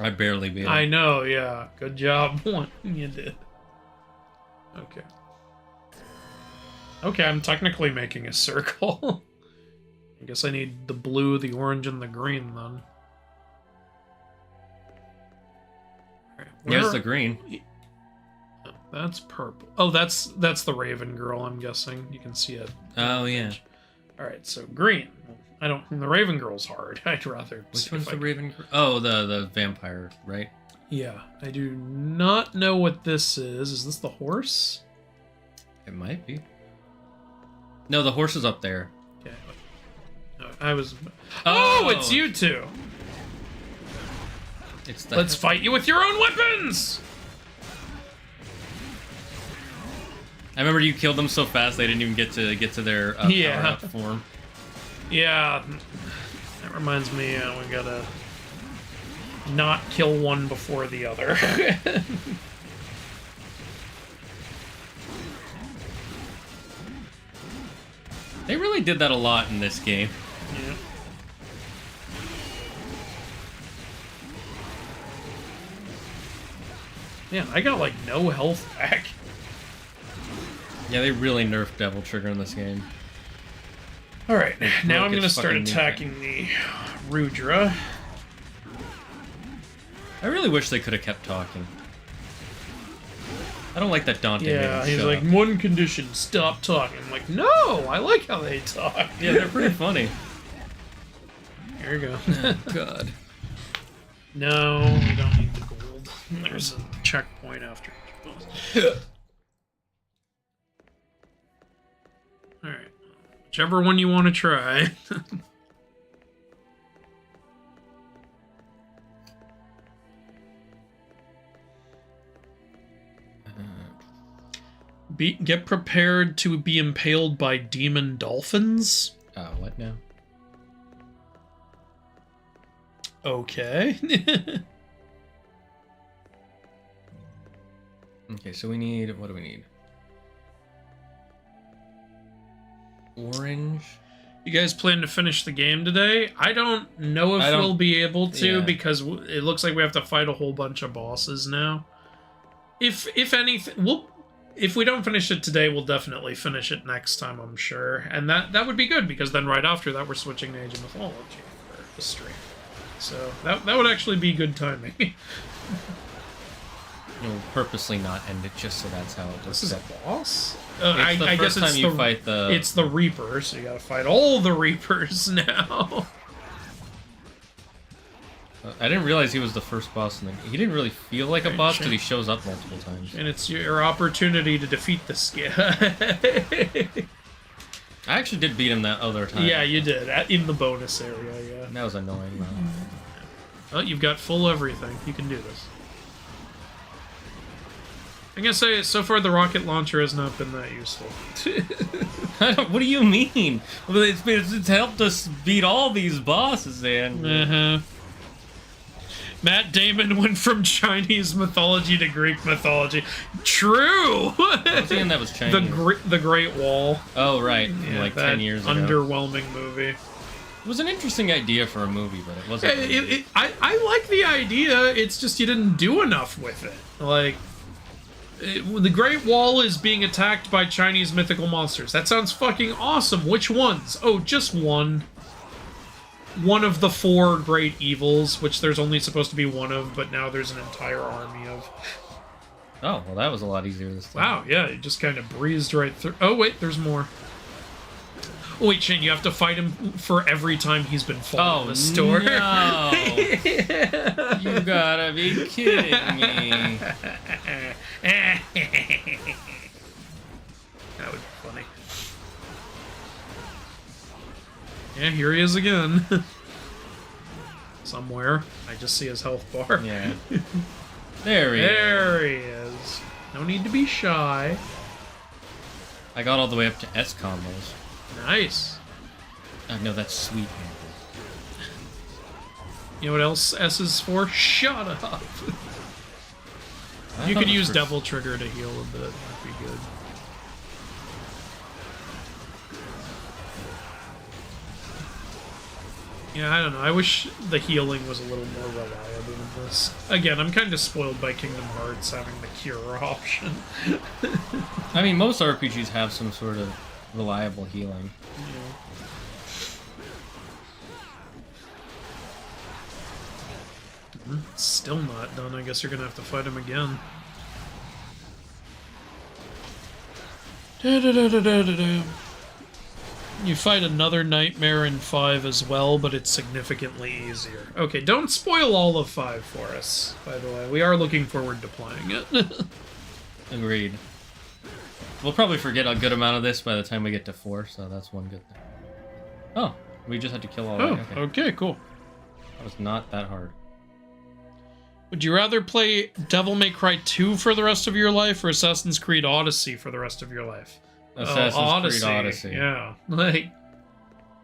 I barely beat him. I know, yeah. Good job, one you did. Okay. Okay, I'm technically making a circle. I guess I need the blue, the orange, and the green, then. Right, Here's the green. That's purple. Oh, that's the Raven girl, I'm guessing. You can see it. Oh, yeah. Alright, so green. I don't... The Raven girl's hard. I'd rather... Which one's the Raven? Oh, the vampire, right? Yeah. I do not know what this is. Is this the horse? It might be. No, the horse is up there. Okay. No, I was... Oh, it's you two! It's the... Let's fight you with your own weapons! I remember you killed them so fast they didn't even get to their power-up form. Yeah, that reminds me, we gotta not kill one before the other. They really did that a lot in this game. Yeah. Man, I got like no health back. Yeah, they really nerfed Devil Trigger in this game. Alright, now I'm its gonna start fucking attacking the Rudra. I really wish they could have kept talking. I don't like that Dante made Yeah, him he's shut like, up. one condition, stop talking. I'm like, no, I like how they talk. Yeah, they're pretty funny. Here we go. Oh, God. No, we don't need the gold. There's a checkpoint after each boss. Whichever one you want to try. Get prepared to be impaled by demon dolphins. Oh, what now? Okay. Okay, so we need... What do we need? Orange? You guys plan to finish the game today? I don't know if we'll be able to, because it looks like we have to fight a whole bunch of bosses now. If anything... If we don't finish it today, we'll definitely finish it next time, I'm sure. And that would be good, because then right after that, we're switching to Age of Mythology for the stream. So that would actually be good timing. You'll purposely not end it just so that's how it does. This is a boss? I guess it's you fight the... It's the Reaper, so you gotta fight all the Reapers now. I didn't realize he was the first boss, and he didn't really feel like a boss because he shows up multiple times. And it's your opportunity to defeat this guy. I actually did beat him that other time. Yeah, you did. In the bonus area, yeah. That was annoying, though. Well, you've got full everything. You can do this. I'm gonna say, so far the rocket launcher has not been that useful. What do you mean? It's helped us beat all these bosses, man. Uh-huh. Matt Damon went from Chinese mythology to Greek mythology. True! I was thinking that was Chinese. The Great Wall. Oh, right. Yeah, like 10 years ago. Underwhelming movie. It was an interesting idea for a movie, but it wasn't. I like the idea, it's just you didn't do enough with it. Like, the Great Wall is being attacked by Chinese mythical monsters. That sounds fucking awesome. Which ones? Oh, just one. One of the 4 great evils, which there's only supposed to be one of, but now there's an entire army of. Oh, well, that was a lot easier this time. Wow, yeah, it just kind of breezed right through. Oh, wait, there's more. Oh, wait, Shane, you have to fight him for every time he's been fought in the store. No. You gotta be kidding me. That would be funny. Yeah, here he is again. Somewhere. I just see his health bar. Yeah. There he is. No need to be shy. I got all the way up to S combos. Nice. No, that's sweet. You know what else S is for? Shut up. You could use Devil Trigger to heal a bit. That'd be good. Yeah, I don't know. I wish the healing was a little more reliable in this. Again, I'm kind of spoiled by Kingdom Hearts having the cure option. I mean, most RPGs have some sort of reliable healing. Yeah. Still not done. I guess you're gonna have to fight him again. You fight another nightmare in 5 as well, but it's significantly easier. Okay, don't spoil all of 5 for us, by the way. We are looking forward to playing it. Agreed. We'll probably forget a good amount of this by the time we get to 4, so that's one good thing. Oh, we just had to kill all that. Okay, cool. That was not that hard. Would you rather play Devil May Cry 2 for the rest of your life or Assassin's Creed Odyssey for the rest of your life? Assassin's Creed Odyssey. Yeah. Like,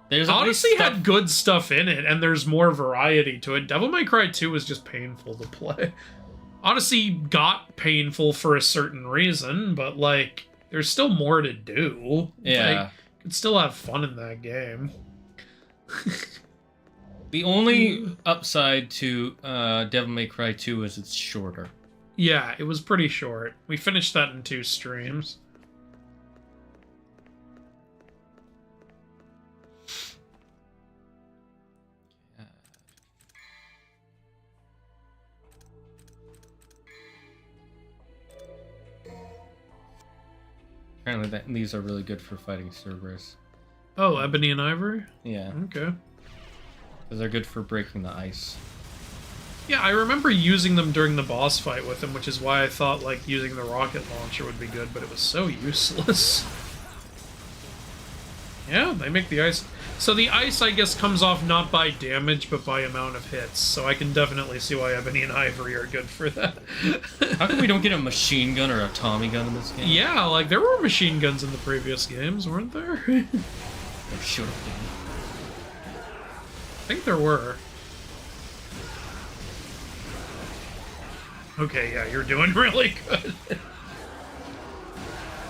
there's Odyssey had good stuff in it, and there's more variety to it. Devil May Cry 2 was just painful to play. Odyssey got painful for a certain reason, but, like, there's still more to do. Yeah. Like, you could still have fun in that game. The only upside to Devil May Cry 2 is it's shorter. Yeah, it was pretty short. We finished that in 2 streams. Apparently these are really good for fighting Cerberus. Oh, Ebony and Ivory? Yeah. Okay. Because they're good for breaking the ice. Yeah, I remember using them during the boss fight with him, which is why I thought, like, using the rocket launcher would be good, but it was so useless. Yeah, they make the ice. So the ice, I guess, comes off not by damage, but by amount of hits. So I can definitely see why Ebony and Ivory are good for that. How come we don't get a machine gun or a Tommy gun in this game? Yeah, like, there were machine guns in the previous games, weren't there? There should have been. I think there were. Okay, yeah, you're doing really good.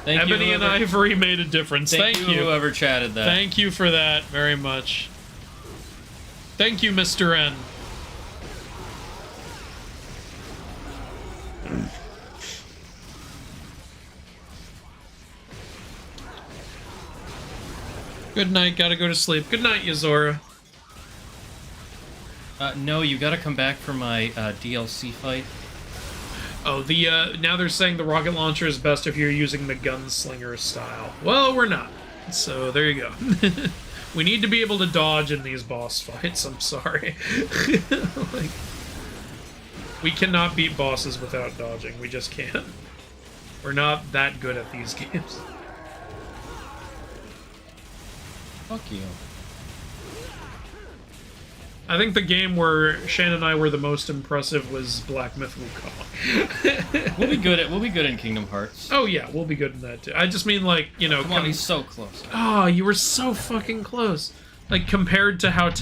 Thank Ebony you, and Ivory made a difference. Thank you. Whoever chatted that. Thank you for that very much. Thank you, Mr. N. Good night, gotta go to sleep. Good night, Yazora. No, you gotta come back for my DLC fight. Oh, now they're saying the rocket launcher is best if you're using the gunslinger style. Well, we're not. So, there you go. We need to be able to dodge in these boss fights, I'm sorry. Like, we cannot beat bosses without dodging. We just can't. We're not that good at these games. Fuck you. I think the game where Shane and I were the most impressive was Black Myth Wukong. We'll be good in Kingdom Hearts. Oh yeah, we'll be good in that too. I just mean, like, you know, Come on, he's so close. Oh, you were so fucking close. Like, compared to how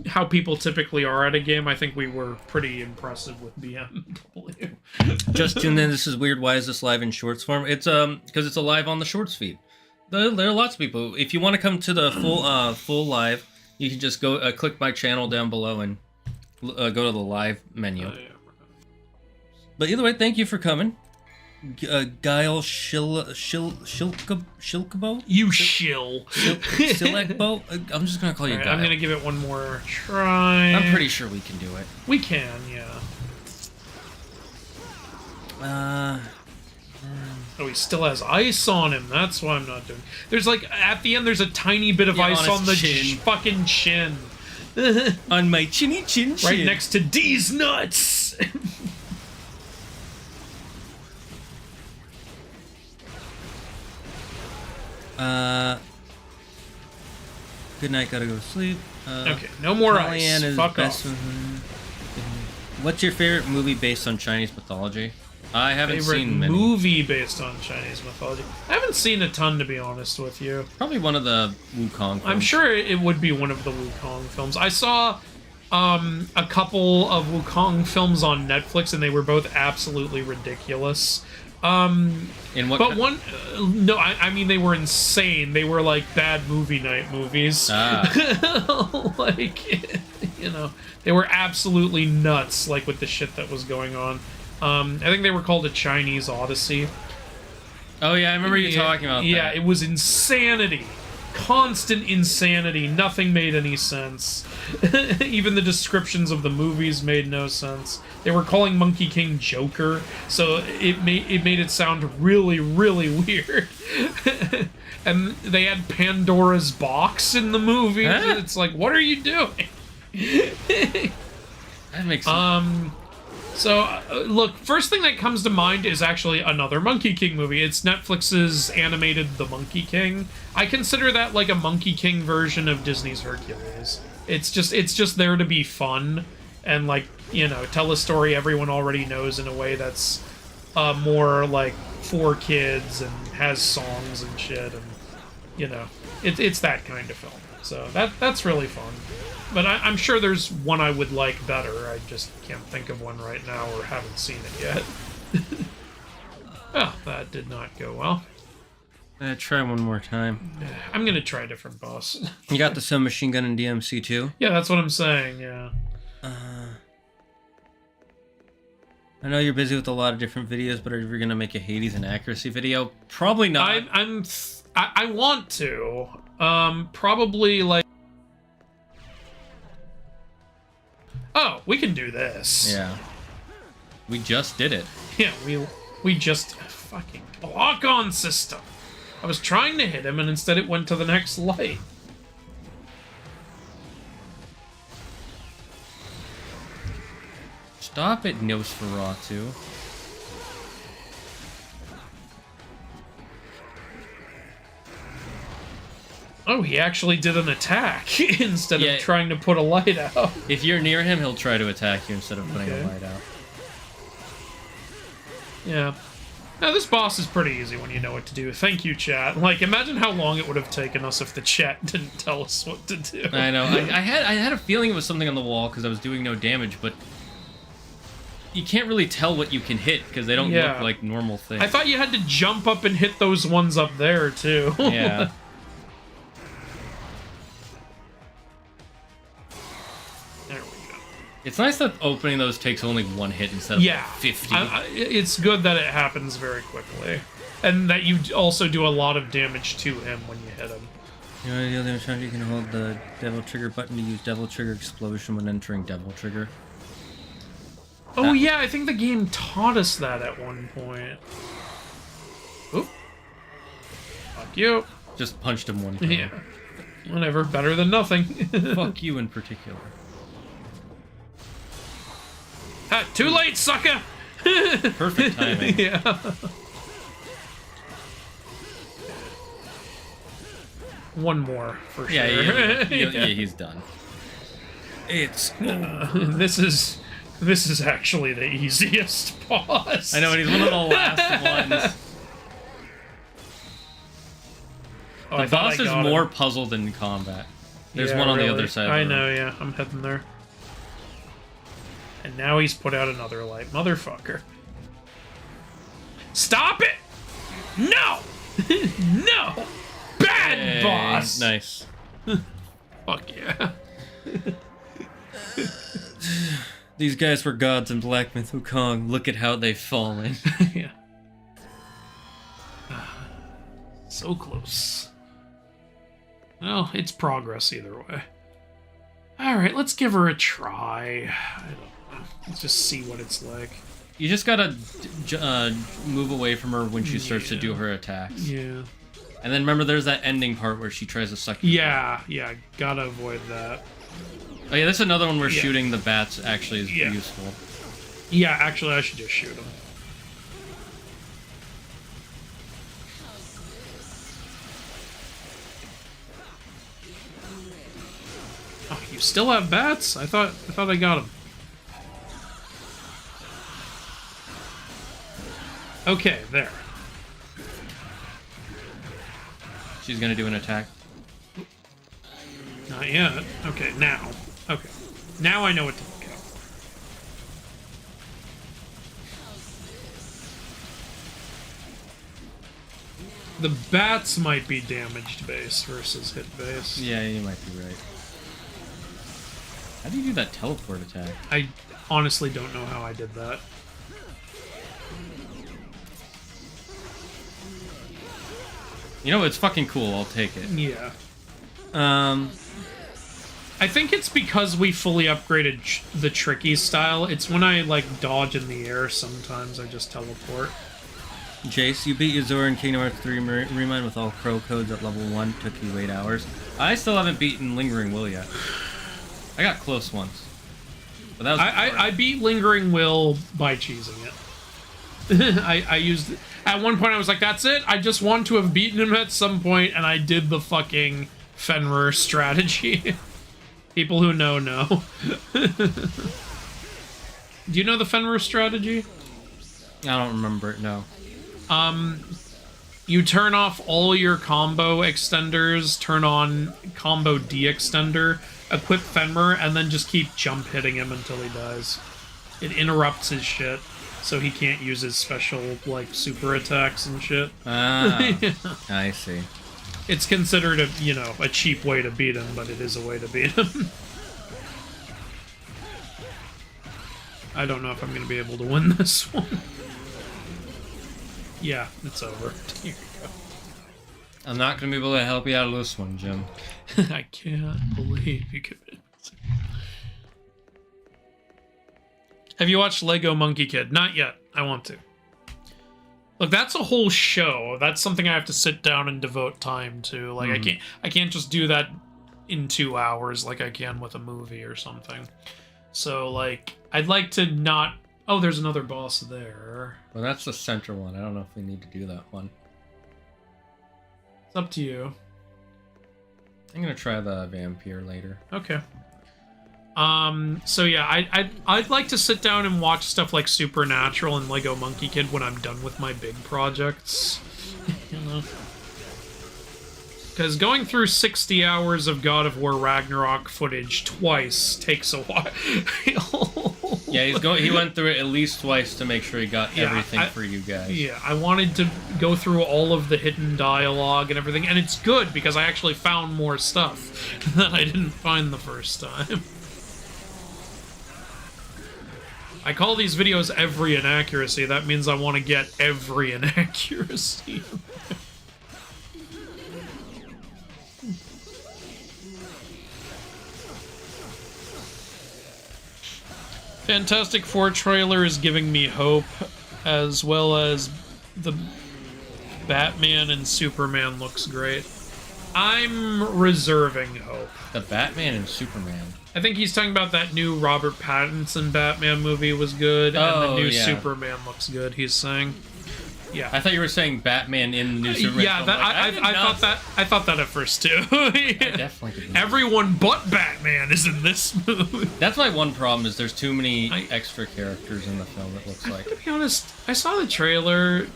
how people typically are at a game, I think we were pretty impressive with BMW. Just tuned in. This is weird. Why is this live in shorts form? It's because it's alive on the shorts feed. There are lots of people. If you want to come to the full live, you can just go click my channel down below and go to the live menu. Yeah. But either way, thank you for coming. Guile Shilkabo? You shill. Silekbo? I'm just gonna call you Guile. I'm gonna give it one more try. I'm pretty sure we can do it. We can, yeah. Oh, he still has ice on him. That's why I'm not doing. There's like at the end. There's a tiny bit of ice on the fucking chin. On my chinny chin. Right next to D's nuts. Good night. Gotta go to sleep. Okay, no more ice. Fuck off. What's your favorite movie based on Chinese mythology? I haven't seen many. Movie based on Chinese mythology. I haven't seen a ton, to be honest with you. Probably one of the Wukong films. I'm sure it would be one of the Wukong films. I saw a couple of Wukong films on Netflix, and they were both absolutely ridiculous. In what? But one, no, I mean they were insane. They were like bad movie night movies. Like, you know, they were absolutely nuts. Like with the shit that was going on. I think they were called A Chinese Odyssey. Oh yeah, I remember you talking about that. Yeah, it was insanity. Constant insanity. Nothing made any sense. Even the descriptions of the movies made no sense. They were calling Monkey King Joker, so it made it sound really, really weird. And they had Pandora's box in the movie. Huh? It's like, what are you doing? That makes sense. So, look, first thing that comes to mind is actually another Monkey King movie. It's Netflix's animated The Monkey King. I consider that like a Monkey King version of Disney's Hercules. It's just there to be fun and, like, you know, tell a story everyone already knows in a way that's more like for kids and has songs and shit, and, you know, it's that kind of film. So that's really fun. But I'm sure there's one I would like better. I just can't think of one right now or haven't seen it yet. Oh, that did not go well. Try one more time. I'm gonna try a different boss. You got the submachine gun in DMC too? Yeah, that's what I'm saying, yeah. I know you're busy with a lot of different videos, but are you gonna make a Hades and accuracy video? Probably not. I want to. Probably like. Oh, we can do this. Yeah. We just did it. Yeah, we just fucking lock on system. I was trying to hit him, and instead it went to the next light. Stop it, Nosferatu. Oh, he actually did an attack instead Yeah. of trying to put a light out. If you're near him, he'll try to attack you instead of putting Okay. a light out. Yeah. Now, this boss is pretty easy when you know what to do. Thank you, chat. Like, imagine how long it would have taken us if the chat didn't tell us what to do. I know. I had a feeling it was something on the wall because I was doing no damage, but you can't really tell what you can hit because they don't Yeah. look like normal things. I thought you had to jump up and hit those ones up there, too. Yeah. There we go. It's nice that opening those takes only one hit instead of Yeah. like 50. It's good that it happens very quickly. And that you also do a lot of damage to him when you hit him. You know, the other time you can hold the devil trigger button to use devil trigger explosion when entering devil trigger. Oh, yeah, I think the game taught us that at one point. Oop. Fuck you. Just punched him one time. Yeah. Whatever, better than nothing. Fuck you in particular. Ah, too late, sucker! Perfect timing. Yeah. One more, for Yeah, sure. yeah, he's done. It's... This is actually the easiest boss. I know, and he's one of the last ones. Oh, The I thought boss I is got more him. puzzle than combat. There's Yeah, one on the really. other side. I of the room. know, yeah. I'm heading there. And now he's put out another light. Motherfucker. Stop it! No! No! Bad Hey, boss! Nice. Fuck yeah. These guys were gods in Black Myth Wukong. Look at how they've fallen. Yeah. So close. Well, it's progress either way. Alright, let's give her a try. I don't know. Let's just see what it's like. You just gotta move away from her when she starts to do her attacks. Yeah. And then remember, there's that ending part where she tries to suck you. Yeah, gotta avoid that. Oh yeah, that's another one where Yeah. shooting the bats actually is Yeah. useful. Yeah, actually, I should just shoot him. Oh, you still have bats? I thought I got him. Okay, there. She's gonna do an attack. Not yet. Okay, now. Okay. Now I know what to look at. The bats might be damaged base versus hit base. Yeah, you might be right. How do you do that teleport attack? I honestly don't know how I did that. You know, it's fucking cool. I'll take it. Yeah. I I think it's because we fully upgraded the tricky style. It's when I, like, dodge in the air, sometimes I just teleport. Jace, you beat Yuzora in Kingdom Hearts 3 Remind with all crow codes at level 1. Took you 8 hours. I still haven't beaten Lingering Will yet. I got close once. But that was I beat Lingering Will by cheesing it. I used... At one point I was like, that's it. I just want to have beaten him at some point, and I did the fucking Fenrir strategy. People who know. Do you know the Fenrir strategy? I don't remember it, no. You turn off all your combo extenders, turn on combo de-extender, equip Fenrir, and then just keep jump hitting him until he dies. It interrupts his shit, so he can't use his special, like, super attacks and shit. Ah, I see. It's considered a, you know, a cheap way to beat him, but it is a way to beat him. I don't know if I'm going to be able to win this one. Yeah, it's over. Here you go. I'm not going to be able to help you out of this one, Jim. I can't believe you committed. Have you watched Lego Monkey Kid? Not yet. I want to. Look, that's a whole show. That's something I have to sit down and devote time to. Like, I can't just do that in 2 hours like I can with a movie or something. So, like, I'd like to not... Oh, there's another boss there. Well, that's the center one. I don't know if we need to do that one. It's up to you. I'm gonna try the vampire later. Okay. So yeah, I'd like to sit down and watch stuff like Supernatural and Lego Monkey Kid when I'm done with my big projects. You know? Because going through 60 hours of God of War Ragnarok footage twice takes a while. Yeah, he went through it at least twice to make sure he got everything for you guys. Yeah, I wanted to go through all of the hidden dialogue and everything, and it's good because I actually found more stuff that I didn't find the first time. I call these videos every inaccuracy. That means I want to get every inaccuracy. Fantastic Four trailer is giving me hope, as well as the Batman and Superman looks great. I'm reserving hope. The Batman and Superman. I think he's talking about that new Robert Pattinson Batman movie was good, and the new Superman looks good, he's saying. Yeah. I thought you were saying Batman in the new Superman. Yeah, I thought that at first too. I definitely did. Everyone but Batman is in this movie. That's my one problem is there's too many extra characters in the film, it looks like. To be honest, I saw the trailer.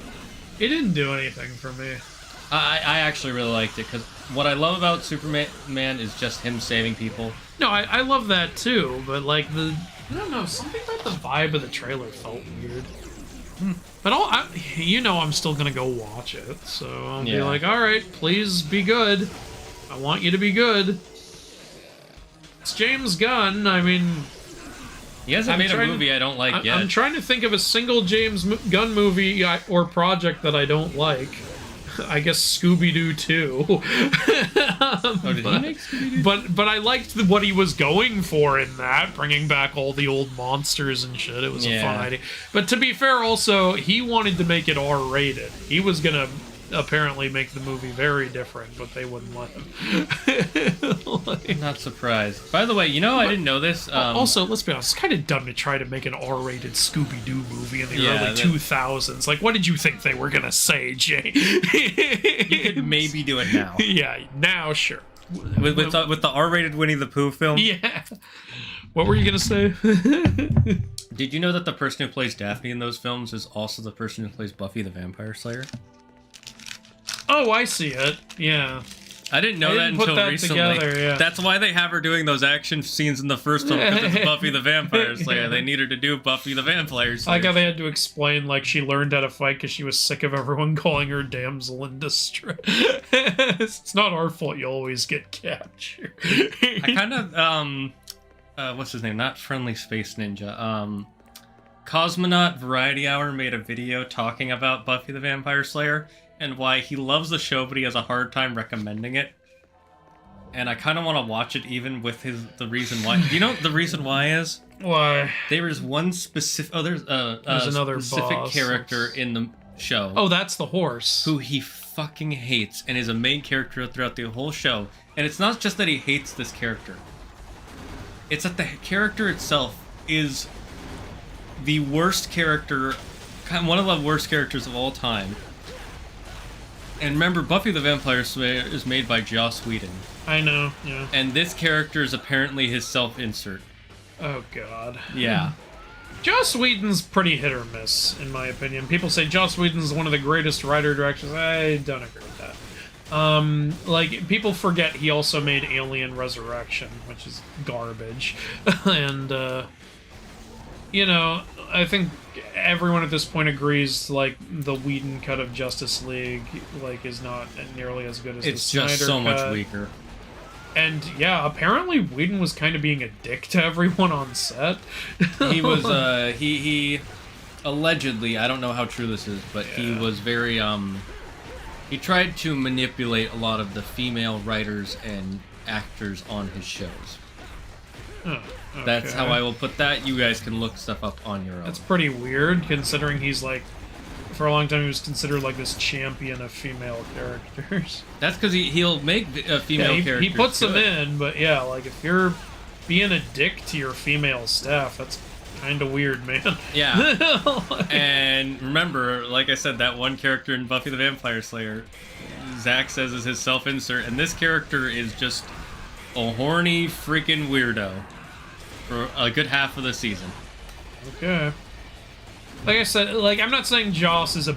It didn't do anything for me. I actually really liked it, because what I love about Superman is just him saving people. No, I love that too, but like I don't know, something about the vibe of the trailer felt weird. But I'm still gonna go watch it, so I'll be like, all right, please be good. I want you to be good. It's James Gunn. I mean, he hasn't made a movie I don't like yet. I'm trying to think of a single James Gunn movie or project that I don't like. I guess Scooby-Doo 2. Did he make Scooby-Doo? But I liked what he was going for in that, bringing back all the old monsters and shit. It was a fun idea. But to be fair, also, he wanted to make it R-rated. He was gonna apparently make the movie very different, but they wouldn't let him. Not surprised. By the way, I didn't know this. Also, let's be honest, it's kind of dumb to try to make an R-rated Scooby-Doo movie in the early 2000s. Like, what did you think they were gonna say, Jay? You could maybe do it now. Yeah, now, sure. With the R-rated Winnie the Pooh film? Yeah. What were you gonna say? Did you know that the person who plays Daphne in those films is also the person who plays Buffy the Vampire Slayer? Oh, I see it. Yeah. I didn't know that until recently. Together, yeah. That's why they have her doing those action scenes in the first film, because it's Buffy the Vampire Slayer. They need her to do Buffy the Vampire Slayer. I like how they had to explain, like, she learned how to fight because she was sick of everyone calling her damsel in distress. It's not our fault you always get captured. I kind of, what's his name? Not Friendly Space Ninja. Cosmonaut Variety Hour made a video talking about Buffy the Vampire Slayer and why he loves the show, but he has a hard time recommending it. And I kind of want to watch it, even with the reason why. Do you know what the reason why is? Why? There is one specific. Oh, there's another specific boss. character in the show. Oh, that's the horse. Who he fucking hates, and is a main character throughout the whole show. And it's not just that he hates this character. It's that the character itself is the worst character, one of the worst characters of all time. And remember, Buffy the Vampire Slayer is made by Joss Whedon. I know, yeah. And this character is apparently his self-insert. Oh, God. Yeah. Joss Whedon's pretty hit or miss, in my opinion. People say Joss Whedon's one of the greatest writer-directors. I don't agree with that. Like, people forget he also made Alien Resurrection, which is garbage. And, I think everyone at this point agrees, like, the Whedon cut of Justice League, like, is not nearly as good as the Snyder cut. It's just so much weaker. And, yeah, apparently Whedon was kind of being a dick to everyone on set. He was, he allegedly, I don't know how true this is, but he was very, he tried to manipulate a lot of the female writers and actors on his shows. Oh, okay. That's how I will put that. You guys can look stuff up on your own. That's pretty weird, considering he's like, for a long time he was considered like this champion of female characters. That's because he'll make female characters. He puts good. them in, but yeah, like if you're being a dick to your female staff, that's kind of weird, man. Yeah. And remember, like I said, that one character in Buffy the Vampire Slayer Zach says is his self-insert, and this character is just a horny freaking weirdo for a good half of the season. Okay. Like I said, like, I'm not saying Joss is a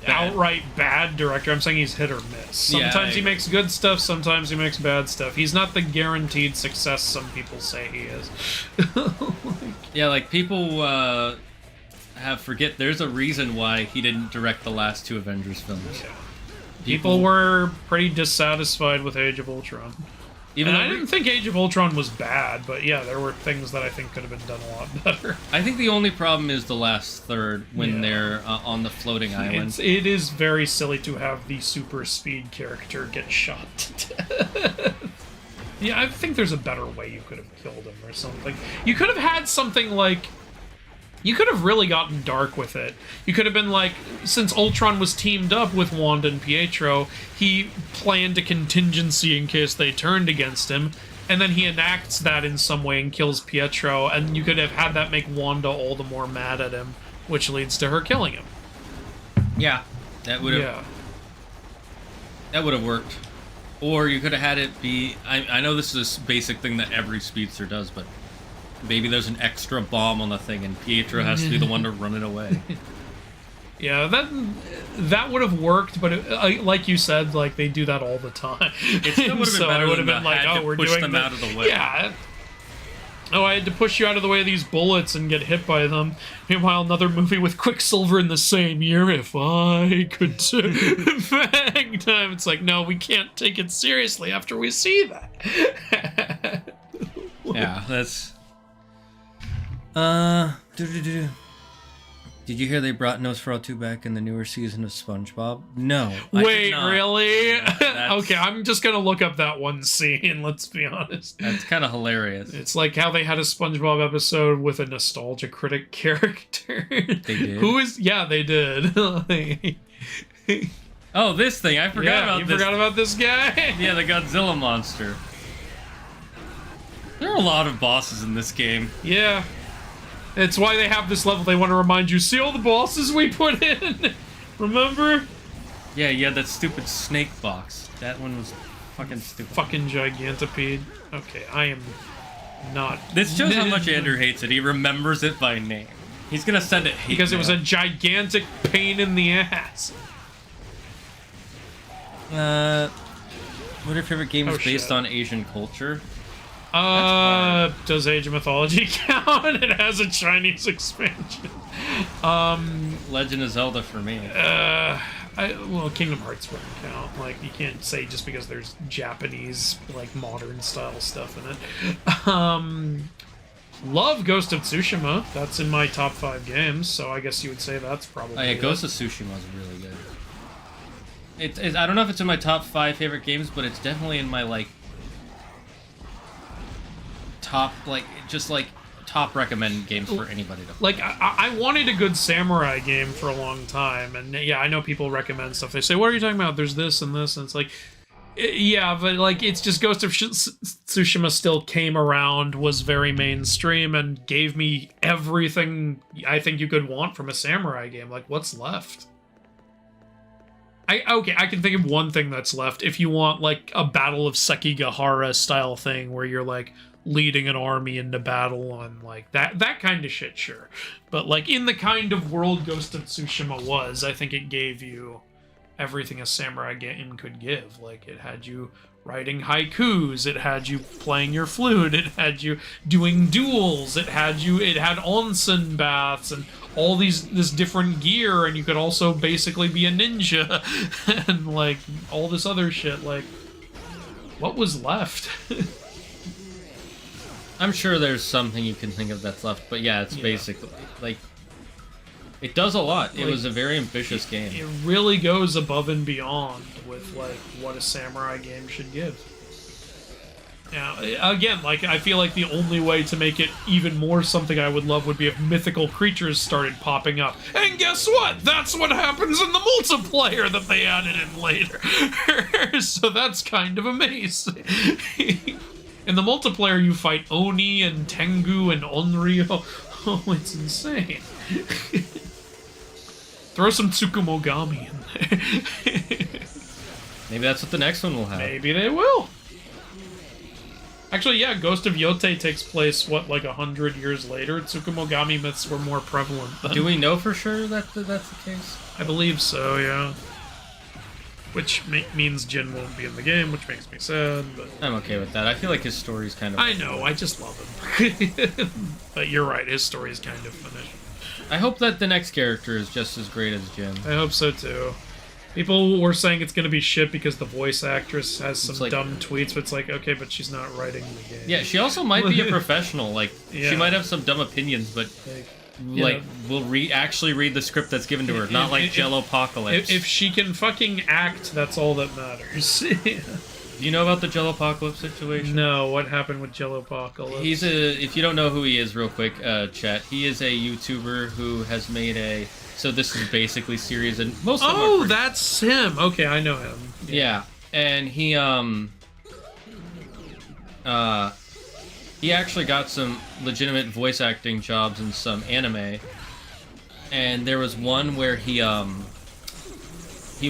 outright bad director. I'm saying he's hit or miss. Sometimes he makes good stuff, sometimes he makes bad stuff. He's not the guaranteed success some people say he is. Yeah, like, people forget there's a reason why he didn't direct the last 2 Avengers films. Yeah. People were pretty dissatisfied with Age of Ultron. And I didn't think Age of Ultron was bad, but yeah, there were things that I think could have been done a lot better. I think the only problem is the last third when they're on the floating island. It is very silly to have the super speed character get shot to death. Yeah, I think there's a better way you could have killed him or something. You could have had something like... You could have really gotten dark with it. You could have been like, since Ultron was teamed up with Wanda and Pietro, he planned a contingency in case they turned against him, and then he enacts that in some way and kills Pietro, and you could have had that make Wanda all the more mad at him, which leads to her killing him. Yeah, that would have worked. Or you could have had it be... I know this is a basic thing that every speedster does, but maybe there's an extra bomb on the thing and Pietro has to be the one to run it away. Yeah, that would have worked, but like you said, like, they do that all the time. It still would have been better than been like, oh, we're push doing them out of the way. Yeah. Oh, I had to push you out of the way of these bullets and get hit by them. Meanwhile, another movie with Quicksilver in the same year. If I could bang time. It's like, no, we can't take it seriously after we see that. Yeah, that's... Did you hear they brought Nosferatu back in the newer season of SpongeBob? No. Wait, really? Okay, I'm just gonna look up that one scene, let's be honest. That's kind of hilarious. It's like how they had a SpongeBob episode with a nostalgia critic character. They did? Who is... Yeah, they did. Oh, this thing. I forgot about this. You forgot about this guy? Yeah, the Godzilla monster. There are a lot of bosses in this game. Yeah. It's why they have this level. They want to remind you, see all the bosses we put in? Remember? Yeah, that stupid snake box. That one was fucking stupid. Fucking Gigantopede. Okay, I am not... This shows how much Andrew hates it. He remembers it by name. He's gonna send it hate because mail. It was a gigantic pain in the ass. What are your favorite games based on Asian culture? Does Age of Mythology count? It has a Chinese expansion. Legend of Zelda for me. Well, Kingdom Hearts wouldn't count. Like, you can't say just because there's Japanese, like, modern style stuff in it. Love Ghost of Tsushima. That's in my top 5 games, so I guess you would say that's probably... Oh yeah, Ghost of Tsushima is really good. It's I don't know if it's in my top 5 favorite games, but it's definitely in my, like, top recommended games for anybody to play. Like, I wanted a good samurai game for a long time, and yeah, I know people recommend stuff. They say, what are you talking about? There's this and this, and it's like, yeah, but like, it's just Ghost of Tsushima still came around, was very mainstream, and gave me everything I think you could want from a samurai game. Like, what's left? Okay, I can think of one thing that's left. If you want, like, a Battle of Sekigahara style thing where you're, like, leading an army into battle on, like, that kind of shit, sure. But, like, in the kind of world Ghost of Tsushima was, I think it gave you everything a samurai game could give. Like, it had you writing haikus, it had you playing your flute, it had you doing duels, it had onsen baths, and all this different gear, and you could also basically be a ninja, and, like, all this other shit. Like, what was left? I'm sure there's something you can think of that's left, but yeah, it's basically, like, it does a lot. It was a very ambitious game. It really goes above and beyond with, like, what a samurai game should give. Now, again, like, I feel like the only way to make it even more something I would love would be if mythical creatures started popping up. And guess what? That's what happens in the multiplayer that they added in later. So that's kind of amazing. In the multiplayer, you fight Oni and Tengu and Onryo. Oh, it's insane. Throw some Tsukumogami in there. Maybe that's what the next one will have. Maybe they will. Actually, yeah, Ghost of Yotei takes place, what, like 100 years later? Tsukumogami myths were more prevalent then. Do we know for sure that that's the case? I believe so, yeah. Which means Jin won't be in the game, which makes me sad, but... I'm okay with that. I feel like his story's kind of... I know, I just love him. But you're right, his story's kind of finished. I hope that the next character is just as great as Jin. I hope so, too. People were saying it's gonna be shit because the voice actress has some like, dumb tweets, but it's like, okay, but she's not writing the game. Yeah, she also might be a professional. Like, Yeah. she might have some dumb opinions, but... Yeah. will actually read the script that's given to her, not like Jellopocalypse. If she can fucking act, that's all that matters. Do you know about the Jellopocalypse situation? No, what happened with Jellopocalypse? He's if you don't know who he is, real quick, chat, he is a YouTuber who has made a, so this is basically series, and most of them are pretty, that's him. Okay, I know him. yeah, and he actually got some legitimate voice acting jobs in some anime, and there was one where he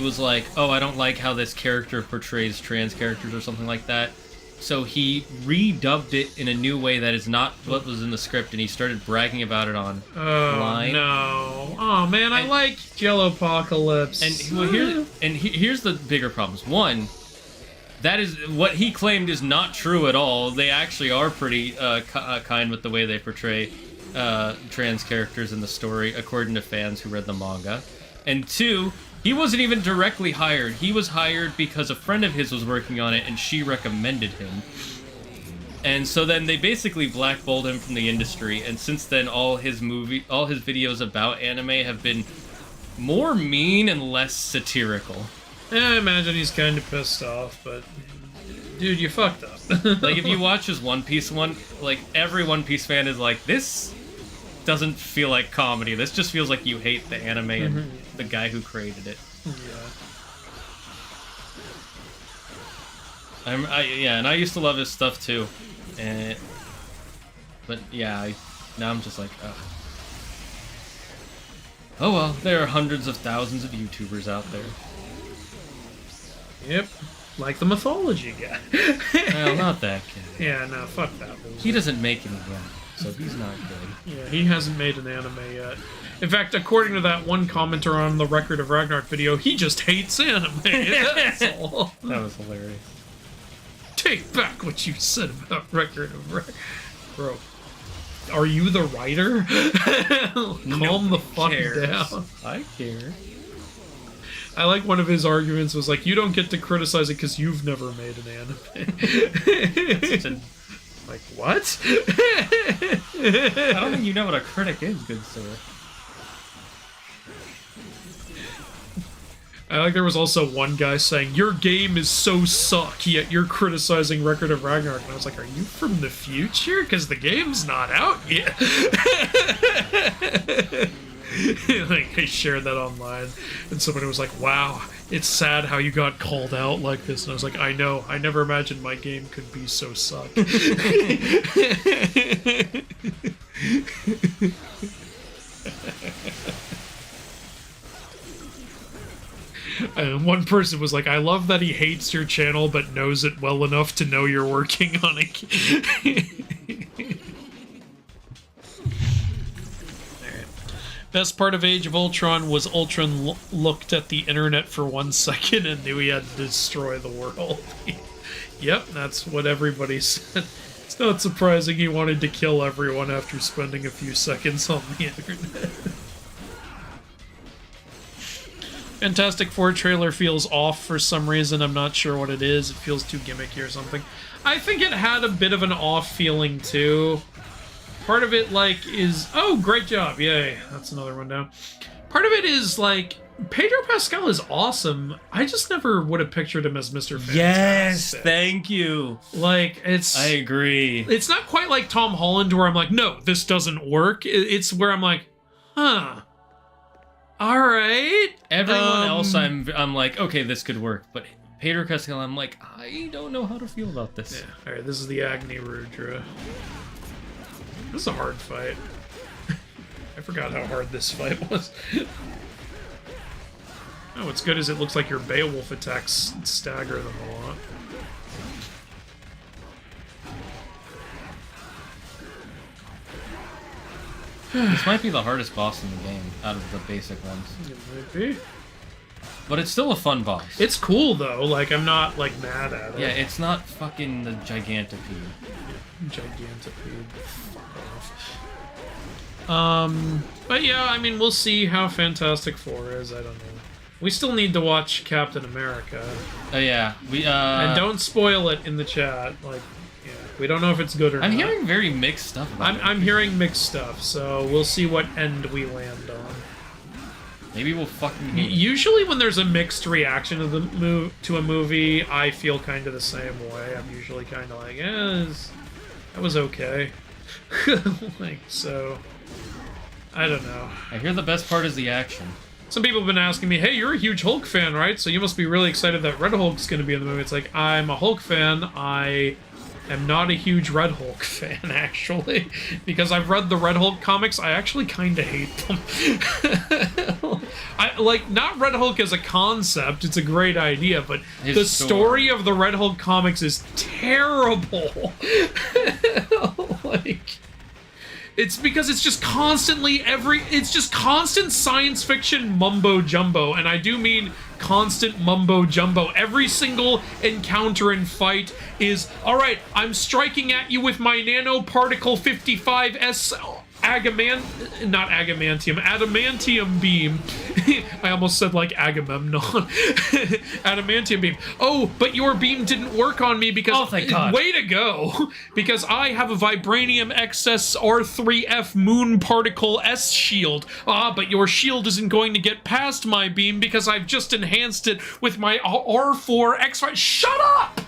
was like, oh, I don't like how this character portrays trans characters or something like that, so he redubbed it in a new way that is not what was in the script, and he started bragging about it on line. No. Oh, man, I like Jellopocalypse. And well, here's the bigger problems. One, that is what he claimed is not true at all. They actually are pretty kind with the way they portray trans characters in the story, according to fans who read the manga. And two, he wasn't even directly hired. He was hired because a friend of his was working on it, and she recommended him. And so then they basically blackballed him from the industry. And since then, all his videos about anime have been more mean and less satirical. Yeah, I imagine he's kind of pissed off, but... Dude, you fucked up. Like, if you watch his One Piece one, like, every One Piece fan is like, this doesn't feel like comedy. This just feels like you hate the anime and the guy who created it. Yeah. Yeah, and I used to love his stuff, too. But, yeah, now I'm just like, ugh. Oh well, there are hundreds of thousands of YouTubers out there. Yep. Like the mythology guy. Well, not that guy. Yeah, no, fuck that. He doesn't make any anime, so he's not good. Yeah, he hasn't made an anime yet. In fact, according to that one commenter on the Record of Ragnarok video, he just hates anime. That's all. That was hilarious. Take back what you said about Record of Ragnarok. Bro, are you the writer? Calm the fuck down. I care. I like one of his arguments was like, you don't get to criticize it because you've never made an anime. Like, what? I don't think you know what a critic is, good sir. I like there was also one guy saying, your game is so suck, yet you're criticizing Record of Ragnarok. And I was like, are you from the future? Because the game's not out yet. Like, I shared that online, and somebody was like, wow, it's sad how you got called out like this. And I was like, I know, I never imagined my game could be so suck. And one person was like, I love that he hates your channel but knows it well enough to know you're working on it. Best part of Age of Ultron was Ultron looked at the internet for 1 second and knew he had to destroy the world. Yep, that's what everybody said. It's not surprising he wanted to kill everyone after spending a few seconds on the internet. Fantastic Four trailer feels off for some reason. I'm not sure what it is. It feels too gimmicky or something. I think it had a bit of an off feeling too. Part of it, like, is... Oh, great job. Yay. That's another one down. Part of it is, like, Pedro Pascal is awesome. I just never would have pictured him as Mr. Fantastic. Yes, thank you. Like, it's... I agree. It's not quite like Tom Holland where I'm like, no, this doesn't work. It's where I'm like, huh. All right. Everyone else, I'm like, okay, this could work. But Pedro Pascal, I'm like, I don't know how to feel about this. Yeah. All right, this is the Agni Rudra. This is a hard fight. I forgot how hard this fight was. Oh, what's good is it looks like your Beowulf attacks stagger them a lot. This might be the hardest boss in the game out of the basic ones. It might be. But it's still a fun boss. It's cool though, like I'm not like mad at it. Yeah, it's not fucking the Gigantopede. Gigantopede. Fuck off. But yeah, I mean, we'll see how Fantastic Four is. I don't know. We still need to watch Captain America. Oh yeah, and don't spoil it in the chat. Like, yeah, we don't know if it's good or not. I'm hearing very mixed stuff about it. I'm hearing mixed stuff, so we'll see what end we land on. Maybe we'll fucking hate it. Usually when there's a mixed reaction to a movie, I feel kind of the same way. I'm usually kind of like, that was okay. Like, so, I don't know. I hear the best part is the action. Some people have been asking me, hey, you're a huge Hulk fan, right? So you must be really excited that Red Hulk's going to be in the movie. It's like, I'm a Hulk fan. I am not a huge Red Hulk fan, actually. Because I've read the Red Hulk comics, I actually kind of hate them. Not Red Hulk as a concept, it's a great idea, but the story of the Red Hulk comics is terrible. It's because it's just it's just constant science fiction mumbo jumbo, and I do mean constant mumbo jumbo. Every single encounter and fight is, alright, I'm striking at you with my nanoparticle 55S adamantium beam. I almost said like Agamemnon. Adamantium beam. Oh, but your beam didn't work on me because... Oh, thank God. Way to go! Because I have a Vibranium XS R3F moon particle S shield. Ah, but your shield isn't going to get past my beam because I've just enhanced it with my R4 X5... Shut up!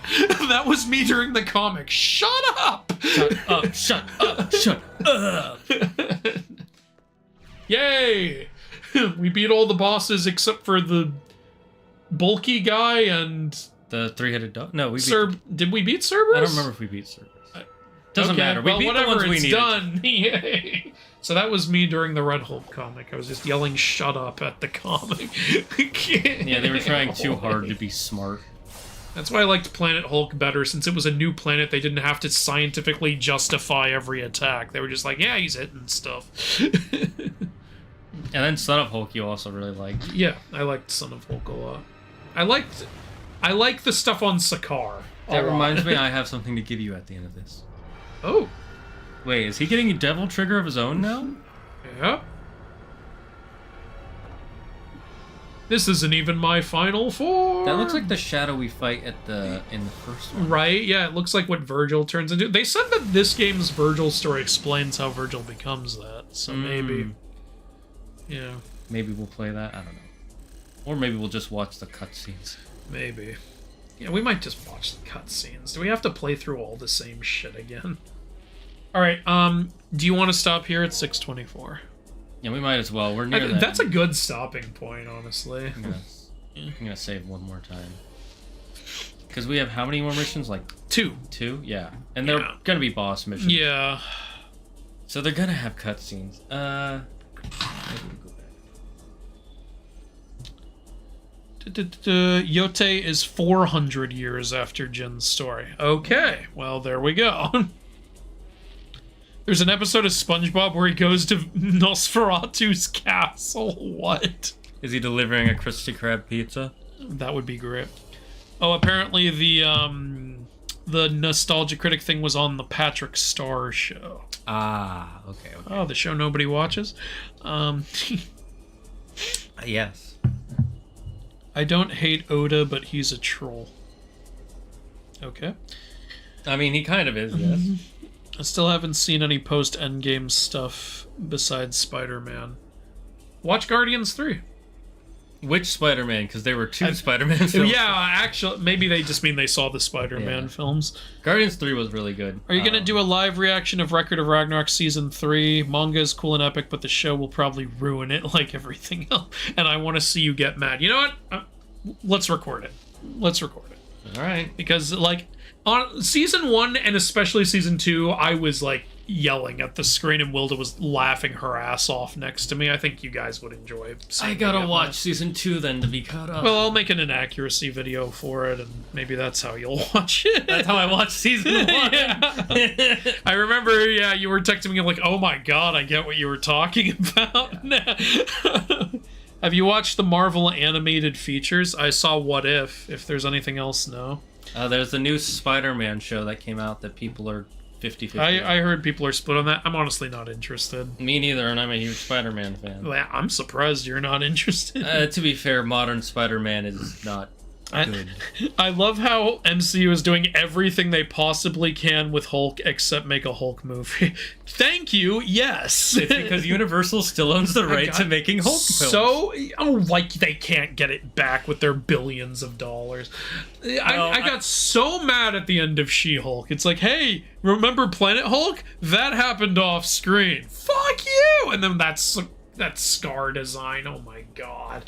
That was me during the comic. Shut up! Shut up, shut up, shut up! Yay! We beat all the bosses except for the bulky guy and... The three-headed dog? No, we beat... Did we beat Cerberus? I don't remember if we beat Cerberus. Doesn't matter. We beat the ones we needed. Done. Yay! So that was me during the Red Hulk comic. I was just yelling "shut up" at the comic. Yeah, they were trying too hard to be smart. That's why I liked Planet Hulk better, since it was a new planet. They didn't have to scientifically justify every attack. They were just like, yeah, he's hitting stuff. And then Son of Hulk you also really liked. Yeah, I liked Son of Hulk a lot. I like the stuff on Sakaar. That reminds me, I have something to give you at the end of this. Oh. Wait, is he getting a devil trigger of his own now? Yep. This isn't even my final form. That looks like the shadow we fight in the first one. Right, yeah, it looks like what Virgil turns into. They said that this game's Virgil story explains how Virgil becomes that, so maybe. Yeah. Maybe we'll play that, I don't know. Or maybe we'll just watch the cutscenes. Maybe. Yeah, we might just watch the cutscenes. Do we have to play through all the same shit again? Alright, do you want to stop here at 6:24? Yeah, we might as well. We're near that. That's a good stopping point, honestly. I'm gonna save one more time. Because we have how many more missions? Like... 2. 2? Yeah. And they're gonna be boss missions. Yeah. So they're gonna have cutscenes. Maybe we'll go back. Yote is 400 years after Jin's story. Okay, well, there we go. There's an episode of SpongeBob where he goes to Nosferatu's castle. What? Is he delivering a Krusty Krab pizza? That would be great. Oh, apparently the Nostalgia Critic thing was on the Patrick Star show. Ah, okay. Oh, the show nobody watches? Yes. I don't hate Oda, but he's a troll. Okay. I mean, he kind of is, yes. I still haven't seen any post-Endgame stuff besides Spider-Man. Watch Guardians 3. Which Spider-Man? Because there were 2 Spider-Man films. Yeah, actually, maybe they just mean they saw the Spider-Man films. Guardians 3 was really good. Are you going to do a live reaction of Record of Ragnarok Season 3? Manga is cool and epic, but the show will probably ruin it like everything else. And I want to see you get mad. You know what? Let's record it. Let's record it. All right. Because, like, on Season 1 and especially Season 2, I was, like, yelling at the screen, and Wilda was laughing her ass off next to me. I think you guys would enjoy seeing I me gotta get watch that. season 2 then to be caught up. Well, I'll make an inaccuracy video for it, and maybe that's how you'll watch it. That's how I watched season 1. Yeah. I remember, yeah, you were texting me like, oh my god, I get what you were talking about. Have you watched the Marvel animated features? I saw What If there's anything else, no? There's the new Spider-Man show that came out that people are 50-50. I heard people are split on that. I'm honestly not interested. Me neither, and I'm a huge Spider-Man fan. Well, I'm surprised you're not interested. To be fair, modern Spider-Man is not good. I love how MCU is doing everything they possibly can with Hulk except make a Hulk movie. Thank you, yes. It's because Universal still owns the right to making Hulk films. So, like they can't get it back with their billions of dollars. I got so mad at the end of She-Hulk. It's like, hey, remember Planet Hulk? That happened off screen. Fuck you! And then that scar design. Oh my god.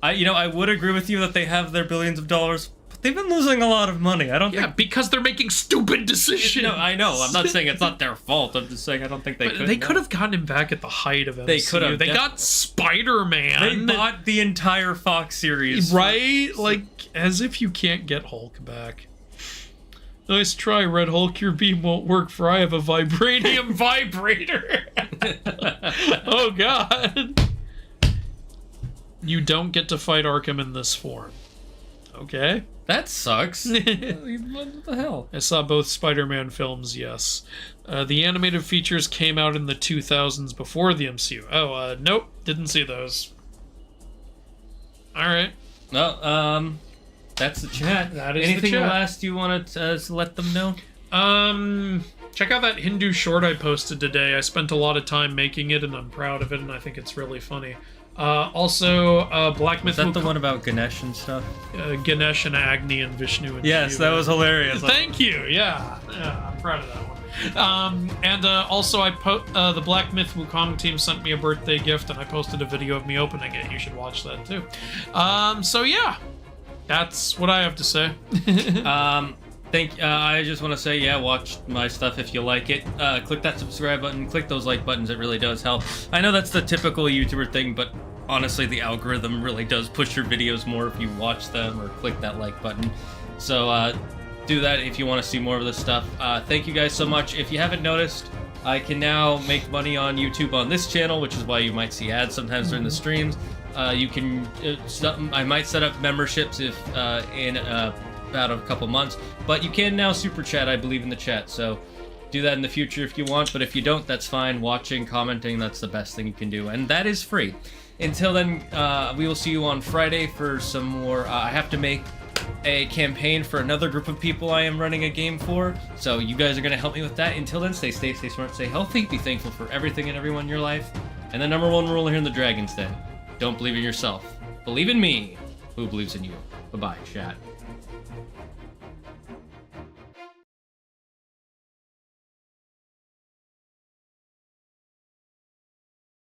I would agree with you that they have their billions of dollars, but they've been losing a lot of money. I don't Yeah, think... because they're making stupid decisions. No, I know. I'm not saying it's not their fault. I'm just saying I don't think they could. They could have gotten him back at the height of MCU. They could have. They got Spider-Man. They bought the entire Fox series. Right? Like, as if you can't get Hulk back. Nice try, Red Hulk. Your beam won't work, for I have a vibranium vibrator. Oh, God. You don't get to fight Arkham in this form. Okay. That sucks. What the hell? I saw both Spider-Man films, yes. The animated features came out in the 2000s before the MCU. Oh, nope. Didn't see those. Alright. Well, that's the chat. That is Anything the chat. last you want to let them know? Check out that Hindu short I posted today. I spent a lot of time making it, and I'm proud of it, and I think it's really funny. Also, Black Myth. Is that the one about Ganesh and stuff? Ganesh and Agni and Vishnu and Yes, Shiva. that was hilarious. Thank you. Yeah, I'm proud of that one. And also, the Black Myth Wukong team sent me a birthday gift, and I posted a video of me opening it. You should watch that too. So yeah, that's what I have to say. I just want to say, yeah, watch my stuff if you like it. Click that subscribe button, click those like buttons, it really does help. I know that's the typical YouTuber thing, but honestly, the algorithm really does push your videos more if you watch them or click that like button. So do that if you want to see more of this stuff. Thank you guys so much. If you haven't noticed, I can now make money on YouTube on this channel, which is why you might see ads sometimes during the streams. You can, I might set up memberships if in about a couple months, but you can now super chat, I believe, in the chat, so do that in the future if you want, but if you don't, that's fine. Watching, commenting, that's the best thing you can do, and that is free. Until then, we will see you on Friday for some more. I have to make a campaign for another group of people I am running a game for, so you guys are going to help me with that. Until then, stay safe, stay smart, stay healthy, be thankful for everything and everyone in your life, and the number one rule here in the Dragon's Den: don't believe in yourself, believe in me, who believes in you. Bye-bye, chat.